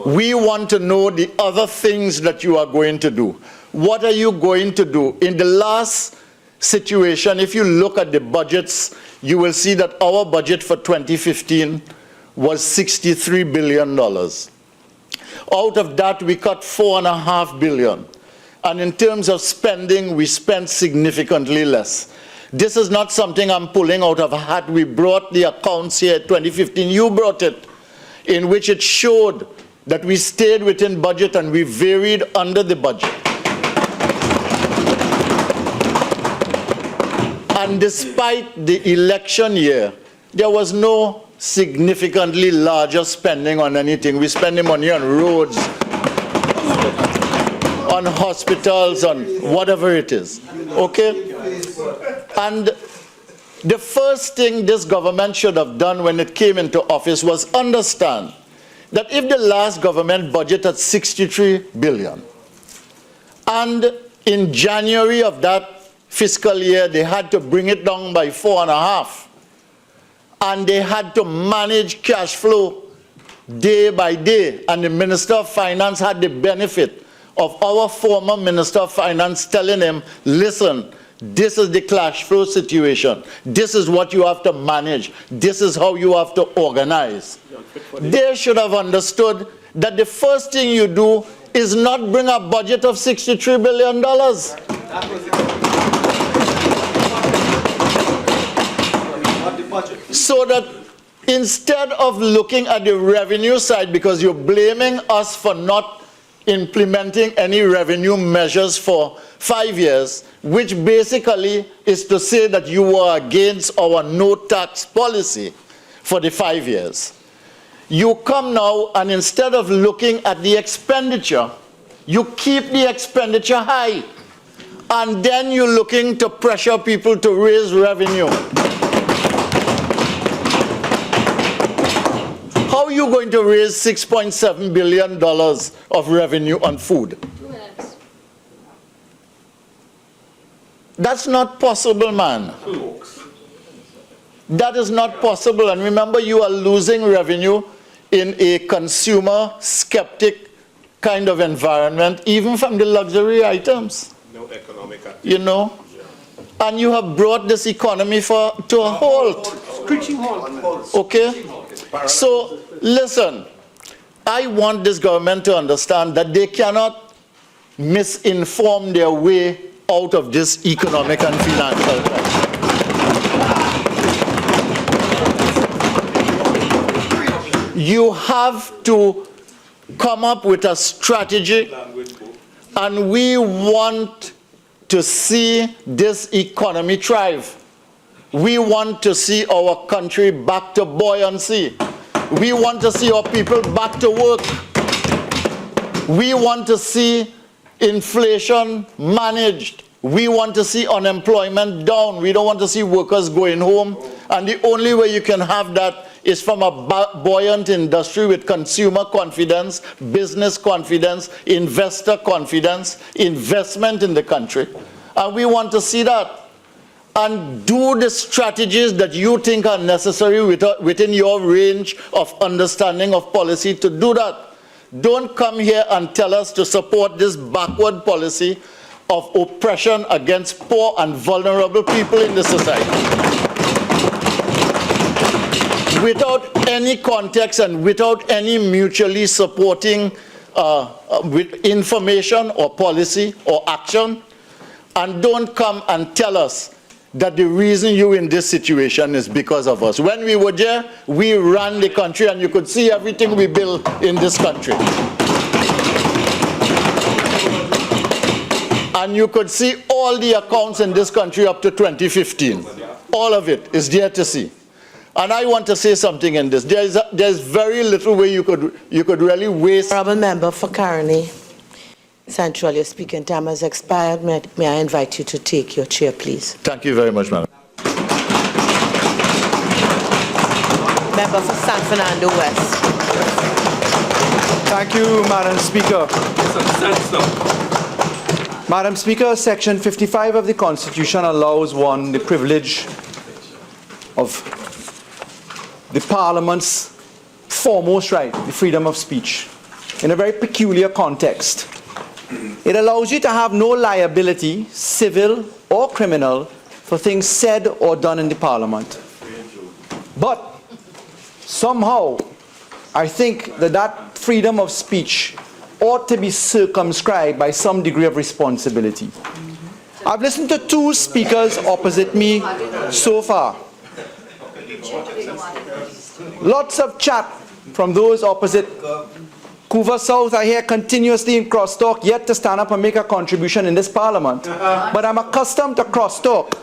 We want to know the other things that you are going to do. What are you going to do? In the last situation, if you look at the budgets, you will see that our budget for 2015 was $63 billion. Out of that, we cut $4.5 billion. And in terms of spending, we spent significantly less. This is not something I'm pulling out of a hat. We brought the accounts here in 2015. You brought it, in which it showed that we stayed within budget and we varied under the budget. And despite the election year, there was no significantly larger spending on anything. We spend the money on roads, on hospitals, on whatever it is. Okay? And the first thing this government should have done when it came into office was understand that if the last government budgeted $63 billion, and in January of that fiscal year they had to bring it down by 4.5, and they had to manage cash flow day by day, and the Minister of Finance had the benefit of our former Minister of Finance telling him, listen, this is the cash flow situation. This is what you have to manage. This is how you have to organize. They should have understood that the first thing you do is not bring a budget of $63 billion. So that instead of looking at the revenue side, because you're blaming us for not implementing any revenue measures for 5 years, which basically is to say that you were against our no tax policy for the 5 years. You come now and instead of looking at the expenditure, you keep the expenditure high. And then you're looking to pressure people to raise revenue. How are you going to raise $6.7 billion of revenue on food? 2 minutes. That's not possible, man. That is not possible. And remember, you are losing revenue in a consumer skeptic kind of environment, even from the luxury items. No economic activity. You know? And you have brought this economy to a halt. Screeching halt. Okay? So, listen, I want this government to understand that they cannot misinform their way out of this economic and financial crisis. You have to come up with a strategy, and we want to see this economy thrive. We want to see our country back to buoyancy. We want to see our people back to work. We want to see inflation managed. We want to see unemployment down. We don't want to see workers going home. And the only way you can have that is from a buoyant industry with consumer confidence, business confidence, investor confidence, investment in the country. And we want to see that. And do the strategies that you think are necessary within your range of understanding of policy to do that. Don't come here and tell us to support this backward policy of oppression against poor and vulnerable people in the society. Without any context and without any mutually supporting with information or policy or action. And don't come and tell us that the reason you're in this situation is because of us. When we were there, we ran the country, and you could see everything we built in this country. And you could see all the accounts in this country up to 2015. all of it is there to see. And I want to say something in this. There's very little way you could really waste. Honorable Member for Caroni Central, your speaking time has expired. May I invite you to take your chair, please? Thank you very much, Madam. Member for San Fernando West. Thank you, Madam Speaker. Madam Speaker, Section 55 of the Constitution allows one the privilege of the Parliament's foremost right, the freedom of speech, in a very peculiar context. It allows you to have no liability, civil or criminal, for things said or done in the Parliament. But somehow, I think that freedom of speech ought to be circumscribed by some degree of responsibility. I've listened to two speakers opposite me so far. Lots of chat from those opposite. Couva South, I hear continuously in crosstalk, yet to stand up and make a contribution in this Parliament. But I'm accustomed to crosstalk.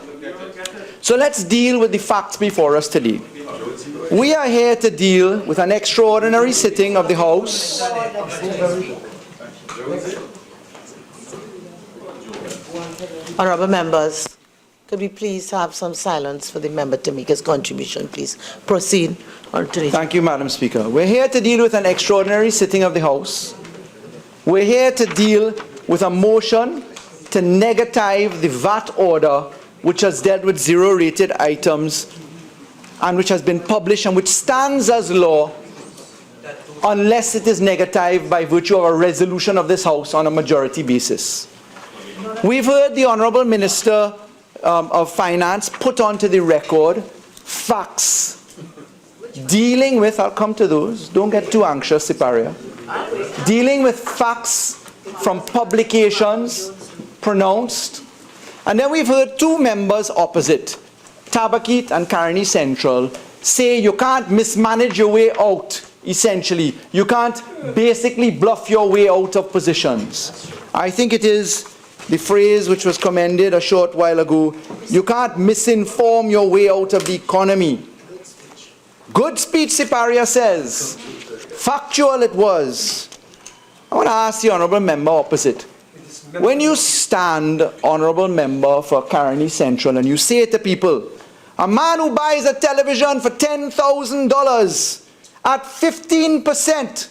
So let's deal with the facts before us today. We are here to deal with an extraordinary sitting of the House. Honorable members, could we please have some silence for the member to make his contribution, please? Proceed. Thank you, Madam Speaker. We're here to deal with an extraordinary sitting of the House. We're here to deal with a motion to negative the VAT order, which has dealt with zero-rated items and which has been published and which stands as law unless it is negatived by virtue of a resolution of this House on a majority basis. We've heard the Honourable Minister of Finance put onto the record facts dealing with, I'll come to those, don't get too anxious, Siparia, dealing with facts from publications pronounced. And then we've heard two members opposite, Tabaquite and Caroni Central, say you can't mismanage your way out, essentially. You can't basically bluff your way out of positions. I think it is the phrase which was commended a short while ago, you can't misinform your way out of the economy. Good speech, Siparia says. Factual it was. I want to ask the Honourable Member opposite. When you stand, Honourable Member for Caroni Central, and you say to people, a man who buys a television for $10,000 at 15%,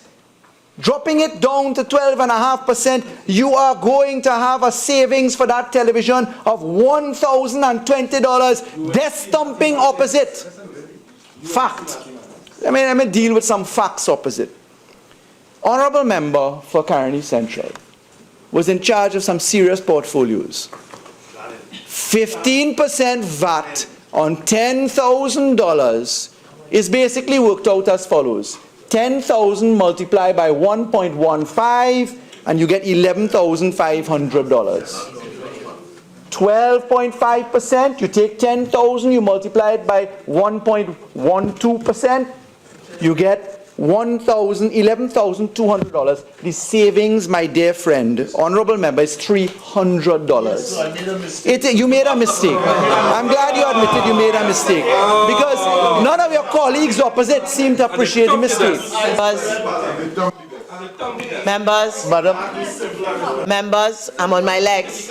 dropping it down to 12.5%, you are going to have a savings for that television of $1,020. Death thumping opposite. Fact. Let me deal with some facts opposite. Honourable Member for Caroni Central was in charge of some serious portfolios. 15% VAT on $10,000 is basically worked out as follows. 10,000 multiplied by 1.15 and you get $11,500. 12.5%, you take 10,000, you multiply it by 1.12%, you get $11,200. The savings, my dear friend, Honourable Member, is $300. You made a mistake. I'm glad you admitted you made a mistake. Because none of your colleagues opposite seem to appreciate the mistake. Members, I'm on my legs.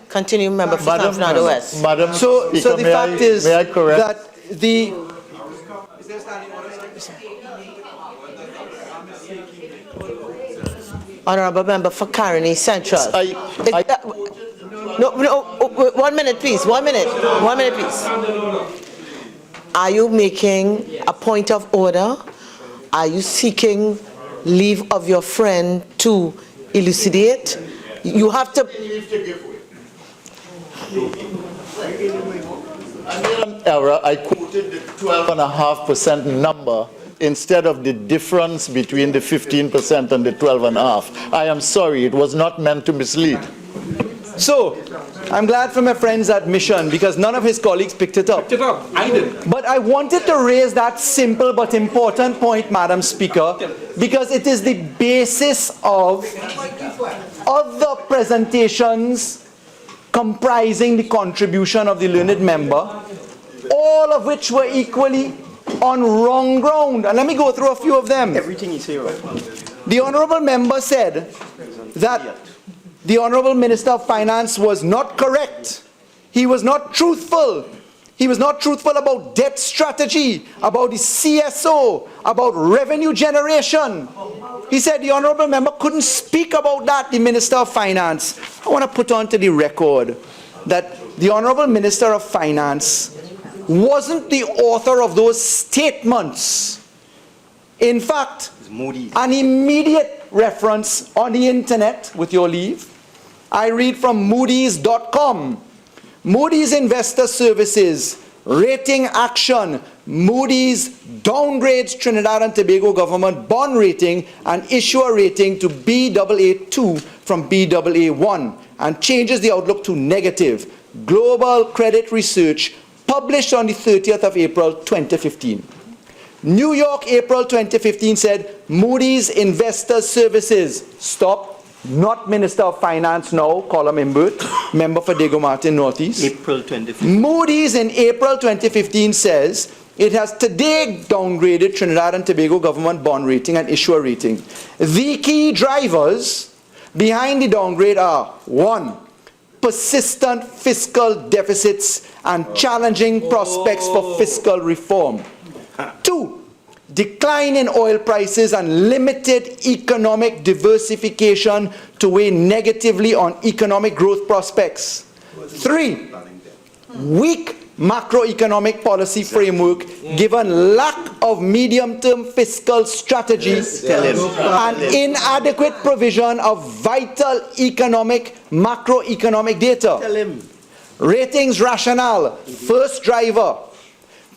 Continue, Member for San Fernando West. So the fact is that the... Honourable Member for Caroni Central. No, 1 minute, please. 1 minute. 1 minute, please. Are you making a point of order? Are you seeking leave of your friend to elucidate? You have to... Error, I quoted the 12.5% number instead of the difference between the 15% and the 12.5%. I am sorry, it was not meant to mislead. So, I'm glad for my friend's admission because none of his colleagues picked it up. I did. But I wanted to raise that simple but important point, Madam Speaker, because it is the basis of other presentations comprising the contribution of the learned member, all of which were equally on wrong ground. And let me go through a few of them. Everything is here. The honorable member said that the honorable Minister of Finance was not correct. He was not truthful. He was not truthful about debt strategy, about the CSO, about revenue generation. He said the honorable member couldn't speak about that, the Minister of Finance. I want to put onto the record that the honorable Minister of Finance wasn't the author of those statements. In fact, an immediate reference on the internet, with your leave, I read from Moody's.com. Moody's Investor Services, rating action. Moody's downgrades Trinidad and Tobago government bond rating and issuer rating to Baa2 from Baa1 and changes the outlook to negative. Global Credit Research, published on the 30th of April 2015. New York, April 2015 said, Moody's Investor Services, stop. Not Minister of Finance now, Colm Imbert, member for Diego Martin Northeast. April 2015. Moody's in April 2015 says it has today downgraded Trinidad and Tobago government bond rating and issuer rating. The key drivers behind the downgrade are: 1, persistent fiscal deficits and challenging prospects for fiscal reform. 2, decline in oil prices and limited economic diversification to weigh negatively on economic growth prospects. 3, weak macroeconomic policy framework given lack of medium-term fiscal strategy and inadequate provision of vital macroeconomic data. Ratings rationale, first driver.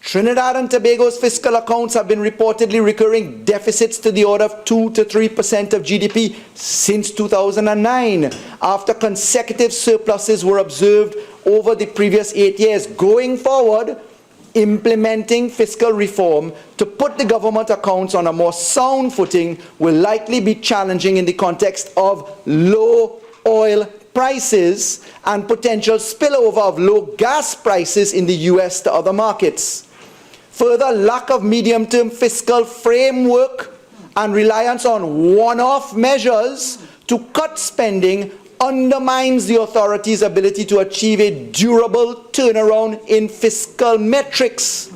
Trinidad and Tobago's fiscal accounts have been reportedly recurring deficits to the order of 2 to 3% of GDP since 2009, after consecutive surpluses were observed over the previous 8 years. Going forward, implementing fiscal reform to put the government accounts on a more sound footing will likely be challenging in the context of low oil prices and potential spillover of low gas prices in the US to other markets. Further, lack of medium-term fiscal framework and reliance on one-off measures to cut spending undermines the authority's ability to achieve a durable turnaround in fiscal metrics.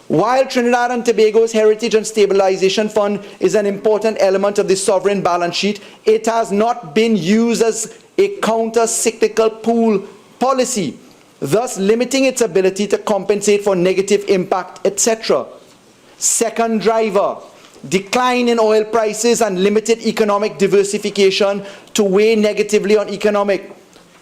While Trinidad and Tobago's Heritage and Stabilization Fund is an important element of the sovereign balance sheet, it has not been used as a counter-cyclical pool policy, thus limiting its ability to compensate for negative impact, etc. Second driver, decline in oil prices and limited economic diversification to weigh negatively on economic.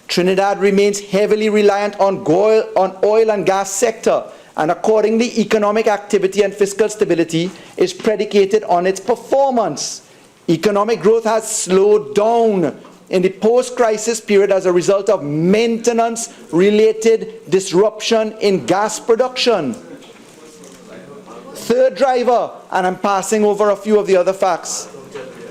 Trinidad remains heavily reliant on oil and gas sector, and accordingly economic activity and fiscal stability is predicated on its performance. Economic growth has slowed down in the post-crisis period as a result of maintenance-related disruption in gas production. Third driver, and I'm passing over a few of the other facts.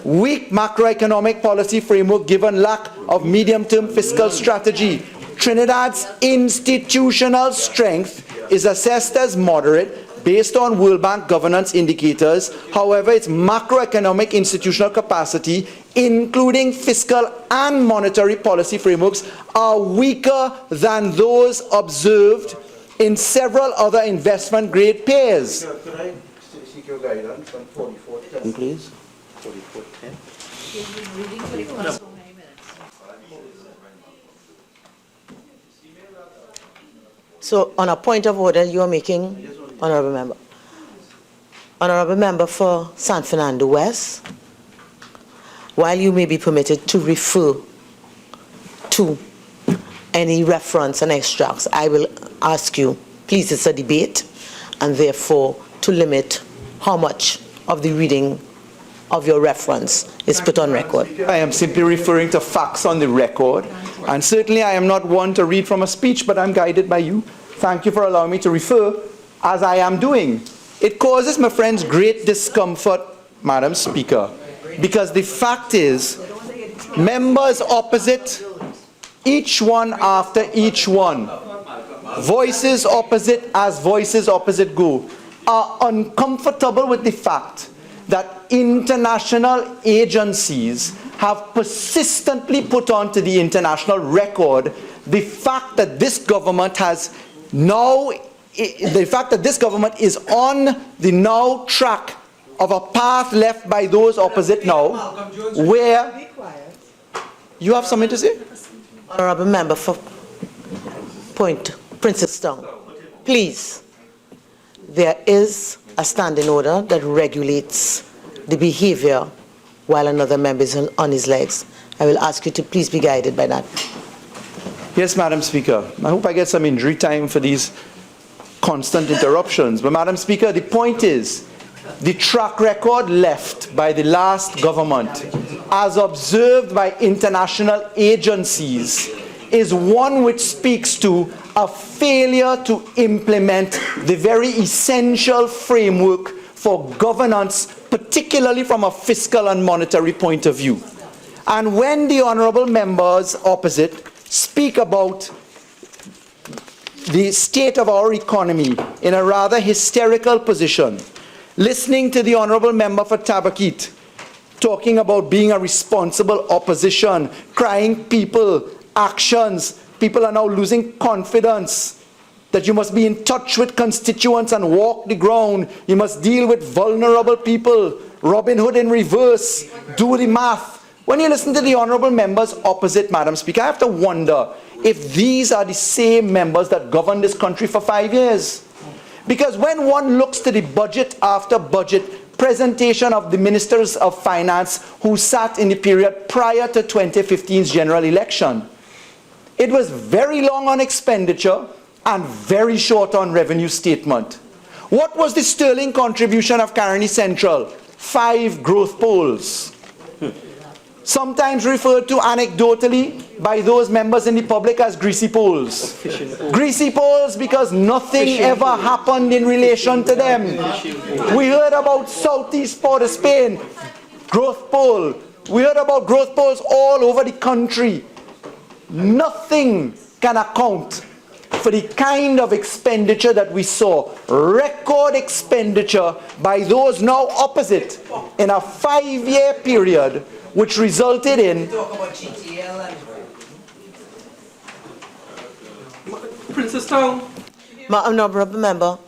Weak macroeconomic policy framework given lack of medium-term fiscal strategy. Trinidad's institutional strength is assessed as moderate based on World Bank governance indicators. However, its macroeconomic institutional capacity, including fiscal and monetary policy frameworks, are weaker than those observed in several other investment-grade peers. Could I seek your guidance on 4410? Please. 4410. 4410. You've been reading for so many minutes. So, on a point of order you are making, Honourable Member. Honourable Member for San Fernando West, while you may be permitted to refer to any reference and extracts, I will ask you, please, it's a debate, and therefore to limit how much of the reading of your reference is put on record. I am simply referring to facts on the record, and certainly I am not one to read from a speech, but I'm guided by you. Thank you for allowing me to refer, as I am doing. It causes my friends great discomfort, Madam Speaker, because the fact is, members opposite each one after each one, voices opposite as voices opposite go, are uncomfortable with the fact that international agencies have persistently put onto the international record the fact that this government has now, the fact that this government is on the now track of a path left by those opposite now, where you have something to say? Honorable member for Princestown, please. There is a standing order that regulates the behavior while another member is on his legs. I will ask you to please be guided by that. Yes, Madam Speaker. I hope I get some injury time for these constant interruptions. But Madam Speaker, the point is, the track record left by the last government, as observed by international agencies, is one which speaks to a failure to implement the very essential framework for governance, particularly from a fiscal and monetary point of view. And when the honourable members opposite speak about the state of our economy in a rather hysterical position, listening to the honourable member for Tabaquite talking about being a responsible opposition, crying people, actions, people are now losing confidence, that you must be in touch with constituents and walk the ground, you must deal with vulnerable people, Robin Hood in reverse, do the math. When you listen to the honourable members opposite, Madam Speaker, I have to wonder if these are the same members that governed this country for 5 years. Because when one looks to the budget after budget presentation of the ministers of finance who sat in the period prior to 2015's general election, it was very long on expenditure and very short on revenue statement. What was the sterling contribution of Caroni Central? 5 growth poles. Sometimes referred to anecdotally by those members in the public as greasy poles. Greasy poles because nothing ever happened in relation to them. We heard about Southeast Port of Spain, growth pole. We heard about growth poles all over the country. Nothing can account for the kind of expenditure that we saw. Record expenditure by those now opposite in a 5-year period, which resulted in Princestown. Honourable member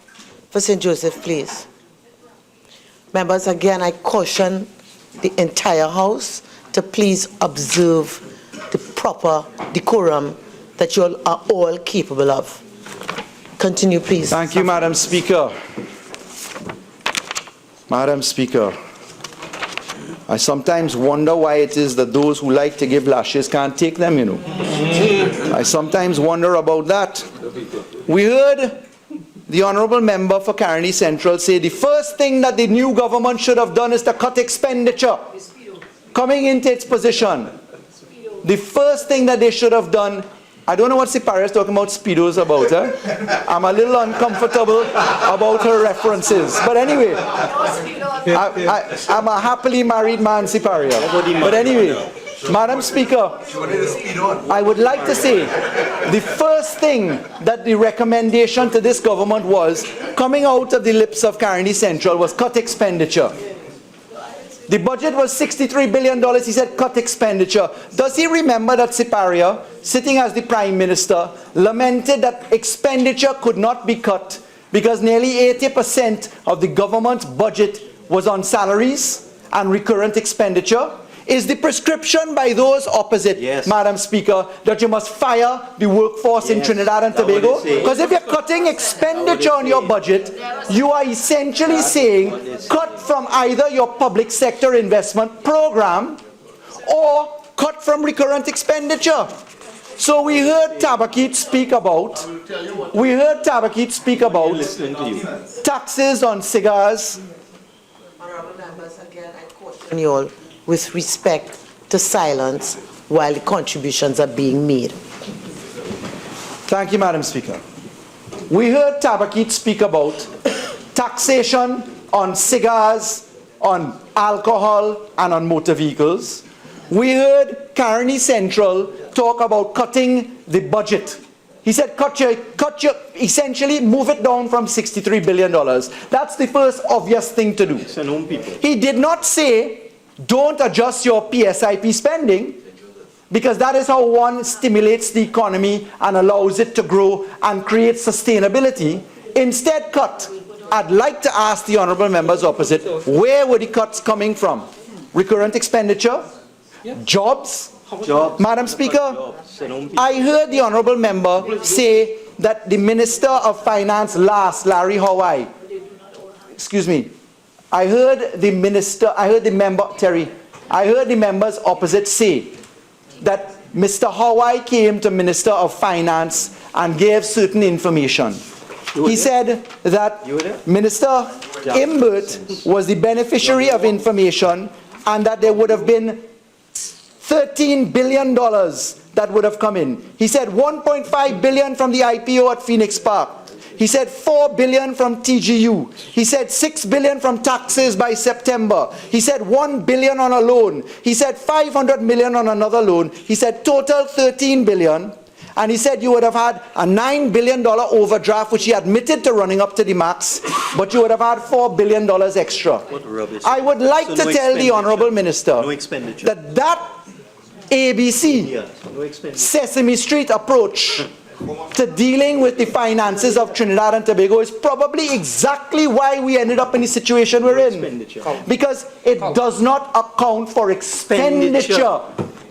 for St. Joseph, please. Members, again, I caution the entire House to please observe the proper decorum that you are all capable of. Continue, please. Thank you, Madam Speaker. Madam Speaker, I sometimes wonder why it is that those who like to give lashes can't take them, you know. I sometimes wonder about that. We heard the honourable member for Caroni Central say the first thing that the new government should have done is to cut expenditure. Coming into its position, the first thing that they should have done, I don't know what Siparia is talking about Speedos about, huh? I'm a little uncomfortable about her references. But anyway, I'm a happily married man, Siparia. But anyway, Madam Speaker, I would like to say the first thing that the recommendation to this government was, coming out of the lips of Caroni Central, was cut expenditure. The budget was $63 billion. He said cut expenditure. Does he remember that Siparia, sitting as the Prime Minister, lamented that expenditure could not be cut because nearly 80% of the government's budget was on salaries and recurrent expenditure? Is the prescription by those opposite, yes, Madam Speaker, that you must fire the workforce in Trinidad and Tobago? Because if you're cutting expenditure on your budget, you are essentially saying cut from either your public sector investment program or cut from recurrent expenditure. So we heard Tabaquite speak about, taxes on cigars. Honourable members, again, I caution you all with respect to silence while the contributions are being made. Thank you, Madam Speaker. We heard Tabaquite speak about taxation on cigars, on alcohol, and on motor vehicles. We heard Caroni Central talk about cutting the budget. He said, essentially move it down from $63 billion. That's the first obvious thing to do. Send home people. He did not say, don't adjust your PSIP spending, because that is how one stimulates the economy and allows it to grow and create sustainability. Instead, cut. I'd like to ask the honourable members opposite, where were the cuts coming from? Recurrent expenditure? Jobs? Madam Speaker, I heard the honourable member say that the Minister of Finance last, Larry Hawaii, excuse me, I heard the members opposite say that Mr. Hawaii came to Minister of Finance and gave certain information. He said that Minister Imbert was the beneficiary of information and that there would have been $13 billion that would have come in. He said 1.5 billion from the IPO at Phoenix Park. He said 4 billion from TGU. He said 6 billion from taxes by September. He said 1 billion on a loan. He said 500 million on another loan. He said total 13 billion. And he said you would have had a $9 billion overdraft, which he admitted to running up to the max, but you would have had $4 billion extra. I would like to tell the Honourable Minister that ABC, Sesame Street approach to dealing with the finances of Trinidad and Tobago is probably exactly why we ended up in the situation we're in. Because it does not account for expenditure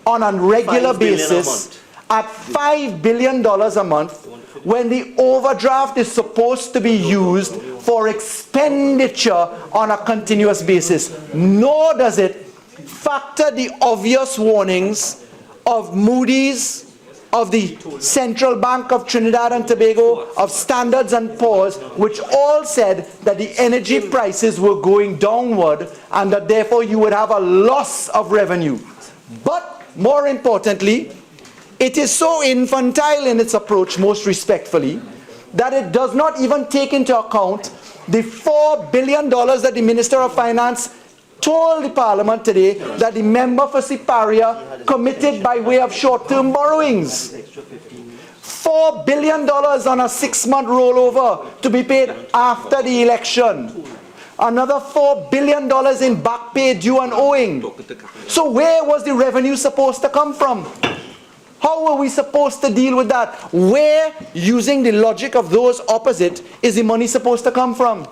on a regular basis at $5 billion a month when the overdraft is supposed to be used for expenditure on a continuous basis. Nor does it factor the obvious warnings of Moody's, of the Central Bank of Trinidad and Tobago, of Standards and Poor's, which all said that the energy prices were going downward and that therefore you would have a loss of revenue. But more importantly, it is so infantile in its approach, most respectfully, that it does not even take into account the $4 billion that the Minister of Finance told the Parliament today that the member for Siparia committed by way of short-term borrowings. $4 billion on a 6-month rollover to be paid after the election. Another $4 billion in back pay due and owing. So where was the revenue supposed to come from? How were we supposed to deal with that? Where, using the logic of those opposite, is the money supposed to come from?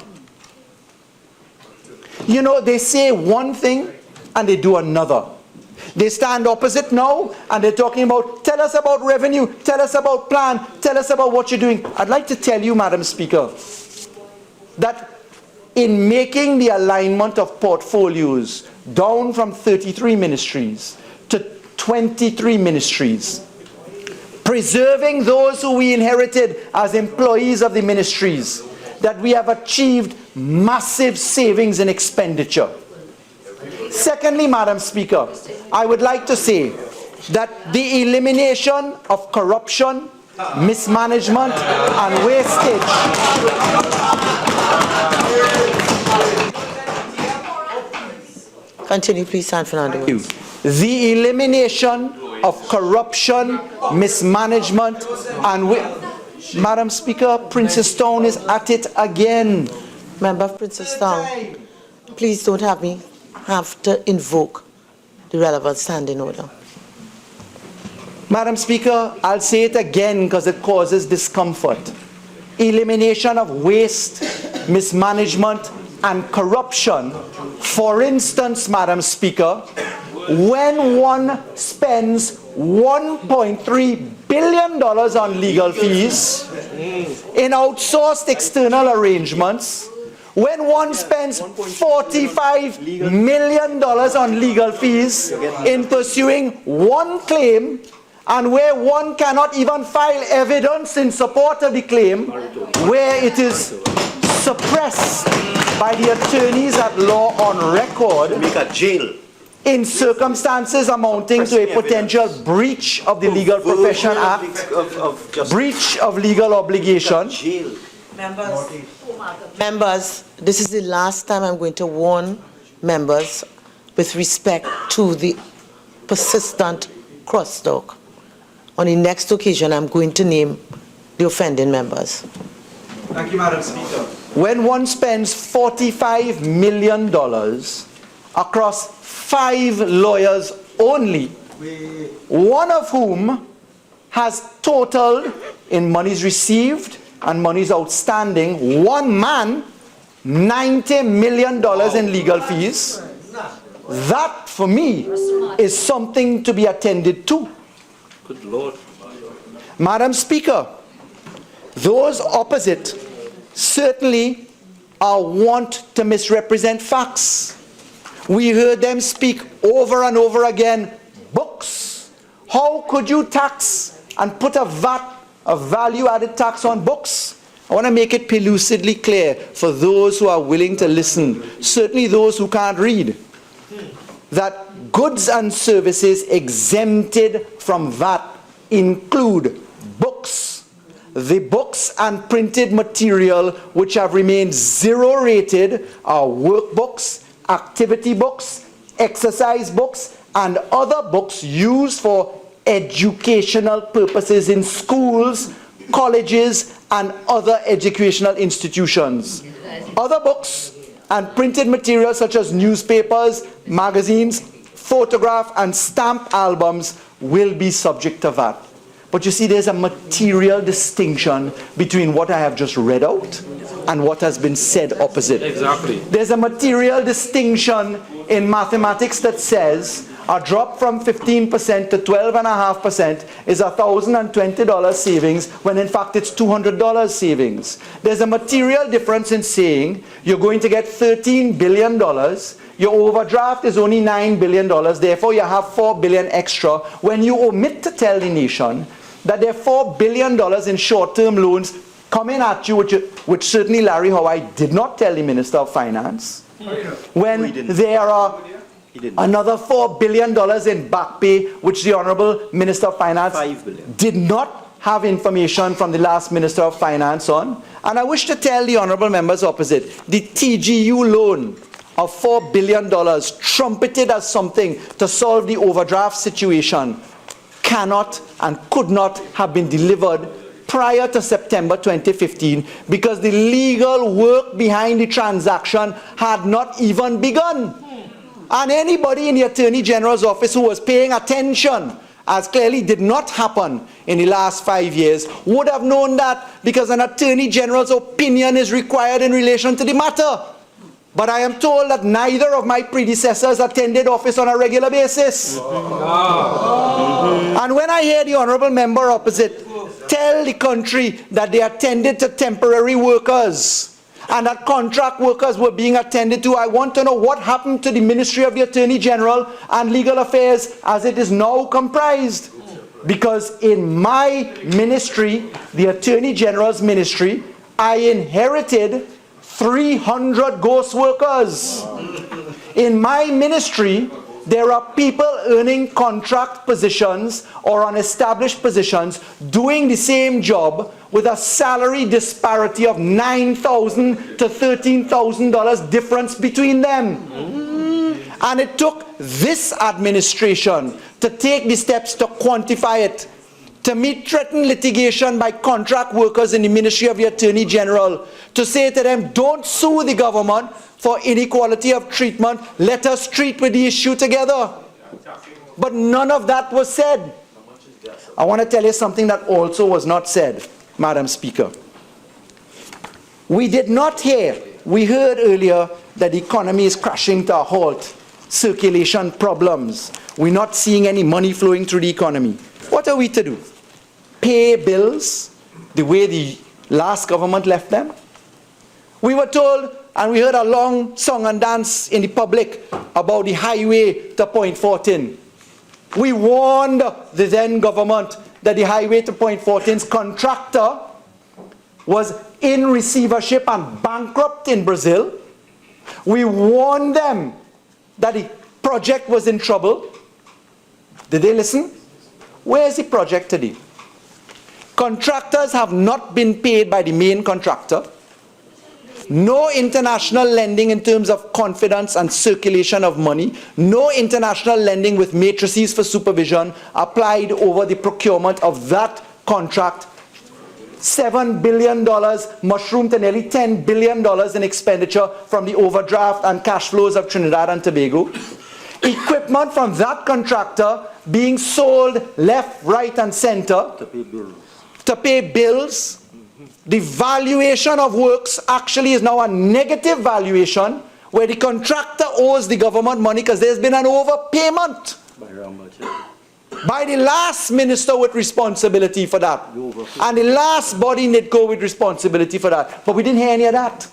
You know, they say one thing and they do another. They stand opposite now and they're talking about, tell us about revenue, tell us about plan, tell us about what you're doing. I'd like to tell you, Madam Speaker, that in making the alignment of portfolios down from 33 ministries to 23 ministries, preserving those who we inherited as employees of the ministries, that we have achieved massive savings in expenditure. Secondly, Madam Speaker, I would like to say that the elimination of corruption, mismanagement and wastage Continue, please, San Fernando. the elimination of corruption, mismanagement and Madam Speaker, Princess Town is at it again. Member of Princess Town, please don't have to invoke the relevant standing order. Madam Speaker, I'll say it again because it causes discomfort. Elimination of waste, mismanagement and corruption. For instance, Madam Speaker, when one spends $1.3 billion on legal fees in outsourced external arrangements, when one spends $45 million on legal fees in pursuing one claim, and where one cannot even file evidence in support of the claim, where it is suppressed by the attorneys at law on record, Make a jail. in circumstances amounting to a potential breach of the Legal Profession Act, breach of legal obligation. Members, this is the last time I'm going to warn members with respect to the persistent crosstalk. On the next occasion, I'm going to name the offending members. Thank you, Madam Speaker. When one spends $45 million across 5 lawyers only, one of whom has totaled in monies received and monies outstanding, one man, $90 million in legal fees, that for me is something to be attended to. Good Lord. Madam Speaker, those opposite certainly want to misrepresent facts. We heard them speak over and over again, books. How could you tax and put a VAT, a value-added tax on books? I want to make it pellucidly clear for those who are willing to listen, certainly those who can't read, that goods and services exempted from VAT include books. The books and printed material which have remained zero rated are workbooks, activity books, exercise books, and other books used for educational purposes in schools, colleges, and other educational institutions. Other books and printed materials such as newspapers, magazines, photograph, and stamp albums will be subject to VAT. But you see, there's a material distinction between what I have just read out and what has been said opposite. Exactly. There's a material distinction in mathematics that says a drop from 15% to 12.5% is $1,020 savings, when in fact it's $200 savings. There's a material difference in saying you're going to get $13 billion, your overdraft is only $9 billion, therefore you have $4 billion extra, when you omit to tell the nation that there are $4 billion in short-term loans coming at you, which certainly Larry Howe did not tell the Minister of Finance, when there are another $4 billion in back pay, which the Honourable Minister of Finance did not have information from the last Minister of Finance on. And I wish to tell the Honourable members opposite, the TGU loan of $4 billion, trumpeted as something to solve the overdraft situation, cannot and could not have been delivered prior to September 2015 because the legal work behind the transaction had not even begun. And anybody in the Attorney General's office who was paying attention, as clearly did not happen in the last 5 years, would have known that, because an Attorney General's opinion is required in relation to the matter. But I am told that neither of my predecessors attended office on a regular basis. And when I hear the Honourable Member opposite tell the country that they attended to temporary workers and that contract workers were being attended to, I want to know what happened to the Ministry of the Attorney General and Legal Affairs as it is now comprised. Because in my ministry, the Attorney General's ministry, I inherited 300 ghost workers. In my ministry, there are people earning contract positions or unestablished positions doing the same job with a salary disparity of $9,000 to $13,000 difference between them. And it took this administration to take the steps to quantify it, to meet threatened litigation by contract workers in the Ministry of the Attorney General, to say to them, don't sue the government for inequality of treatment, let us treat with the issue together. But none of that was said. I want to tell you something that also was not said, Madam Speaker. We did not hear, we heard earlier that the economy is crashing to a halt, circulation problems, we're not seeing any money flowing through the economy. What are we to do? Pay bills the way the last government left them? We were told, and we heard a long song and dance in the public about the highway to Point 14. We warned the then government that the highway to Point 14's contractor was in receivership and bankrupt in Brazil. We warned them that the project was in trouble. Did they listen? Where is the project today? Contractors have not been paid by the main contractor. no international lending in terms of confidence and circulation of money, no international lending with matrices for supervision applied over the procurement of that contract. $7 billion mushroomed to nearly $10 billion in expenditure from the overdraft and cash flows of Trinidad and Tobago. Equipment from that contractor being sold left, right and center to pay bills. The valuation of works actually is now a negative valuation where the contractor owes the government money because there's been an overpayment by the last minister with responsibility for that and the last body NIDCO with responsibility for that. But we didn't hear any of that.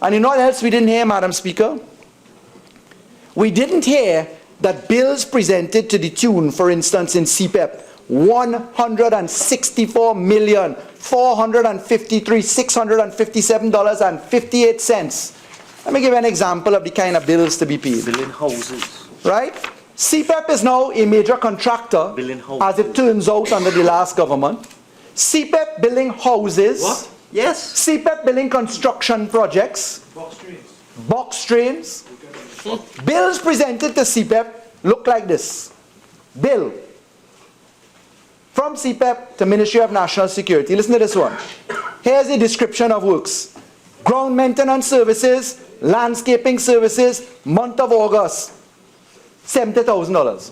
And you know what else we didn't hear, Madam Speaker? We didn't hear that bills presented to the tune, for instance, in CPEP, $164,453,657.58. Let me give you an example of the kind of bills to be paid. Building houses. Right? CPEP is now a major contractor, as it turns out under the last government. CPEP building houses. What? Yes. CPEP building construction projects. Box trains. Bills presented to CPEP look like this. Bill from CPEP to Ministry of National Security. Listen to this one. Here's a description of works. Ground maintenance services, landscaping services, month of August, $70,000.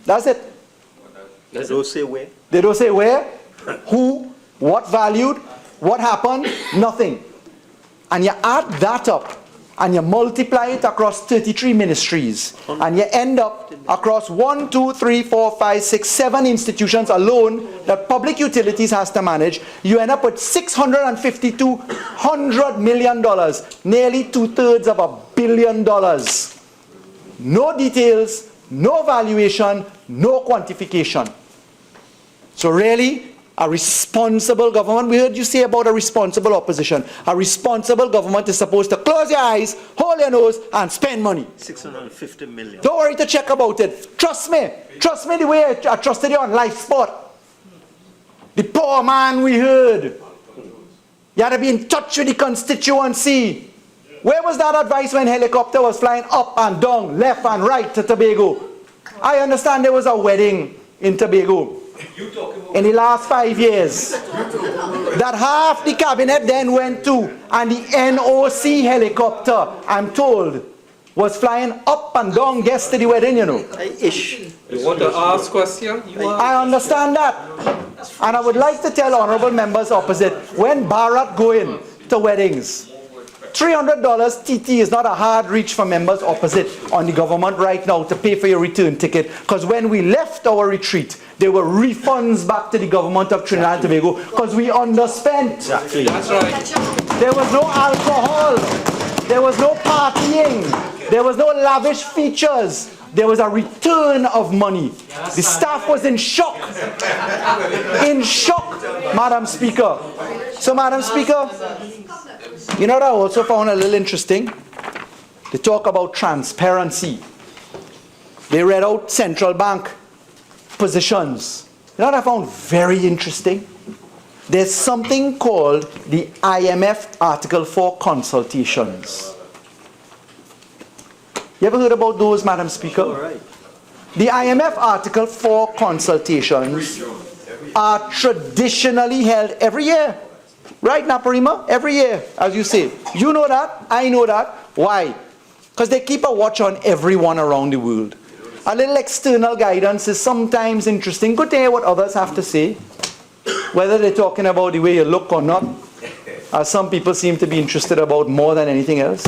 That's it. They don't say where. They don't say where, who, what valued, what happened, nothing. And you add that up and you multiply it across 33 ministries and you end up across 1, 2, 3, 4, 5, 6, 7 institutions alone that public utilities has to manage. You end up with $652 million, nearly 2/3 of $1 billion. No details, no valuation, no quantification. So really, a responsible government, we heard you say about a responsible opposition. A responsible government is supposed to close your eyes, hold your nose, and spend money. $650 million. Don't worry to check about it. Trust me. Trust me the way I trusted you on Life Spot. The poor man we heard. You had to be in touch with the constituency. Where was that advice when helicopter was flying up and down, left and right to Tobago? I understand there was a wedding in Tobago in the last 5 years that half the cabinet then went to, and the NOC helicopter, I'm told, was flying up and down guests to the wedding, you know. You want to ask question? I understand that. And I would like to tell honorable members opposite, when Bharat go in to weddings, $300 TT is not a hard reach for members opposite on the government right now to pay for your return ticket, because when we left our retreat, there were refunds back to the government of Trinidad and Tobago because we underspent. Exactly. That's right. There was no alcohol. There was no partying. There was no lavish features. There was a return of money. The staff was in shock. In shock, Madam Speaker. So, Madam Speaker, you know what I also found a little interesting? They talk about transparency. They read out central bank positions. You know what I found very interesting? There's something called the IMF Article 4 consultations. You ever heard about those, Madam Speaker? All right. The IMF Article 4 consultations are traditionally held every year. Right, Naparima? Every year, as you say. You know that, I know that. Why? Because they keep a watch on everyone around the world. A little external guidance is sometimes interesting. Good to hear what others have to say. Whether they're talking about the way you look or not. As some people seem to be interested about more than anything else.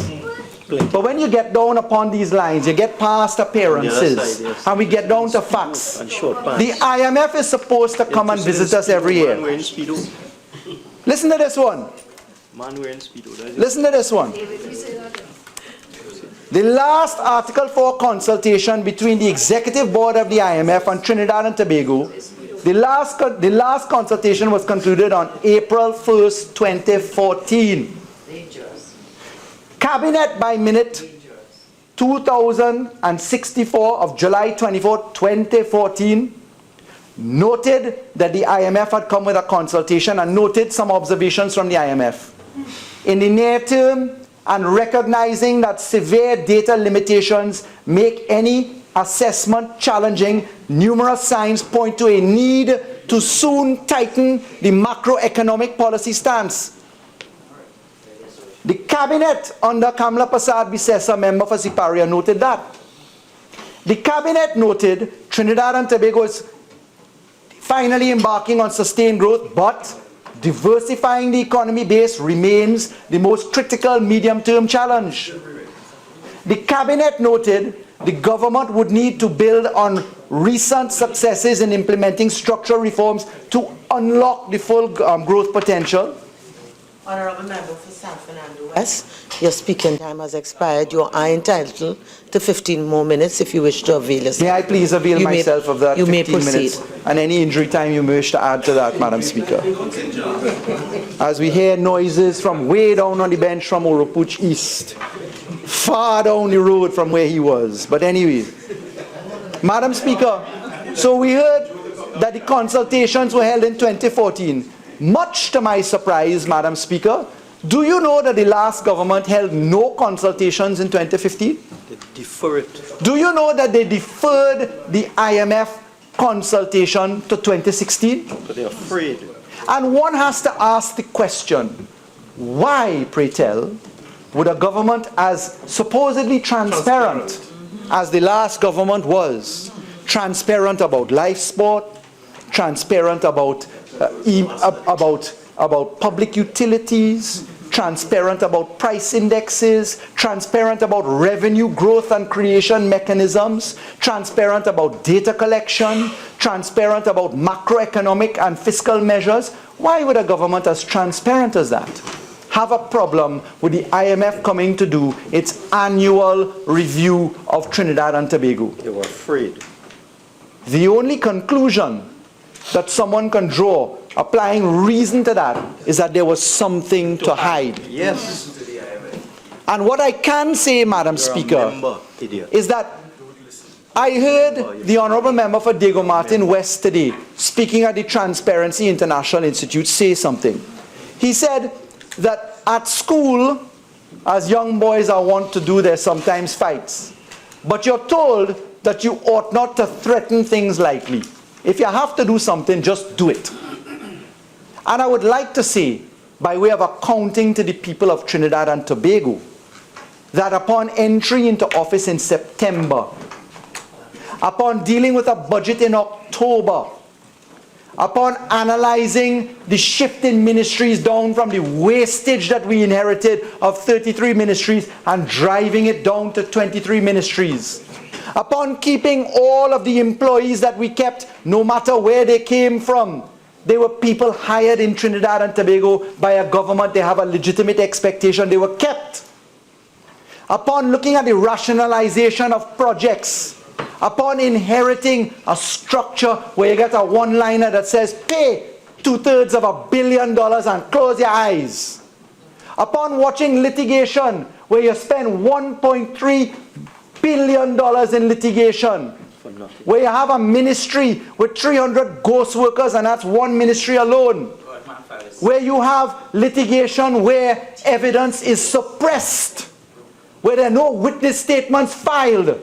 But when you get down upon these lines, you get past appearances, and we get down to facts. The IMF is supposed to come and visit us every year. Listen to this one. Listen to this one. The last Article 4 consultation between the Executive Board of the IMF and Trinidad and Tobago, the last consultation was concluded on April 1st, 2014. Cabinet by minute 2064 of July 24, 2014 noted that the IMF had come with a consultation and noted some observations from the IMF. in the near term and recognizing that severe data limitations make any assessment challenging, numerous signs point to a need to soon tighten the macroeconomic policy stance. The cabinet under Kamla Prasad Bisesa, member for Siparia, noted that. The cabinet noted Trinidad and Tobago is finally embarking on sustained growth, but diversifying the economy base remains the most critical medium-term challenge. The cabinet noted the government would need to build on recent successes in implementing structural reforms to unlock the full growth potential. Honorable Member for San Fernando West, your speaking time has expired. You are entitled to 15 more minutes if you wish to avail yourself. May I please avail myself of that 15 minutes and any injury time you wish to add to that, Madam Speaker. As we hear noises from way down on the bench from Oropuch East, far down the road from where he was. But anyway, Madam Speaker, so we heard that the consultations were held in 2014. Much to my surprise, Madam Speaker, do you know that the last government held no consultations in 2015? They defer it. Do you know that they deferred the IMF consultation to 2016? But they're afraid. And one has to ask the question, why, pray tell, would a government as supposedly transparent as the last government was, transparent about life sport, transparent about public utilities, transparent about price indexes, transparent about revenue growth and creation mechanisms, transparent about data collection, transparent about macroeconomic and fiscal measures? Why would a government as transparent as that have a problem with the IMF coming to do its annual review of Trinidad and Tobago? They were afraid. The only conclusion that someone can draw, applying reason to that, is that there was something to hide. Yes. And what I can say, Madam Speaker, is that I heard the Honourable Member for Diego Martin West today, speaking at the Transparency International Institute, say something. He said that at school, as young boys are wont to do, there's sometimes fights. But you're told that you ought not to threaten things lightly. If you have to do something, just do it. And I would like to say, by way of accounting to the people of Trinidad and Tobago, that upon entry into office in September, upon dealing with a budget in October, upon analyzing the shift in ministries down from the wastage that we inherited of 33 ministries and driving it down to 23 ministries, upon keeping all of the employees that we kept, no matter where they came from. They were people hired in Trinidad and Tobago by a government. They have a legitimate expectation. They were kept. Upon looking at the rationalization of projects, upon inheriting a structure where you get a one-liner that says, pay 2/3 of $1 billion and close your eyes. Upon watching litigation where you spend $1.3 billion in litigation, where you have a ministry with 300 ghost workers, and that's one ministry alone, where you have litigation where evidence is suppressed, where there are no witness statements filed,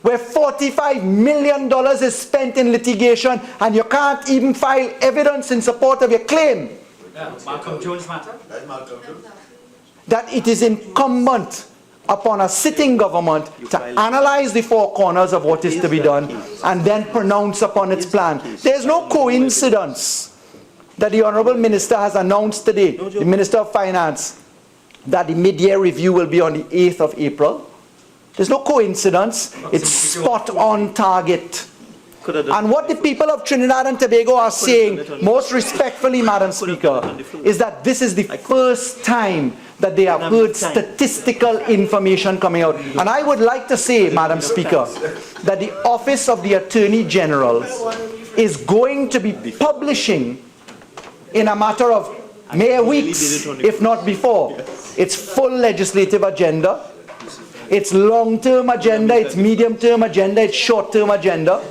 where $45 million is spent in litigation and you can't even file evidence in support of your claim. Malcolm Jones matter? That it is incumbent upon a sitting government to analyze the four corners of what is to be done and then pronounce upon its plan. There's no coincidence that the Honourable Minister has announced today, the Minister of Finance, that the mid-year review will be on the 8th of April. There's no coincidence. It's spot on target. And what the people of Trinidad and Tobago are saying, most respectfully, Madam Speaker, is that this is the first time that they have heard statistical information coming out. And I would like to say, Madam Speaker, that the Office of the Attorney General is going to be publishing in a matter of mere weeks, if not before, its full legislative agenda, its long-term agenda, its medium-term agenda, its short-term agenda,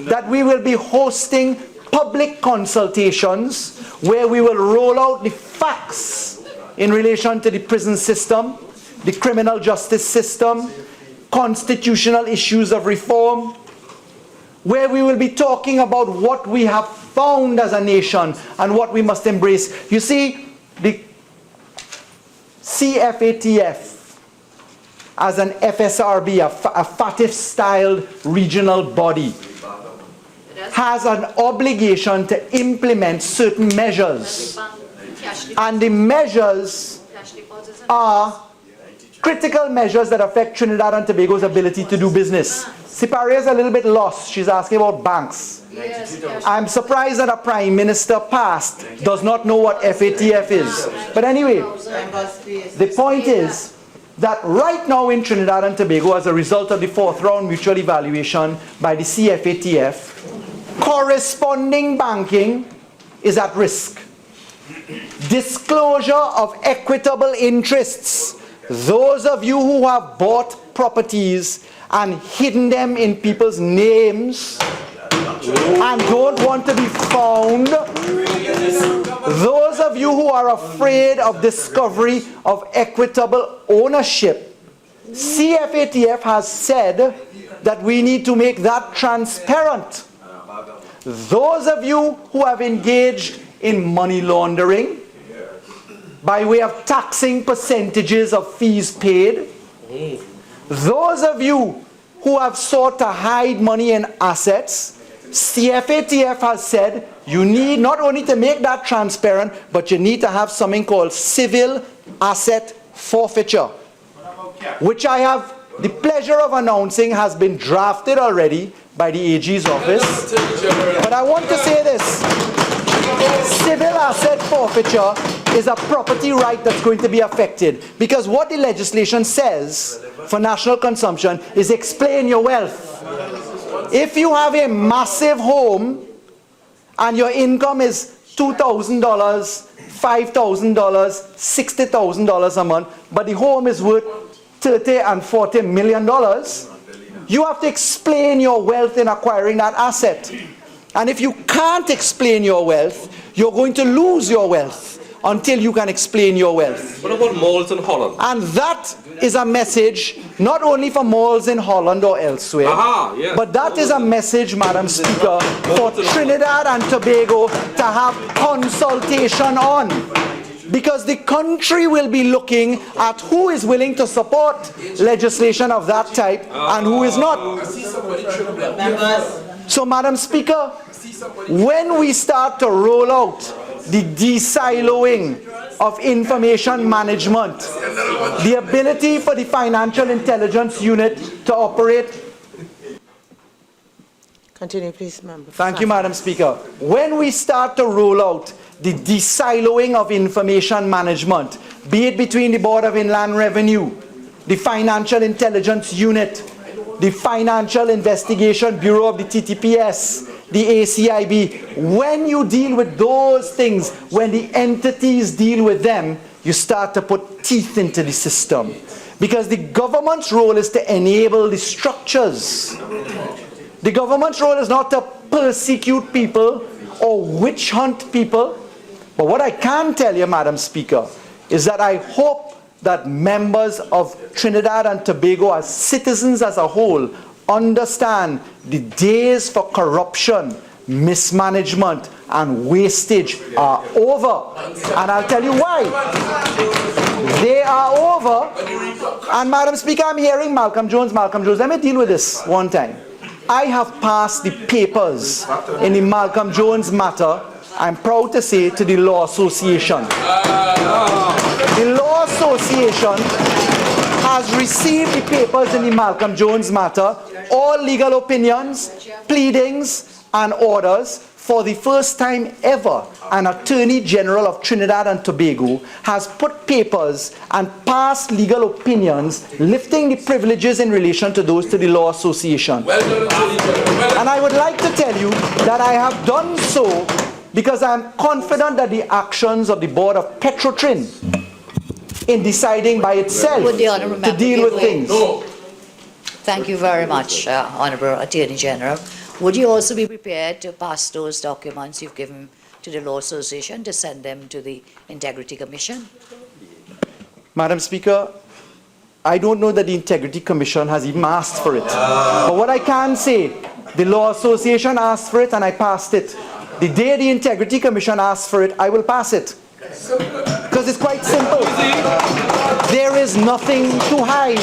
that we will be hosting public consultations where we will roll out the facts in relation to the prison system, the criminal justice system, constitutional issues of reform, where we will be talking about what we have found as a nation and what we must embrace. You see, the CFATF as an FSRB, a FATF-styled regional body, has an obligation to implement certain measures. And the measures are critical measures that affect Trinidad and Tobago's ability to do business. Siparia is a little bit lost. She's asking about banks. I'm surprised that a Prime Minister past does not know what FATF is. But anyway, the point is that right now in Trinidad and Tobago, as a result of the 4th round mutual evaluation by the CFATF, corresponding banking is at risk. Disclosure of equitable interests. Those of you who have bought properties and hidden them in people's names and don't want to be found, those of you who are afraid of discovery of equitable ownership, CFATF has said that we need to make that transparent. Those of you who have engaged in money laundering by way of taxing percentages of fees paid, those of you who have sought to hide money and assets, CFATF has said you need not only to make that transparent, but you need to have something called civil asset forfeiture, which I have the pleasure of announcing has been drafted already by the AG's office. But I want to say this: civil asset forfeiture is a property right that's going to be affected, because what the legislation says for national consumption is explain your wealth. If you have a massive home and your income is $2,000, $5,000, $60,000 a month, but the home is worth $30 and $40 million, you have to explain your wealth in acquiring that asset. And if you can't explain your wealth, you're going to lose your wealth until you can explain your wealth. What about malls in Holland? And that is a message not only for malls in Holland or elsewhere, Yes. but that is a message, Madam Speaker, for Trinidad and Tobago to have consultation on. Because the country will be looking at who is willing to support legislation of that type and who is not. So, Madam Speaker, when we start to roll out the de-siloing of information management, the ability for the Financial Intelligence Unit to operate. Continue, please, Member. Thank you, Madam Speaker. When we start to roll out the de-siloing of information management, be it between the Board of Inland Revenue, the Financial Intelligence Unit, the Financial Investigation Bureau of the TTPS, the ACIB, when you deal with those things, when the entities deal with them, you start to put teeth into the system. Because the government's role is to enable the structures. The government's role is not to persecute people or witch hunt people. But what I can tell you, Madam Speaker, is that I hope that members of Trinidad and Tobago, as citizens as a whole, understand the days for corruption, mismanagement, and wastage are over. And I'll tell you why. They are over. And Madam Speaker, I'm hearing Malcolm Jones. Let me deal with this one time. I have passed the papers in the Malcolm Jones matter, I'm proud to say, to the Law Association. The Law Association has received the papers in the Malcolm Jones matter, all legal opinions, pleadings, and orders. For the first time ever, an Attorney General of Trinidad and Tobago has put papers and passed legal opinions lifting the privileges in relation to those to the Law Association. And I would like to tell you that I have done so because I am confident that the actions of the Board of Petrotrin in deciding by itself to deal with things. Thank you very much, Honourable Attorney General. Would you also be prepared to pass those documents you've given to the Law Association to send them to the Integrity Commission? Madam Speaker, I don't know that the Integrity Commission has even asked for it. But what I can say, the Law Association asked for it and I passed it. The day the Integrity Commission asks for it, I will pass it. Because it's quite simple. There is nothing to hide.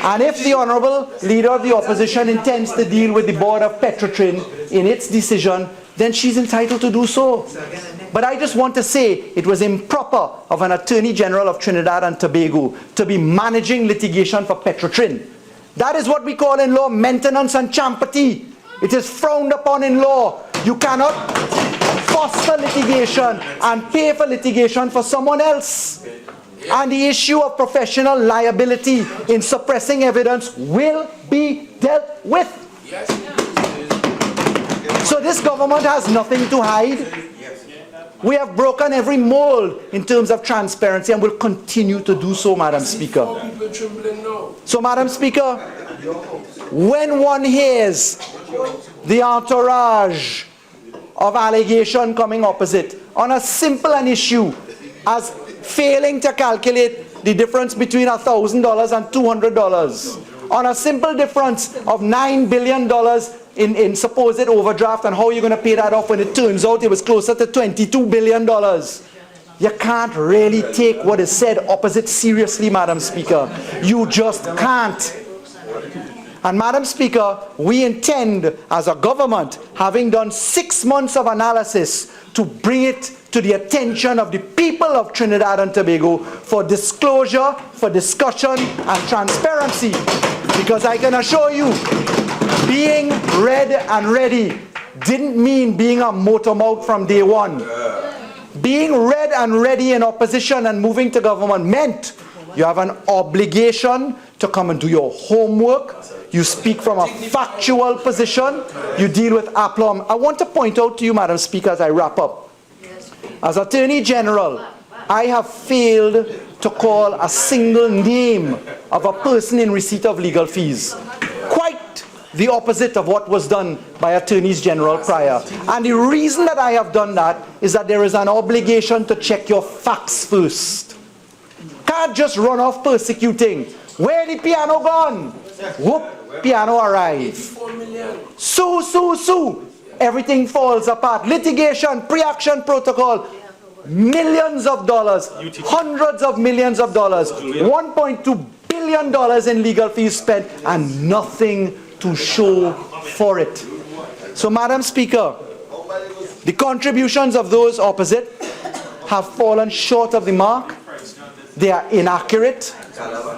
And if the Honourable Leader of the Opposition intends to deal with the Board of Petrotrin in its decision, then she's entitled to do so. But I just want to say it was improper of an Attorney General of Trinidad and Tobago to be managing litigation for Petrotrin. That is what we call in law maintenance and champati. It is frowned upon in law. You cannot foster litigation and pay for litigation for someone else. And the issue of professional liability in suppressing evidence will be dealt with. So this government has nothing to hide. We have broken every mold in terms of transparency and will continue to do so, Madam Speaker. So, Madam Speaker, when one hears the entourage of allegation coming opposite on a simple an issue as failing to calculate the difference between $1,000 and $200, on a simple difference of $9 billion in supposed overdraft, and how you're going to pay that off when it turns out it was closer to $22 billion. You can't really take what is said opposite seriously, Madam Speaker. You just can't. And Madam Speaker, we intend as a government, having done 6 months of analysis, to bring it to the attention of the people of Trinidad and Tobago for disclosure, for discussion and transparency. Because I can assure you, being red and ready didn't mean being a motor mouth from day one. Being red and ready in opposition and moving to government meant you have an obligation to come and do your homework. You speak from a factual position. You deal with aplomb. I want to point out to you, Madam Speaker, as I wrap up. As Attorney General, I have failed to call a single name of a person in receipt of legal fees. Quite the opposite of what was done by Attorneys General prior. And the reason that I have done that is that there is an obligation to check your facts first. Can't just run off persecuting. Where the piano gone? Whoop, piano arrive. Sue. Everything falls apart. Litigation, pre-action protocol. Millions of dollars, hundreds of millions of dollars, $1.2 billion in legal fees spent, and nothing to show for it. So, Madam Speaker, the contributions of those opposite have fallen short of the mark. They are inaccurate.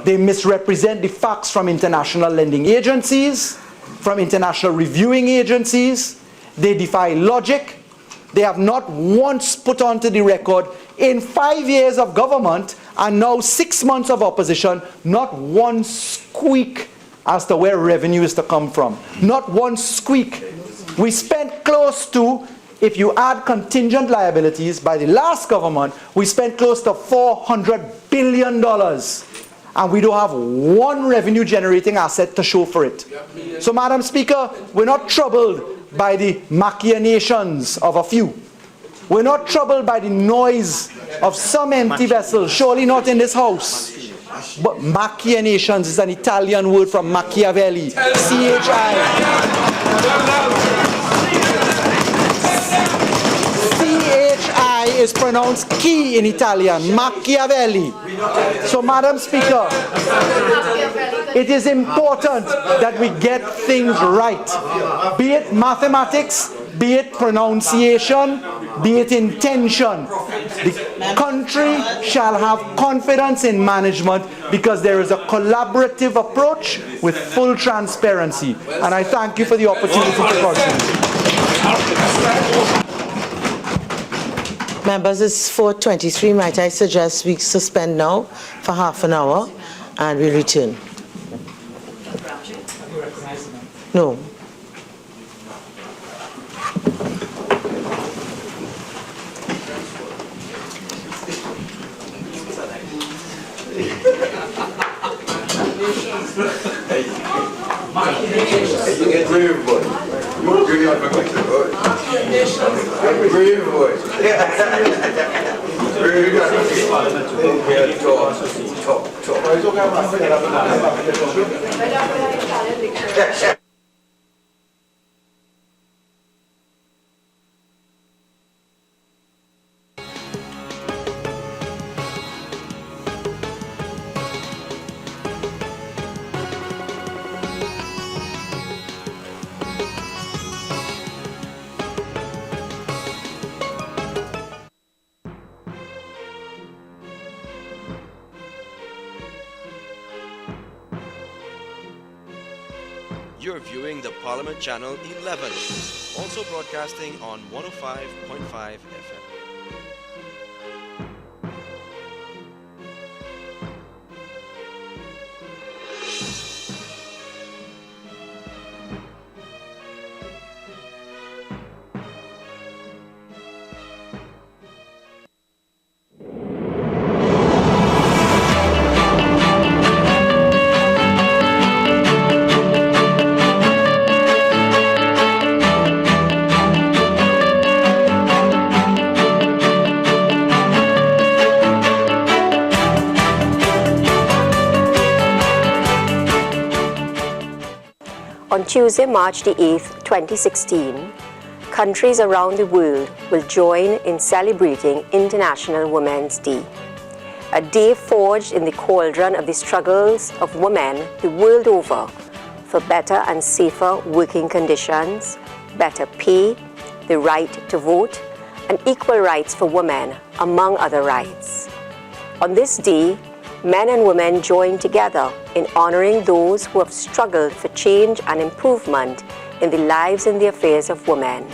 They misrepresent the facts from international lending agencies, from international reviewing agencies. They defy logic. They have not once put onto the record in 5 years of government and now 6 months of opposition, not one squeak as to where revenue is to come from. Not one squeak. We spent close to, if you add contingent liabilities, by the last government, we spent close to $400 billion. And we don't have one revenue generating asset to show for it. So, Madam Speaker, we're not troubled by the machinations of a few. We're not troubled by the noise of some empty vessels, surely not in this house. But machinations is an Italian word from Machiavelli. C-H-I is pronounced chi in Italian, Machiavelli. So, Madam Speaker, it is important that we get things right. Be it mathematics, be it pronunciation, be it intention. The country shall have confidence in management because there is a collaborative approach with full transparency. And I thank you for the opportunity to contribute. Members, it's 4:23. Might I suggest we suspend now for half an hour and we return? No. Brave boy. You really advocate the boy. Brave boy. You're viewing the Parliament Channel 11, also broadcasting on 105.5 FM. On Tuesday, March the 8th, 2016, countries around the world will join in celebrating International Women's Day, a day forged in the cauldron of the struggles of women the world over for better and safer working conditions, better pay, the right to vote, and equal rights for women, among other rights. On this day, men and women join together in honoring those who have struggled for change and improvement in the lives and the affairs of women.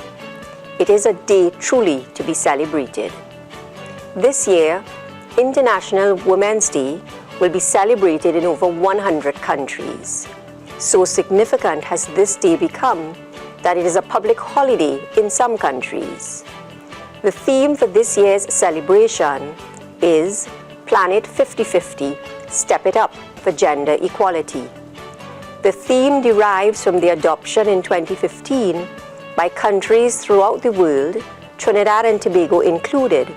It is a day truly to be celebrated. This year, International Women's Day will be celebrated in over 100 countries. So significant has this day become that it is a public holiday in some countries. The theme for this year's celebration is Planet 50/50, Step It Up for Gender Equality. The theme derives from the adoption in 2015 by countries throughout the world, Trinidad and Tobago included,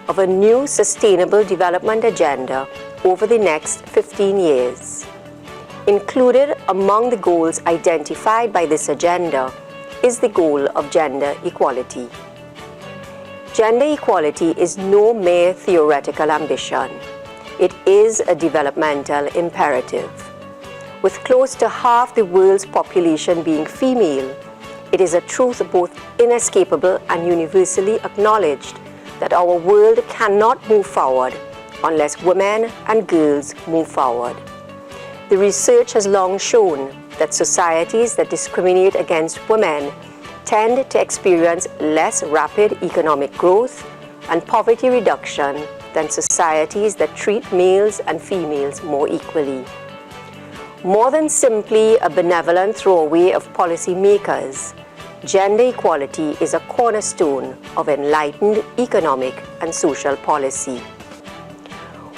of a new sustainable development agenda over the next 15 years. Included among the goals identified by this agenda is the goal of gender equality. Gender equality is no mere theoretical ambition. It is a developmental imperative. With close to half the world's population being female, it is a truth both inescapable and universally acknowledged that our world cannot move forward unless women and girls move forward. The research has long shown that societies that discriminate against women tend to experience less rapid economic growth and poverty reduction than societies that treat males and females more equally. More than simply a benevolent throwaway of policymakers, gender equality is a cornerstone of enlightened economic and social policy.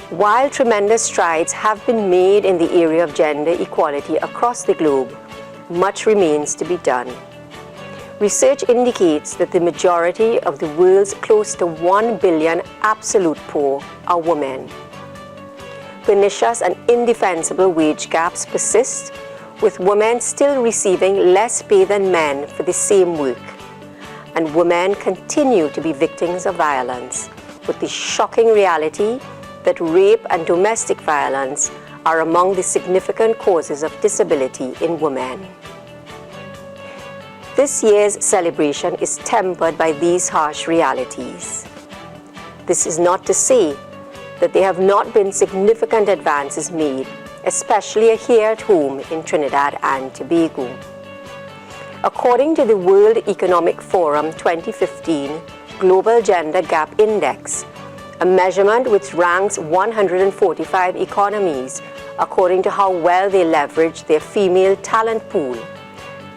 While tremendous strides have been made in the area of gender equality across the globe, much remains to be done. Research indicates that the majority of the world's close to 1 billion absolute poor are women. Pernicious and indefensible wage gaps persist, with women still receiving less pay than men for the same work. And women continue to be victims of violence, with the shocking reality that rape and domestic violence are among the significant causes of disability in women. This year's celebration is tempered by these harsh realities. This is not to say that there have not been significant advances made, especially here at home in Trinidad and Tobago. According to the World Economic Forum 2015 Global Gender Gap Index, a measurement which ranks 145 economies according to how well they leverage their female talent pool,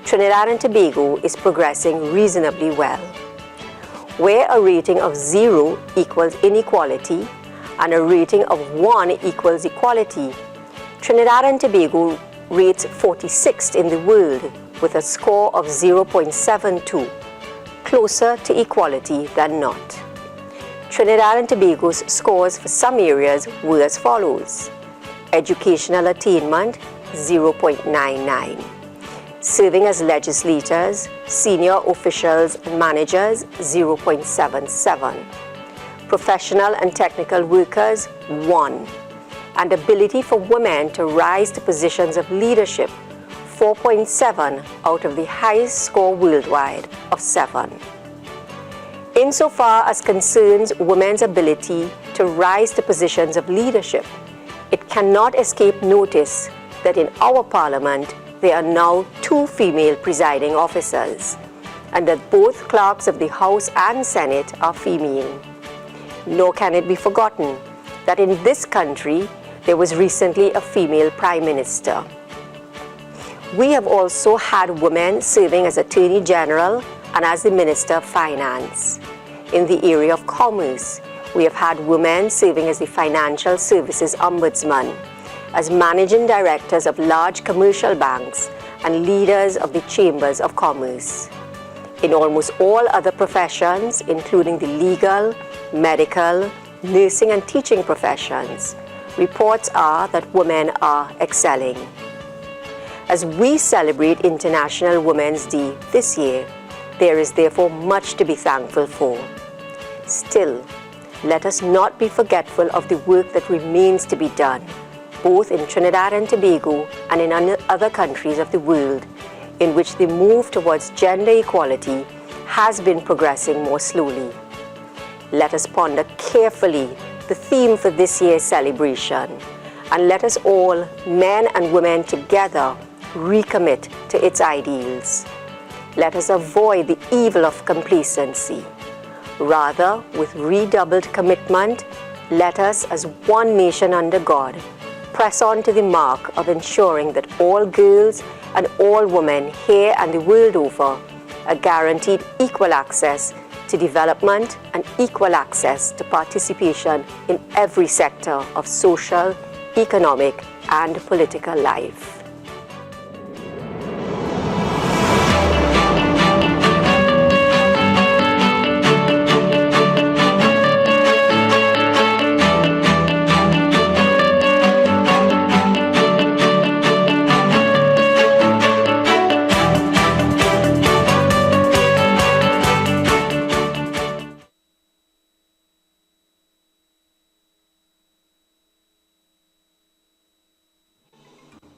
Trinidad and Tobago is progressing reasonably well. Where a rating of 0 equals inequality and a rating of 1 equals equality, Trinidad and Tobago rates 46th in the world with a score of 0.72, closer to equality than not. Trinidad and Tobago's scores for some areas were as follows: educational attainment 0.99, serving as legislators, senior officials and managers 0.77, professional and technical workers 1, and ability for women to rise to positions of leadership 4.7 out of the highest score worldwide of 7. Insofar as concerns women's ability to rise to positions of leadership, it cannot escape notice that in our Parliament there are now 2 female presiding officers, and that both clerks of the House and Senate are female. Nor can it be forgotten that in this country there was recently a female Prime Minister. We have also had women serving as Attorney General and as the Minister of Finance. In the area of commerce, we have had women serving as the Financial Services Ombudsman, as managing directors of large commercial banks and leaders of the chambers of commerce. In almost all other professions, including the legal, medical, nursing and teaching professions, reports are that women are excelling. As we celebrate International Women's Day this year, there is therefore much to be thankful for. Still, let us not be forgetful of the work that remains to be done, both in Trinidad and Tobago and in other countries of the world, in which the move towards gender equality has been progressing more slowly. Let us ponder carefully the theme for this year's celebration, and let us all, men and women together, recommit to its ideals. Let us avoid the evil of complacency. Rather, with redoubled commitment, let us, as one nation under God, press on to the mark of ensuring that all girls and all women here and the world over are guaranteed equal access to development and equal access to participation in every sector of social, economic, and political life.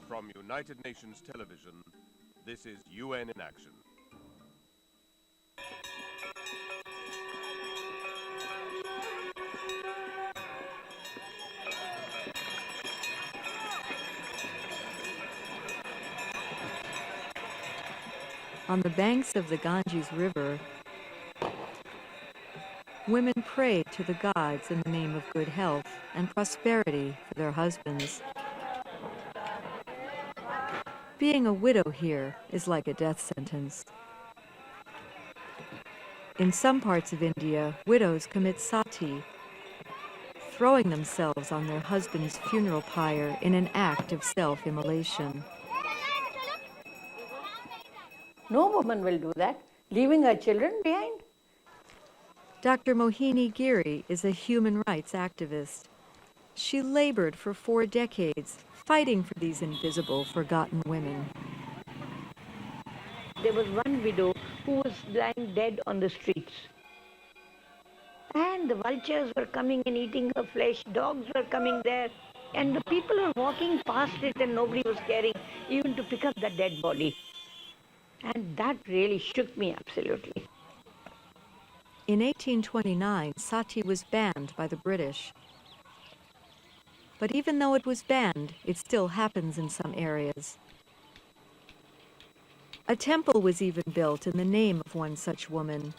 From United Nations Television, this is UN in Action. On the banks of the Ganges River, women pray to the gods in the name of good health and prosperity for their husbands. Being a widow here is like a death sentence. In some parts of India, widows commit sati, throwing themselves on their husband's funeral pyre in an act of self-immolation. No woman will do that, leaving her children behind. Dr. Mohini Giri is a human rights activist. She labored for 4 decades, fighting for these invisible, forgotten women. There was one widow who was lying dead on the streets. And the vultures were coming and eating her flesh, dogs were coming there, and the people were walking past it and nobody was caring even to pick up the dead body. And that really shook me absolutely. In 1829, sati was banned by the British. But even though it was banned, it still happens in some areas. A temple was even built in the name of one such woman.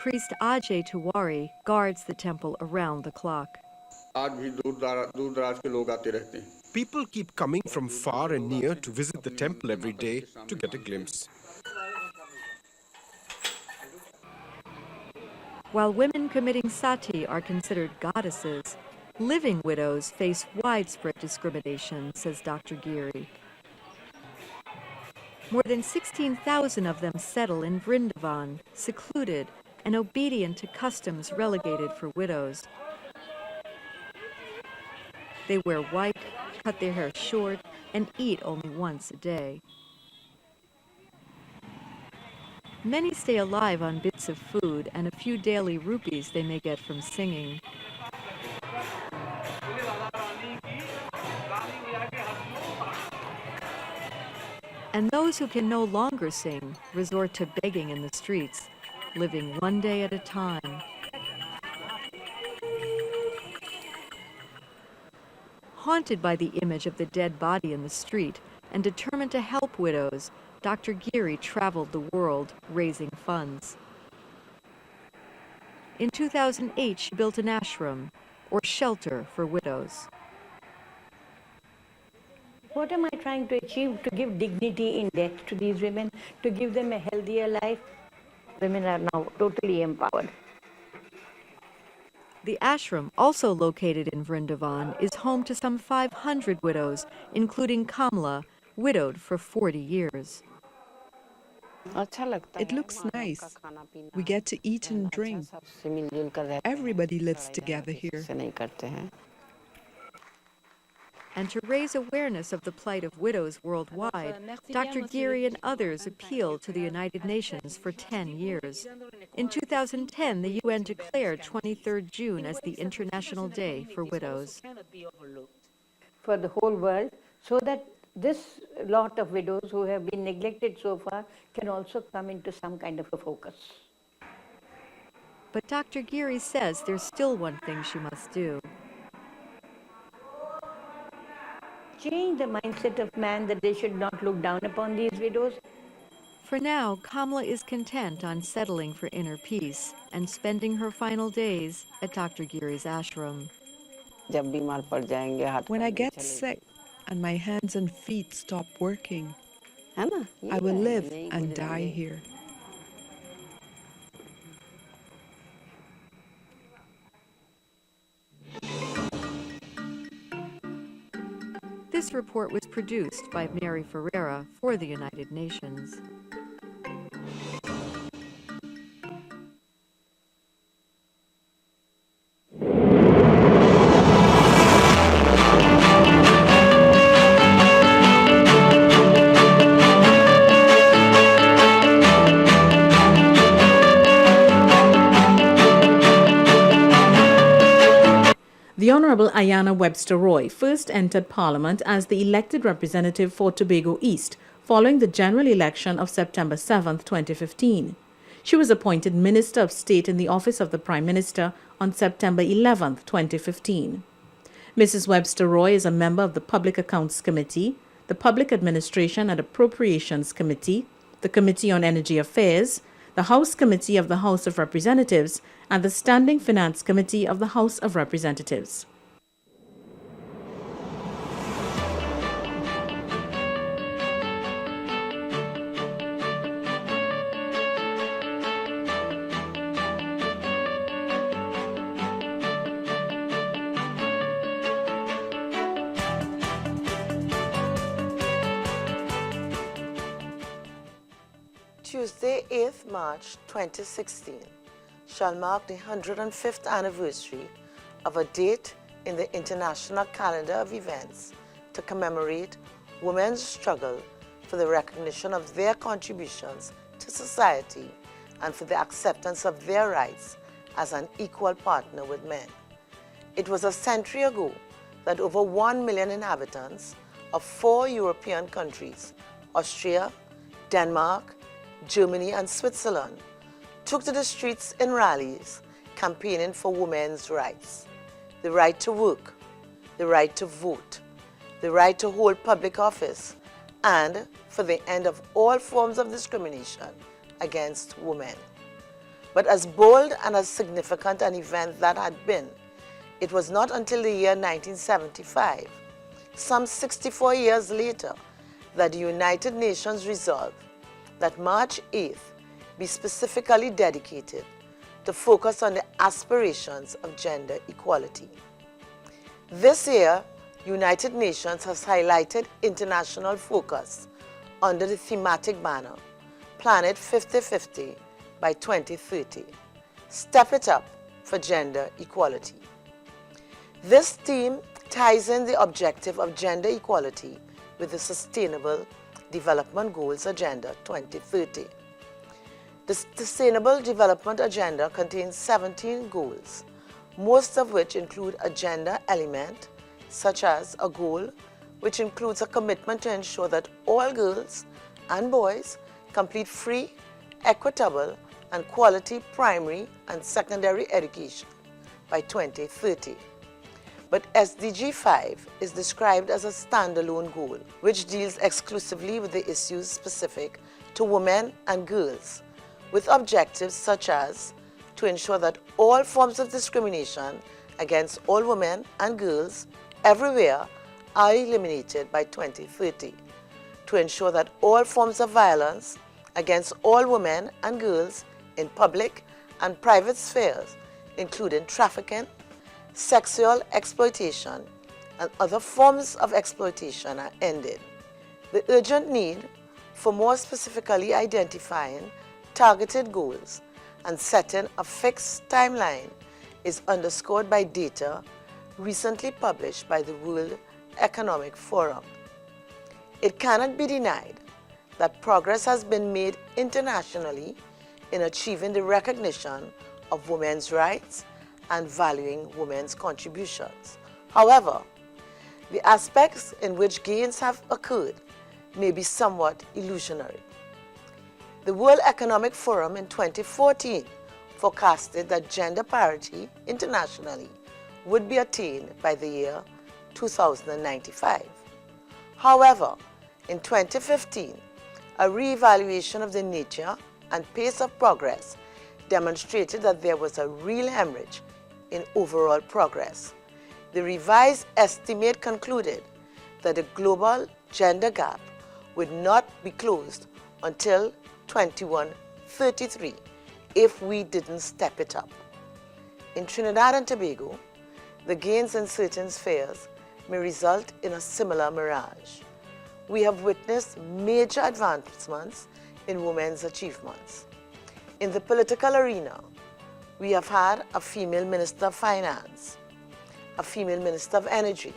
Priest Ajay Tewarie guards the temple around the clock. People keep coming from far and near to visit the temple every day to get a glimpse. While women committing sati are considered goddesses, living widows face widespread discrimination, says Dr. Giri. More than 16,000 of them settle in Vrindavan, secluded and obedient to customs relegated for widows. They wear white, cut their hair short, and eat only once a day. Many stay alive on bits of food and a few daily rupees they may get from singing. And those who can no longer sing resort to begging in the streets, living one day at a time. Haunted by the image of the dead body in the street and determined to help widows, Dr. Geary traveled the world raising funds. In 2008, she built an ashram, or shelter for widows. What am I trying to achieve? To give dignity in death to these women, to give them a healthier life. Women are now totally empowered. The ashram, also located in Vrindavan, is home to some 500 widows, including Kamla, widowed for 40 years. It looks nice. We get to eat and drink. Everybody lives together here. And to raise awareness of the plight of widows worldwide, Dr. Geary and others appealed to the United Nations for 10 years. In 2010, the UN declared 23rd June as the International Day for Widows. For the whole world, so that this lot of widows who have been neglected so far can also come into some kind of a focus. But Dr. Geary says there's still one thing she must do. Change the mindset of man that they should not look down upon these widows. For now, Kamla is content on settling for inner peace and spending her final days at Dr. Geary's ashram. When I get sick and my hands and feet stop working, I will live and die here. This report was produced by Mary Ferreira for the United Nations. The Honourable Ayanna Webster Roy first entered Parliament as the elected representative for Tobago East following the general election of September 7, 2015. She was appointed Minister of State in the Office of the Prime Minister on September 11, 2015. Mrs. Webster Roy is a member of the Public Accounts Committee, the Public Administration and Appropriations Committee, the Committee on Energy Affairs, the House Committee of the House of Representatives, and the Standing Finance Committee of the House of Representatives. Tuesday, 8th March 2016 shall mark the 105th anniversary of a date in the international calendar of events to commemorate women's struggle for the recognition of their contributions to society and for the acceptance of their rights as an equal partner with men. It was a century ago that over 1 million inhabitants of 4 European countries, Austria, Denmark, Germany and Switzerland, took to the streets in rallies campaigning for women's rights, the right to work, the right to vote, the right to hold public office, and for the end of all forms of discrimination against women. But as bold and as significant an event that had been, it was not until the year 1975, some 64 years later, that the United Nations resolved that March 8th be specifically dedicated to focus on the aspirations of gender equality. This year, United Nations has highlighted international focus under the thematic banner, Planet 50-50 by 2030, Step It Up for Gender Equality. This theme ties in the objective of gender equality with the Sustainable Development Goals Agenda 2030. The Sustainable Development Agenda contains 17 goals, most of which include a gender element, such as a goal which includes a commitment to ensure that all girls and boys complete free, equitable, and quality primary and secondary education by 2030. But SDG 5 is described as a standalone goal, which deals exclusively with the issues specific to women and girls, with objectives such as to ensure that all forms of discrimination against all women and girls everywhere are eliminated by 2030, to ensure that all forms of violence against all women and girls in public and private spheres, including trafficking, sexual exploitation, and other forms of exploitation, are ended. The urgent need for more specifically identifying targeted goals and setting a fixed timeline is underscored by data recently published by the World Economic Forum. It cannot be denied that progress has been made internationally in achieving the recognition of women's rights and valuing women's contributions. However, the aspects in which gains have occurred may be somewhat illusionary. The World Economic Forum in 2014 forecasted that gender parity internationally would be attained by the year 2095. However, in 2015, a re-evaluation of the nature and pace of progress demonstrated that there was a real hemorrhage in overall progress. The revised estimate concluded that the global gender gap would not be closed until 2133 if we didn't step it up. In Trinidad and Tobago, the gains in certain spheres may result in a similar mirage. We have witnessed major advancements in women's achievements. In the political arena, we have had a female Minister of Finance, a female Minister of Energy,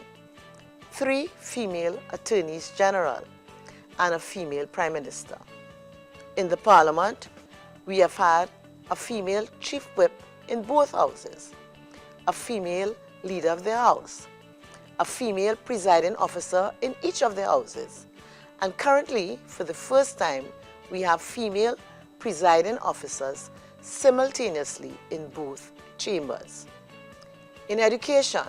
3 female Attorneys General, and a female Prime Minister. In the Parliament, we have had a female Chief Whip in both houses, a female Leader of the House, a female Presiding Officer in each of the houses, and currently, for the first time, we have female Presiding Officers simultaneously in both chambers. In education,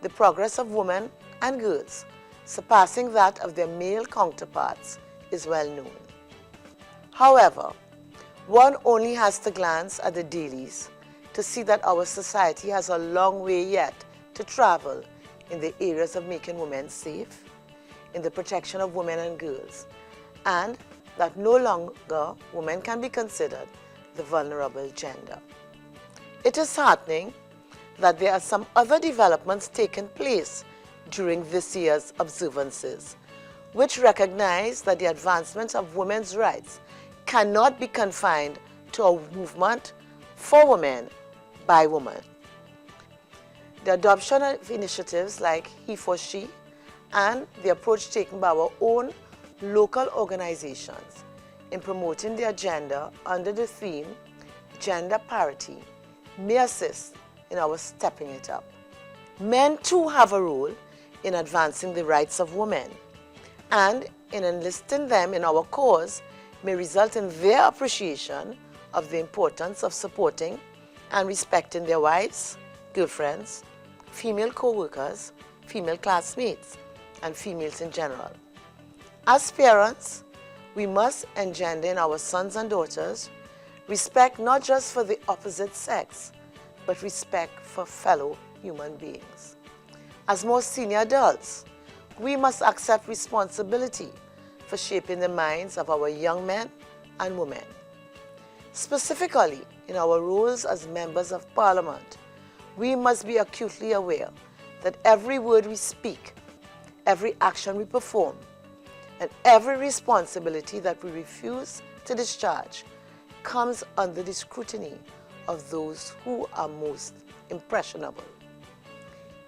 the progress of women and girls, surpassing that of their male counterparts, is well known. However, one only has to glance at the dailies to see that our society has a long way yet to travel in the areas of making women safe, in the protection of women and girls, and that no longer women can be considered the vulnerable gender. It is heartening that there are some other developments taking place during this year's observances, which recognize that the advancement of women's rights cannot be confined to a movement for women by women. The adoption of initiatives like He for She and the approach taken by our own local organizations in promoting the agenda under the theme Gender Parity may assist in our stepping it up. Men too have a role in advancing the rights of women, and in enlisting them in our cause may result in their appreciation of the importance of supporting and respecting their wives, girlfriends, female co-workers, female classmates, and females in general. As parents, we must engender in our sons and daughters respect not just for the opposite sex, but respect for fellow human beings. As more senior adults, we must accept responsibility for shaping the minds of our young men and women. Specifically, in our roles as members of Parliament, we must be acutely aware that every word we speak, every action we perform, and every responsibility that we refuse to discharge comes under the scrutiny of those who are most impressionable.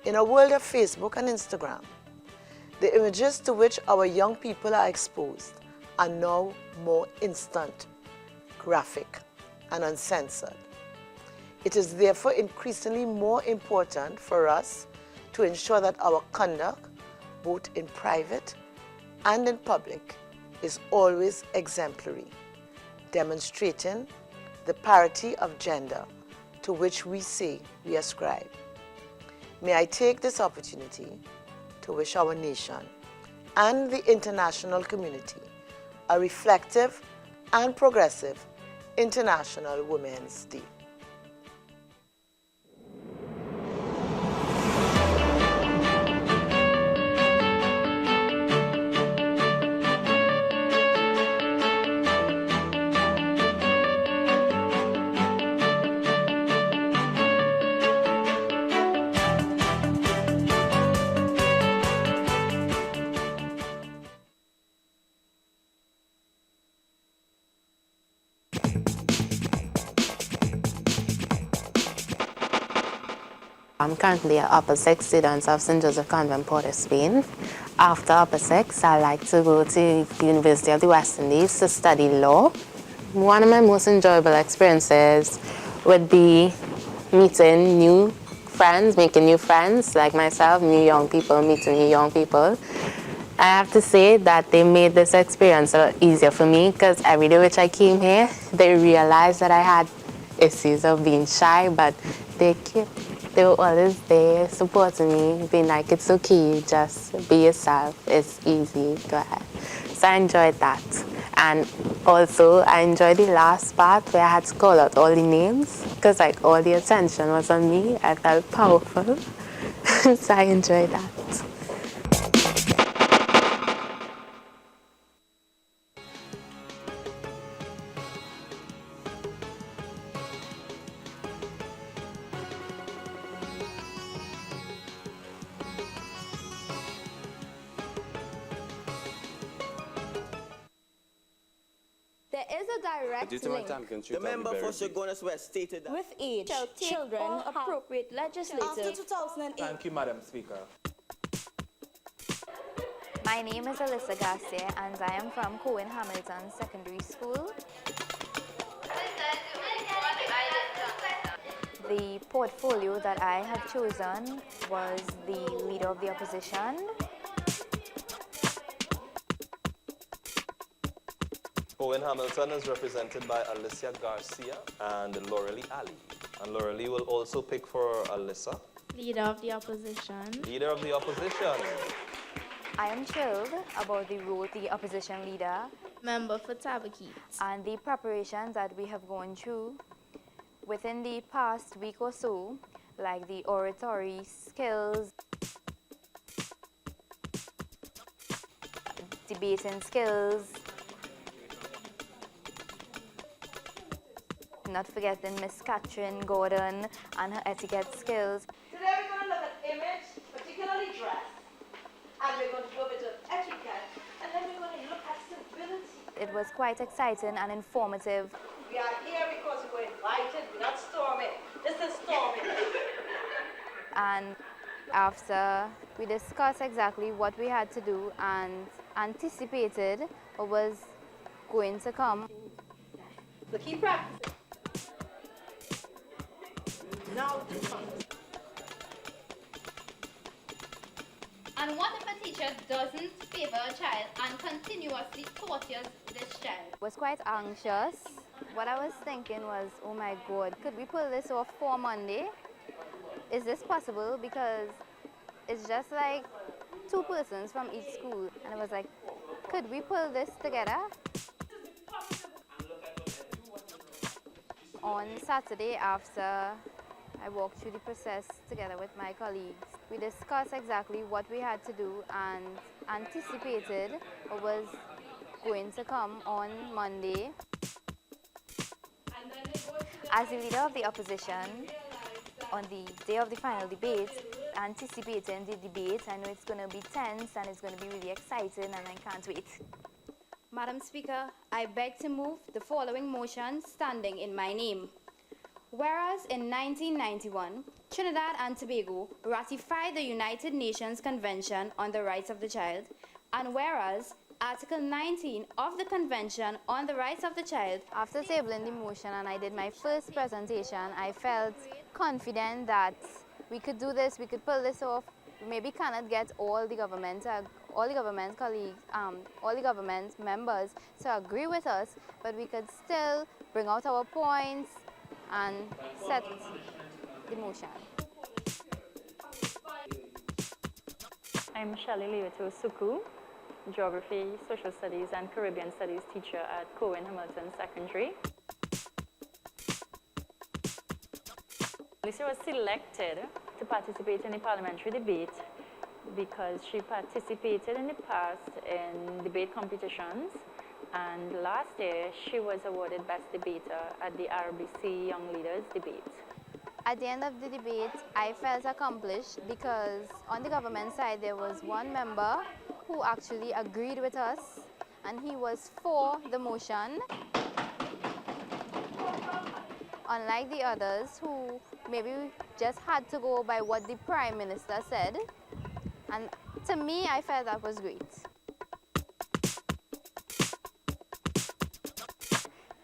In a world of Facebook and Instagram, the images to which our young people are exposed are now more instant, graphic, and uncensored. It is therefore increasingly more important for us to ensure that our conduct, both in private and in public, is always exemplary, demonstrating the parity of gender to which we say we ascribe. May I take this opportunity to wish our nation and the international community a reflective and progressive International Women's Day. I'm currently an upper six student of St. Joseph Convent, Port of Spain. After upper six, I like to go to the University of the West Indies to study law. One of my most enjoyable experiences would be meeting new friends, making new friends like myself, new young people, meeting new young people. I have to say that they made this experience a lot easier for me because every day which I came here, they realized that I had issues of being shy, but they were always there supporting me, being like, it's okay, just be yourself, it's easy, go ahead. So I enjoyed that. And also, I enjoyed the last part where I had to call out all the names, because like all the attention was on me. I felt powerful, so I enjoyed that. There is a direct link The member for Shogunas West stated that with age, children, appropriate legislative. After 2008. Thank you, Madam Speaker. My name is Alyssa Garcia and I am from Cohen Hamilton Secondary School. The portfolio that I have chosen was the Leader of the Opposition. Cohen Hamilton is represented by Alicia Garcia and Laurelie Ali. And Laurelie will also pick for Alyssa. Leader of the Opposition. Leader of the Opposition. I am thrilled about the role of the opposition leader. Member for Tabaquite. And the preparations that we have gone through within the past week or so, like the oratory skills, debating skills, not forgetting Miss Catherine Gordon and her etiquette skills. Today we're going to look at image, particularly dress, and we're going to do a bit of etiquette, and then we're going to look at civility. It was quite exciting and informative. We are here because we were invited, we're not storming. This is storming. And after we discussed exactly what we had to do and anticipated what was going to come. The key practice. Now, and what if a teacher doesn't favor a child and continuously tortures this child? Was quite anxious. What I was thinking was, oh my God, could we pull this off for Monday? Is this possible? Because it's just like 2 persons from each school. And I was like, could we pull this together? On Saturday, after I walked through the process together with my colleagues, we discussed exactly what we had to do and anticipated what was going to come on Monday. As the leader of the opposition, on the day of the final debate, anticipating the debate, I know it's going to be tense and it's going to be really exciting and I can't wait. Madam Speaker, I beg to move the following motion standing in my name. Whereas in 1991, Trinidad and Tobago ratified the United Nations Convention on the Rights of the Child, and whereas Article 19 of the Convention on the Rights of the Child. After tabling the motion and I did my first presentation, I felt confident that we could do this, we could pull this off. We maybe cannot get all the government colleagues, all the government members to agree with us, but we could still bring out our points and set the motion. I'm Shelley Leoto Suku, Geography, Social Studies and Caribbean Studies teacher at Colm Hamilton Secondary. Lisa was selected to participate in the parliamentary debate because she participated in the past in debate competitions, and last year she was awarded Best Debater at the RBC Young Leaders Debate. At the end of the debate, I felt accomplished because on the government side there was one member who actually agreed with us, and he was for the motion, unlike the others who maybe just had to go by what the Prime Minister said. And to me, I felt that was great.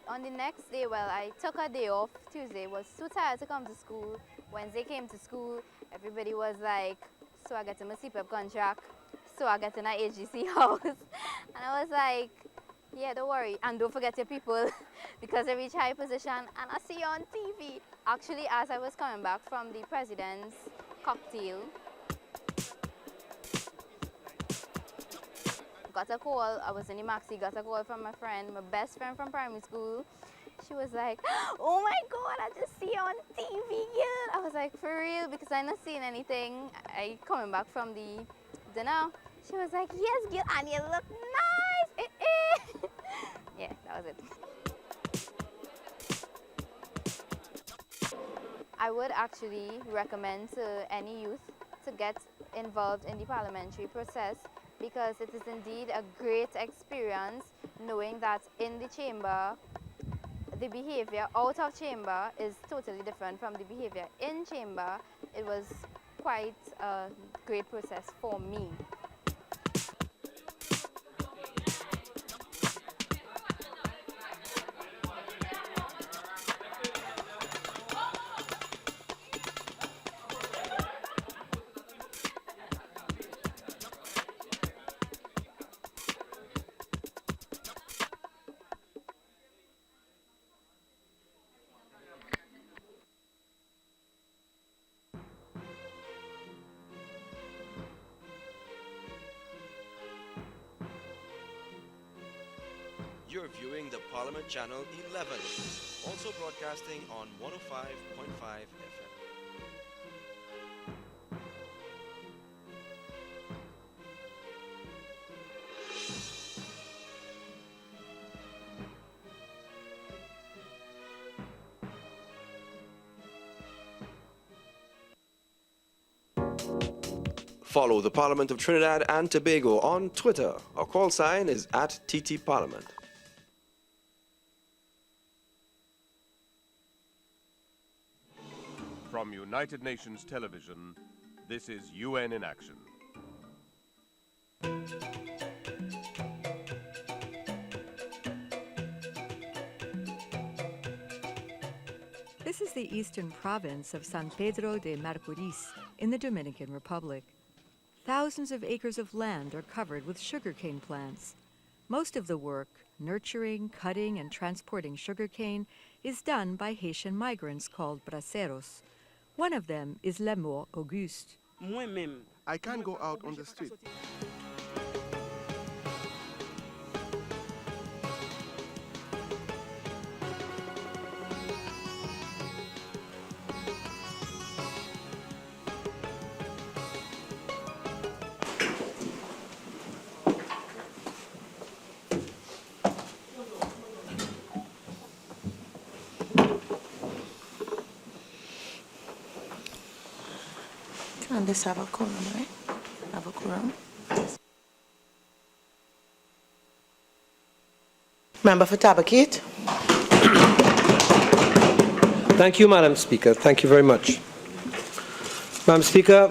On the next day, well, I took a day off. Tuesday, was too tired to come to school. Wednesday came to school, everybody was like, so I get in my CPEP contract, so I get in an HGC house. And I was like, yeah, don't worry, and don't forget your people, because I reach high position and I see you on TV. Actually, as I was coming back from the president's cocktail, got a call. I was in the maxi, got a call from my friend, my best friend from primary school. She was like, oh my God, I just see you on TV, girl. I was like, for real? Because I not seen anything. I coming back from the dinner. She was like, yes, girl, and you look nice. Yeah, that was it. I would actually recommend to any youth to get involved in the parliamentary process, because it is indeed a great experience knowing that in the chamber, the behavior out of chamber is totally different from the behavior in chamber. It was quite a great process for me. You're viewing the Parliament Channel 11, also broadcasting on 105.5 FM. Follow the Parliament of Trinidad and Tobago on Twitter. Our call sign is @TTParliament. From United Nations Television, this is UN in Action. This is the eastern province of San Pedro de Macorís in the Dominican Republic. Thousands of acres of land are covered with sugarcane plants. Most of the work, nurturing, cutting, and transporting sugarcane, is done by Haitian migrants called braceros. One of them is Lemor Auguste. I can't go out on the street. And this have a Colm, right? Have a Colm. Member for Tabaquite. Thank you, Madam Speaker. Thank you very much. Madam Speaker,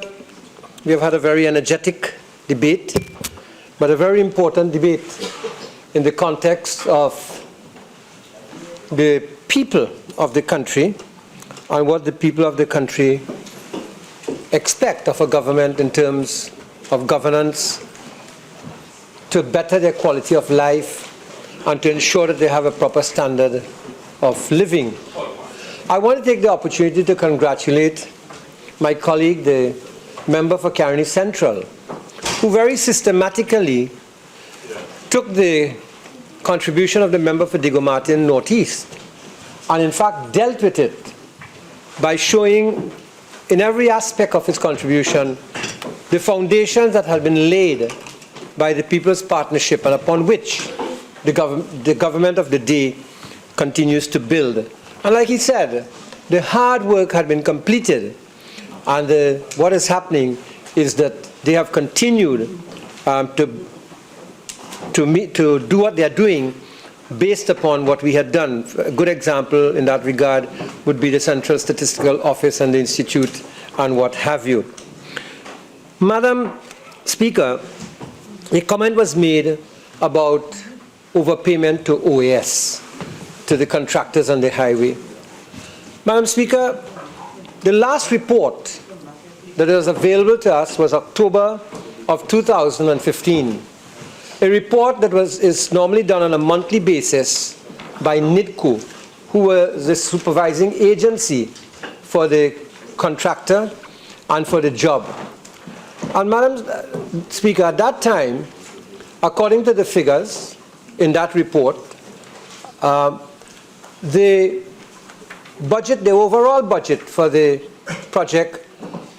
we have had a very energetic debate, but a very important debate in the context of the people of the country and what the people of the country expect of a government in terms of governance to better their quality of life and to ensure that they have a proper standard of living. I want to take the opportunity to congratulate my colleague, the member for Caroni Central, who very systematically took the contribution of the member for Diego Martin Northeast and in fact dealt with it by showing in every aspect of his contribution the foundations that had been laid by the People's Partnership and upon which the government of the day continues to build. And like he said, the hard work had been completed, and what is happening is that they have continued to do what they are doing based upon what we had done. A good example in that regard would be the Central Statistical Office and the Institute and what have you. Madam Speaker, a comment was made about overpayment to OAS, to the contractors on the highway. Madam Speaker, the last report that was available to us was October of 2015. A report that is normally done on a monthly basis by NIDCO, who was the supervising agency for the contractor and for the job. And Madam Speaker, at that time, according to the figures in that report, the overall budget for the project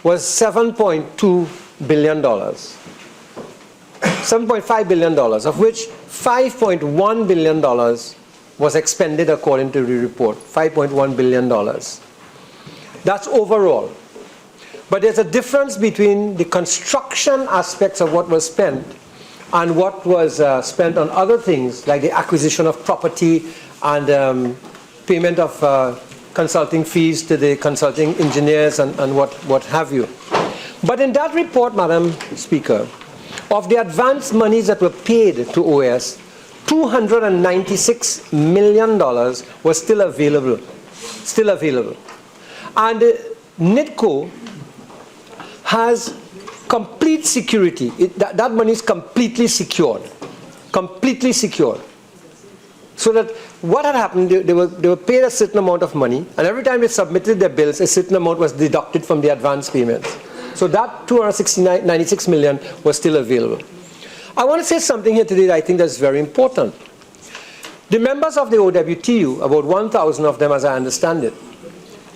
was $7.2 billion. $7.5 billion, of which $5.1 billion was expended according to the report. $5.1 billion. That's overall. But there's a difference between the construction aspects of what was spent and what was spent on other things, like the acquisition of property and payment of consulting fees to the consulting engineers and what have you. But in that report, Madam Speaker, of the advance monies that were paid to OAS, $296 million was still available. And NIDCO has complete security. That money is completely secured. Completely secured. So that what had happened, they were paid a certain amount of money, and every time they submitted their bills, a certain amount was deducted from the advance payments. So that $296 million was still available. I want to say something here today that I think that's very important. The members of the OWTU, about 1,000 of them as I understand it,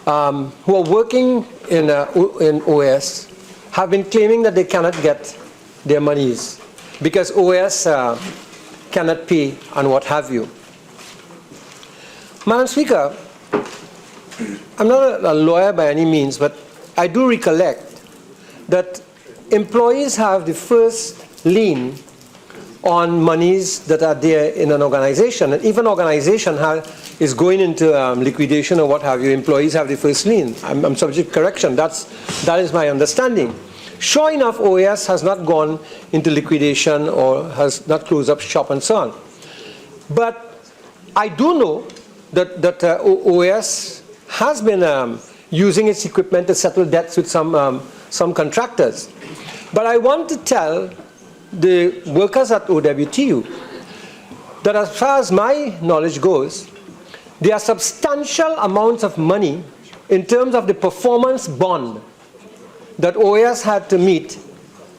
who are working in OAS, have been claiming that they cannot get their monies because OAS cannot pay and what have you. Madam Speaker, I'm not a lawyer by any means, but I do recollect that employees have the first lien on monies that are there in an organization. And if an organization is going into liquidation or what have you, employees have the first lien. I'm subject to correction. That is my understanding. Sure enough, OAS has not gone into liquidation or has not closed up shop and so on. But I do know that OAS has been using its equipment to settle debts with some contractors. But I want to tell the workers at OWTU that as far as my knowledge goes, there are substantial amounts of money in terms of the performance bond that OAS had to meet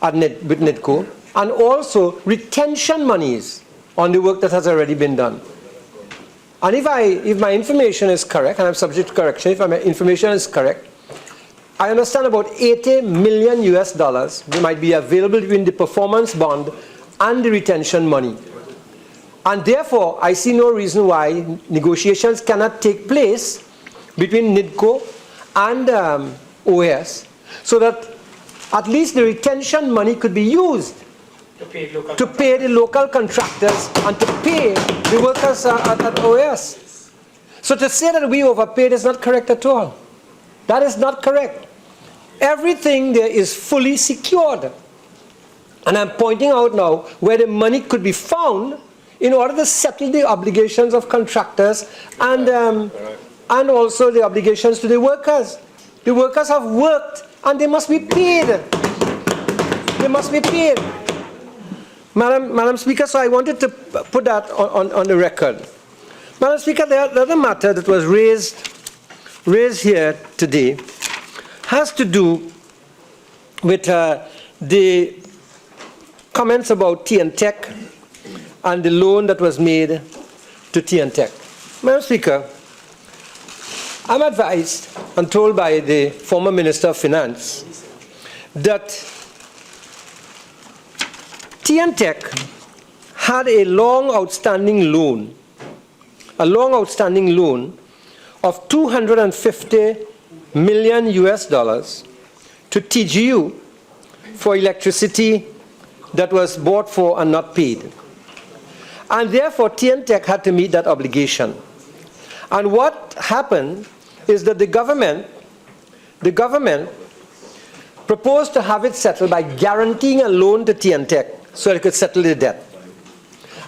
with NIDCO, and also retention monies on the work that has already been done. And if my information is correct, and I'm subject to correction, if my information is correct, I understand about $80 million that might be available between the performance bond and the retention money. And therefore, I see no reason why negotiations cannot take place between NIDCO and OAS, so that at least the retention money could be used to pay the local contractors and to pay the workers at OAS. So to say that we overpaid is not correct at all. That is not correct. Everything there is fully secured. And I'm pointing out now where the money could be found in order to settle the obligations of contractors and also the obligations to the workers. The workers have worked and they must be paid. They must be paid. Madam Speaker, so I wanted to put that on the record. Madam Speaker, the other matter that was raised here today has to do with the comments about T&Tech and the loan that was made to T&Tech. Madam Speaker, I'm advised and told by the former Minister of Finance that T&Tech had a long outstanding loan of $250 million to TGU for electricity that was bought for and not paid. And therefore, T&Tech had to meet that obligation. And what happened is that the government proposed to have it settled by guaranteeing a loan to T&Tech so it could settle the debt.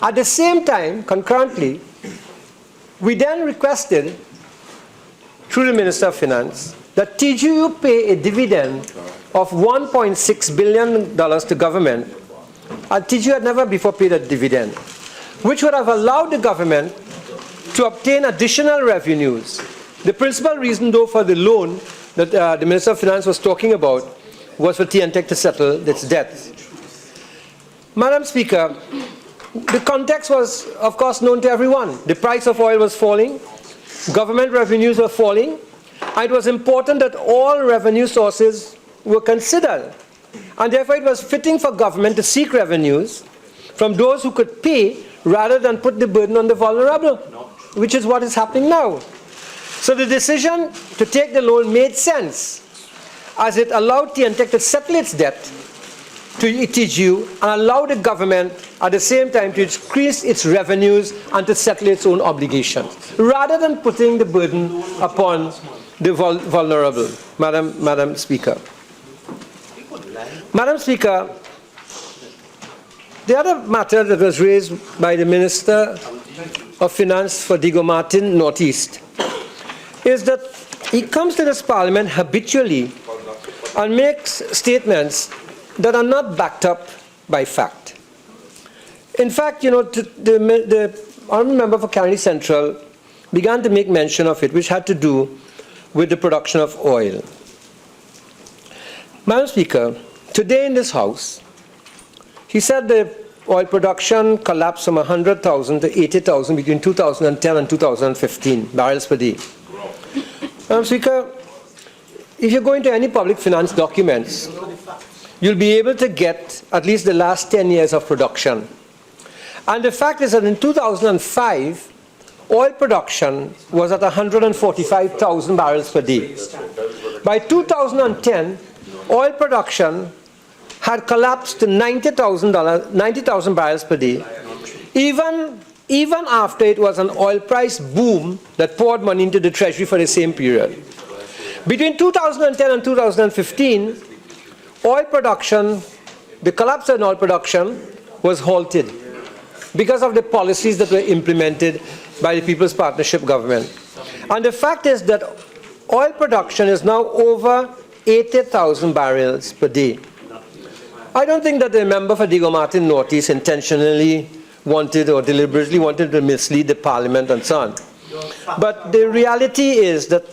At the same time, concurrently, we then requested, through the Minister of Finance, that TGU pay a dividend of $1.6 billion to government, and TGU had never before paid a dividend, which would have allowed the government to obtain additional revenues. The principal reason, though, for the loan that the Minister of Finance was talking about was for T&Tech to settle its debt. Madam Speaker, the context was, of course, known to everyone. The price of oil was falling, government revenues were falling, and it was important that all revenue sources were considered. And therefore, it was fitting for government to seek revenues from those who could pay rather than put the burden on the vulnerable, which is what is happening now. So the decision to take the loan made sense, as it allowed T&Tech to settle its debt to TGU and allow the government at the same time to increase its revenues and to settle its own obligations, rather than putting the burden upon the vulnerable. Madam Speaker. Madam Speaker, the other matter that was raised by the Minister of Finance for Diego Martin, Northeast, is that he comes to this Parliament habitually and makes statements that are not backed up by fact. In fact, the Honourable Member for Caroni Central began to make mention of it, which had to do with the production of oil. Madam Speaker, today in this House, he said the oil production collapsed from 100,000 to 80,000 between 2010 and 2015 barrels per day. Madam Speaker, if you go into any public finance documents, you'll be able to get at least the last 10 years of production. And the fact is that in 2005, oil production was at 145,000 barrels per day. By 2010, oil production had collapsed to 90,000 barrels per day, even after it was an oil price boom that poured money into the treasury for the same period. Between 2010 and 2015, oil production, the collapse in oil production was halted because of the policies that were implemented by the People's Partnership government. And the fact is that oil production is now over 80,000 barrels per day. I don't think that the member for Diego Martin Northeast intentionally wanted or deliberately wanted to mislead the Parliament and so on. But the reality is that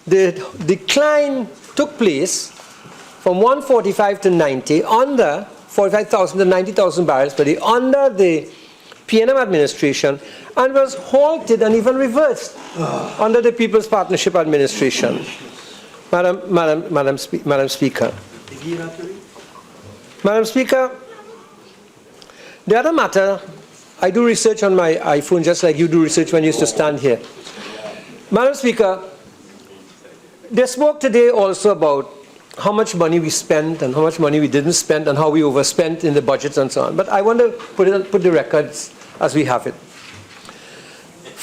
the decline took place from 145 to 90, under 45,000 to 90,000 barrels per day under the PNM administration, and was halted and even reversed under the People's Partnership administration. Madam Speaker. Madam Speaker, the other matter, I do research on my iPhone just like you do research when you used to stand here. Madam Speaker, they spoke today also about how much money we spent and how much money we didn't spend and how we overspent in the budgets and so on. But I want to put the records as we have it.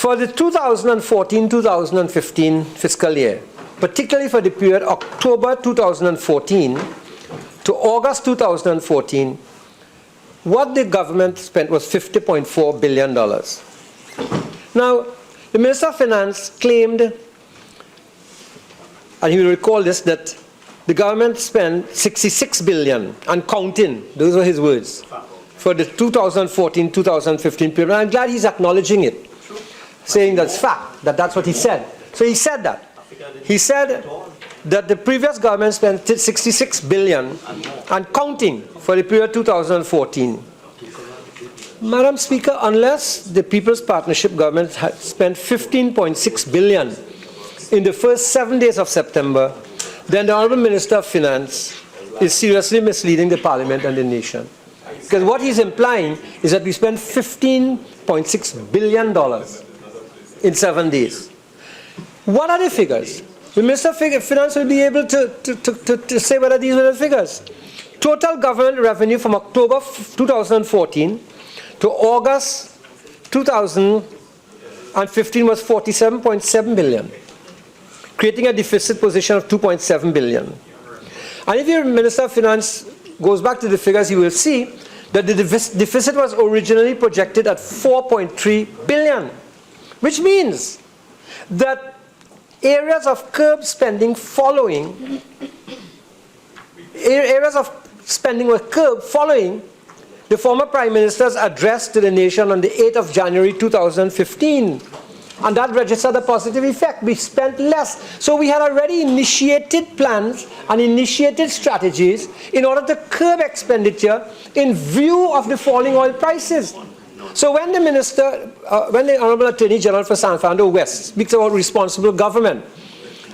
For the 2014-2015 fiscal year, particularly for the period October 2014 to August 2014, what the government spent was $50.4 billion. Now, the Minister of Finance claimed, and you will recall this, that the government spent $66 billion and counting, those were his words, for the 2014-2015 period. And I'm glad he's acknowledging it, saying that's fact, that's what he said. So he said that. He said that the previous government spent $66 billion and counting for the period 2014. Madam Speaker, unless the People's Partnership government had spent $15.6 billion in the first 7 days of September, then the Honourable Minister of Finance is seriously misleading the Parliament and the nation. Because what he's implying is that we spent $15.6 billion in 7 days. What are the figures? The Minister of Finance will be able to say whether these are the figures. Total government revenue from October 2014 to August 2015 was $47.7 billion, creating a deficit position of $2.7 billion. And if your Minister of Finance goes back to the figures, he will see that the deficit was originally projected at $4.3 billion, which means that areas of curb spending were curbed following the former Prime Minister's address to the nation on the 8th of January 2015. And that registered a positive effect. We spent less. So we had already initiated plans and initiated strategies in order to curb expenditure in view of the falling oil prices. So when the Honourable Attorney General for San Fernando West speaks about responsible government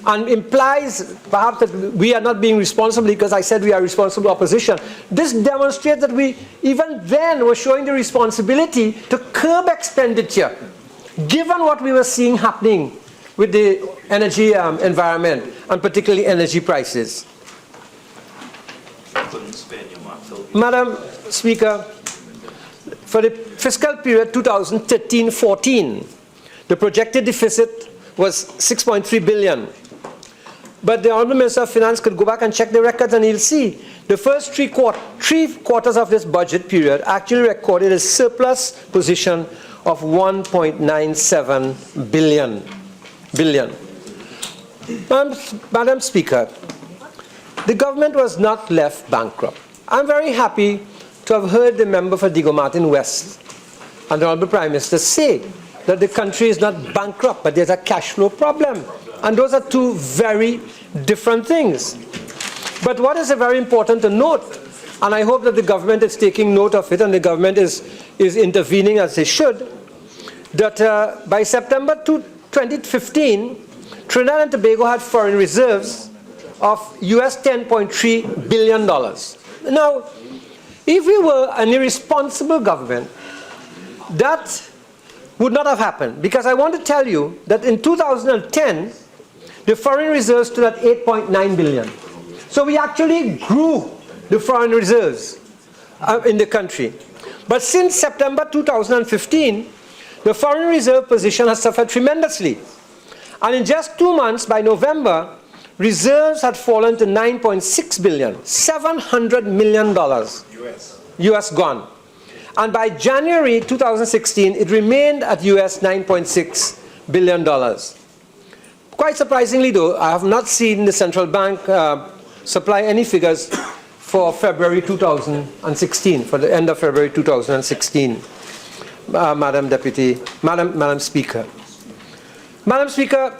and implies perhaps that we are not being responsible because I said we are responsible opposition, this demonstrates that we even then were showing the responsibility to curb expenditure, given what we were seeing happening with the energy environment and particularly energy prices. Madam Speaker, for the fiscal period 2013-14, the projected deficit was $6.3 billion. But the Honourable Minister of Finance could go back and check the records and he'll see the first three quarters of this budget period actually recorded a surplus position of $1.97 billion. Madam Speaker, the government was not left bankrupt. I'm very happy to have heard the member for Diego Martin West and the Honourable Prime Minister say that the country is not bankrupt, but there's a cash flow problem. And those are two very different things. But what is very important to note, and I hope that the government is taking note of it and the government is intervening as they should, that by September 2015, Trinidad and Tobago had foreign reserves of US $10.3 billion. Now, if we were an irresponsible government, that would not have happened. Because I want to tell you that in 2010, the foreign reserves stood at $8.9 billion. So we actually grew the foreign reserves in the country. But since September 2015, the foreign reserve position has suffered tremendously. And in just 2 months, by November, reserves had fallen to $9.6 billion, $700 million US gone. And by January 2016, it remained at US $9.6 billion. Quite surprisingly, though, I have not seen the central bank supply any figures for February 2016, for the end of February 2016, Madam Speaker. Madam Speaker,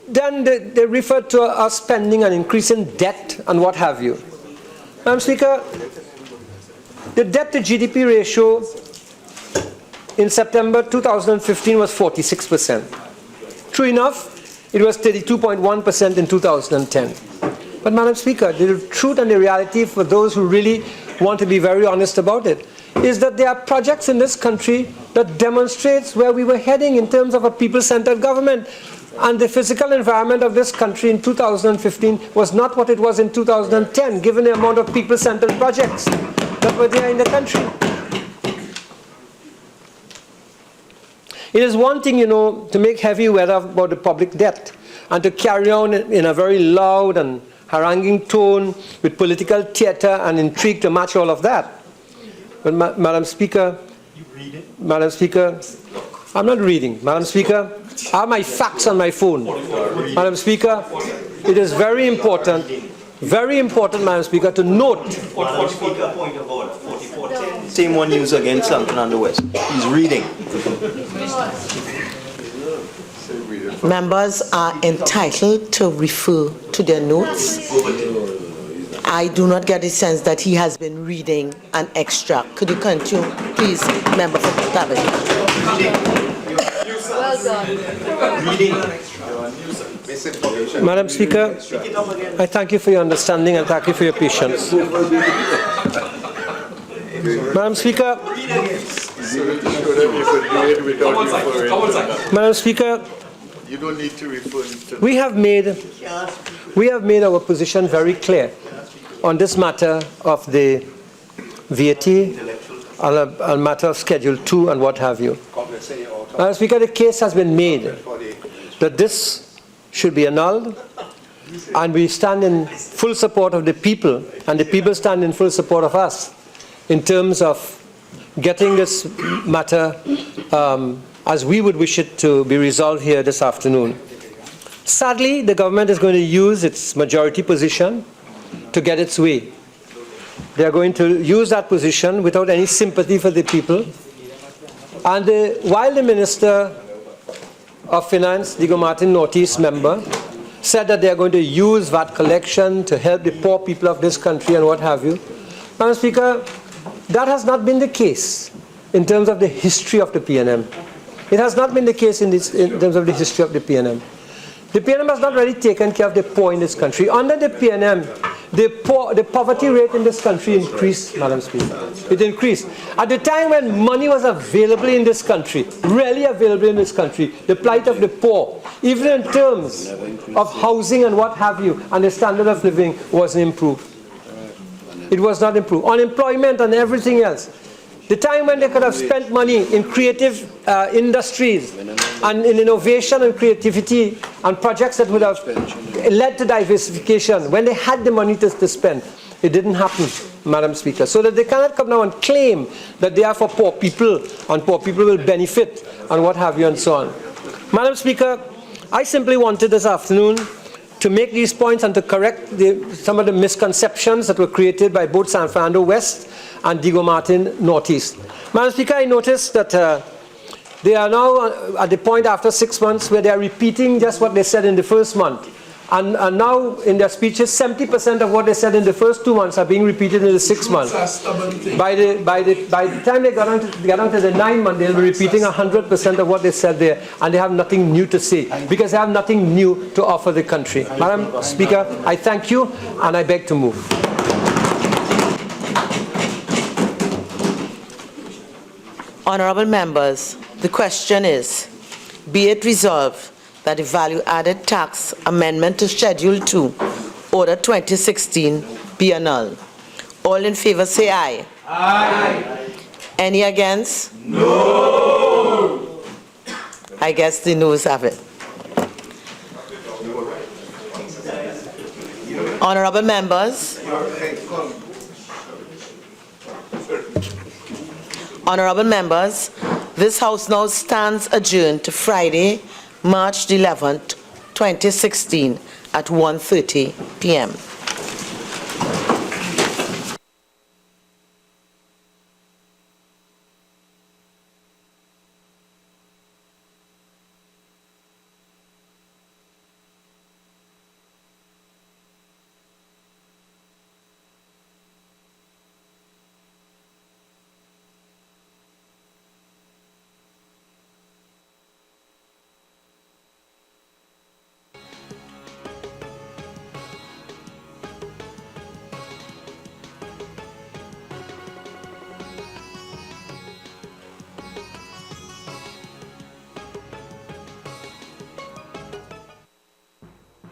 then they referred to us spending and increasing debt and what have you. Madam Speaker, the debt to GDP ratio in September 2015 was 46%. True enough, it was 32.1% in 2010. But Madam Speaker, the truth and the reality for those who really want to be very honest about it is that there are projects in this country that demonstrates where we were heading in terms of a people-centered government. And the physical environment of this country in 2015 was not what it was in 2010, given the amount of people-centered projects that were there in the country. It is one thing, you know, to make heavy weather about the public debt and to carry on in a very loud and haranguing tone with political theater and intrigue to match all of that. But Madam Speaker, Madam Speaker, I'm not reading. Madam Speaker, I have my facts on my phone. Madam Speaker, it is very important, Madam Speaker, to note. Madam Speaker, point of order. 4410. Same one used against Fernando West. He's reading. Members are entitled to refer to their notes. I do not get a sense that he has been reading an extract. Could you continue, please, Member for Tabaquite? Well done. Madam Speaker, I thank you for your understanding and thank you for your patience. Madam Speaker, Madam Speaker, you don't need to refer to we have made our position very clear on this matter of the VAT, on a matter of Schedule 2 and what have you. Madam Speaker, the case has been made that this should be annulled, and we stand in full support of the people, and the people stand in full support of us in terms of getting this matter as we would wish it to be resolved here this afternoon. Sadly, the government is going to use its majority position to get its way. They are going to use that position without any sympathy for the people. And while the Minister of Finance, Diego Martin, Northeast member, said that they are going to use VAT collection to help the poor people of this country and what have you, Madam Speaker, that has not been the case in terms of the history of the PNM. It has not been the case in terms of the history of the PNM. The PNM has not really taken care of the poor in this country. Under the PNM, the poverty rate in this country increased, Madam Speaker. It increased. At the time when money was available in this country, really available in this country, the plight of the poor, even in terms of housing and what have you, and the standard of living wasn't improved. It was not improved. Unemployment and everything else. The time when they could have spent money in creative industries and in innovation and creativity and projects that would have led to diversification, when they had the money to spend, it didn't happen, Madam Speaker. So that they cannot come now and claim that they are for poor people and poor people will benefit and what have you and so on. Madam Speaker, I simply wanted this afternoon to make these points and to correct some of the misconceptions that were created by both San Fernando West and Diego Martin Northeast. Madam Speaker, I noticed that they are now at the point after 6 months where they are repeating just what they said in the first month. And now in their speeches, 70% of what they said in the first 2 months are being repeated in the 6 months. By the time they get on to the 9 month, they'll be repeating 100% of what they said there, and they have nothing new to say, because they have nothing new to offer the country. Madam Speaker, I thank you, and I beg to move. Honourable members, the question is, be it resolved that the value-added tax amendment to Schedule 2, Order 2016, be annulled. All in favour say aye. Aye. Any against? No. I guess the noes have it. Honourable members, Honourable members, this House now stands adjourned to Friday, March 11th, 2016 at 1:30 p.m.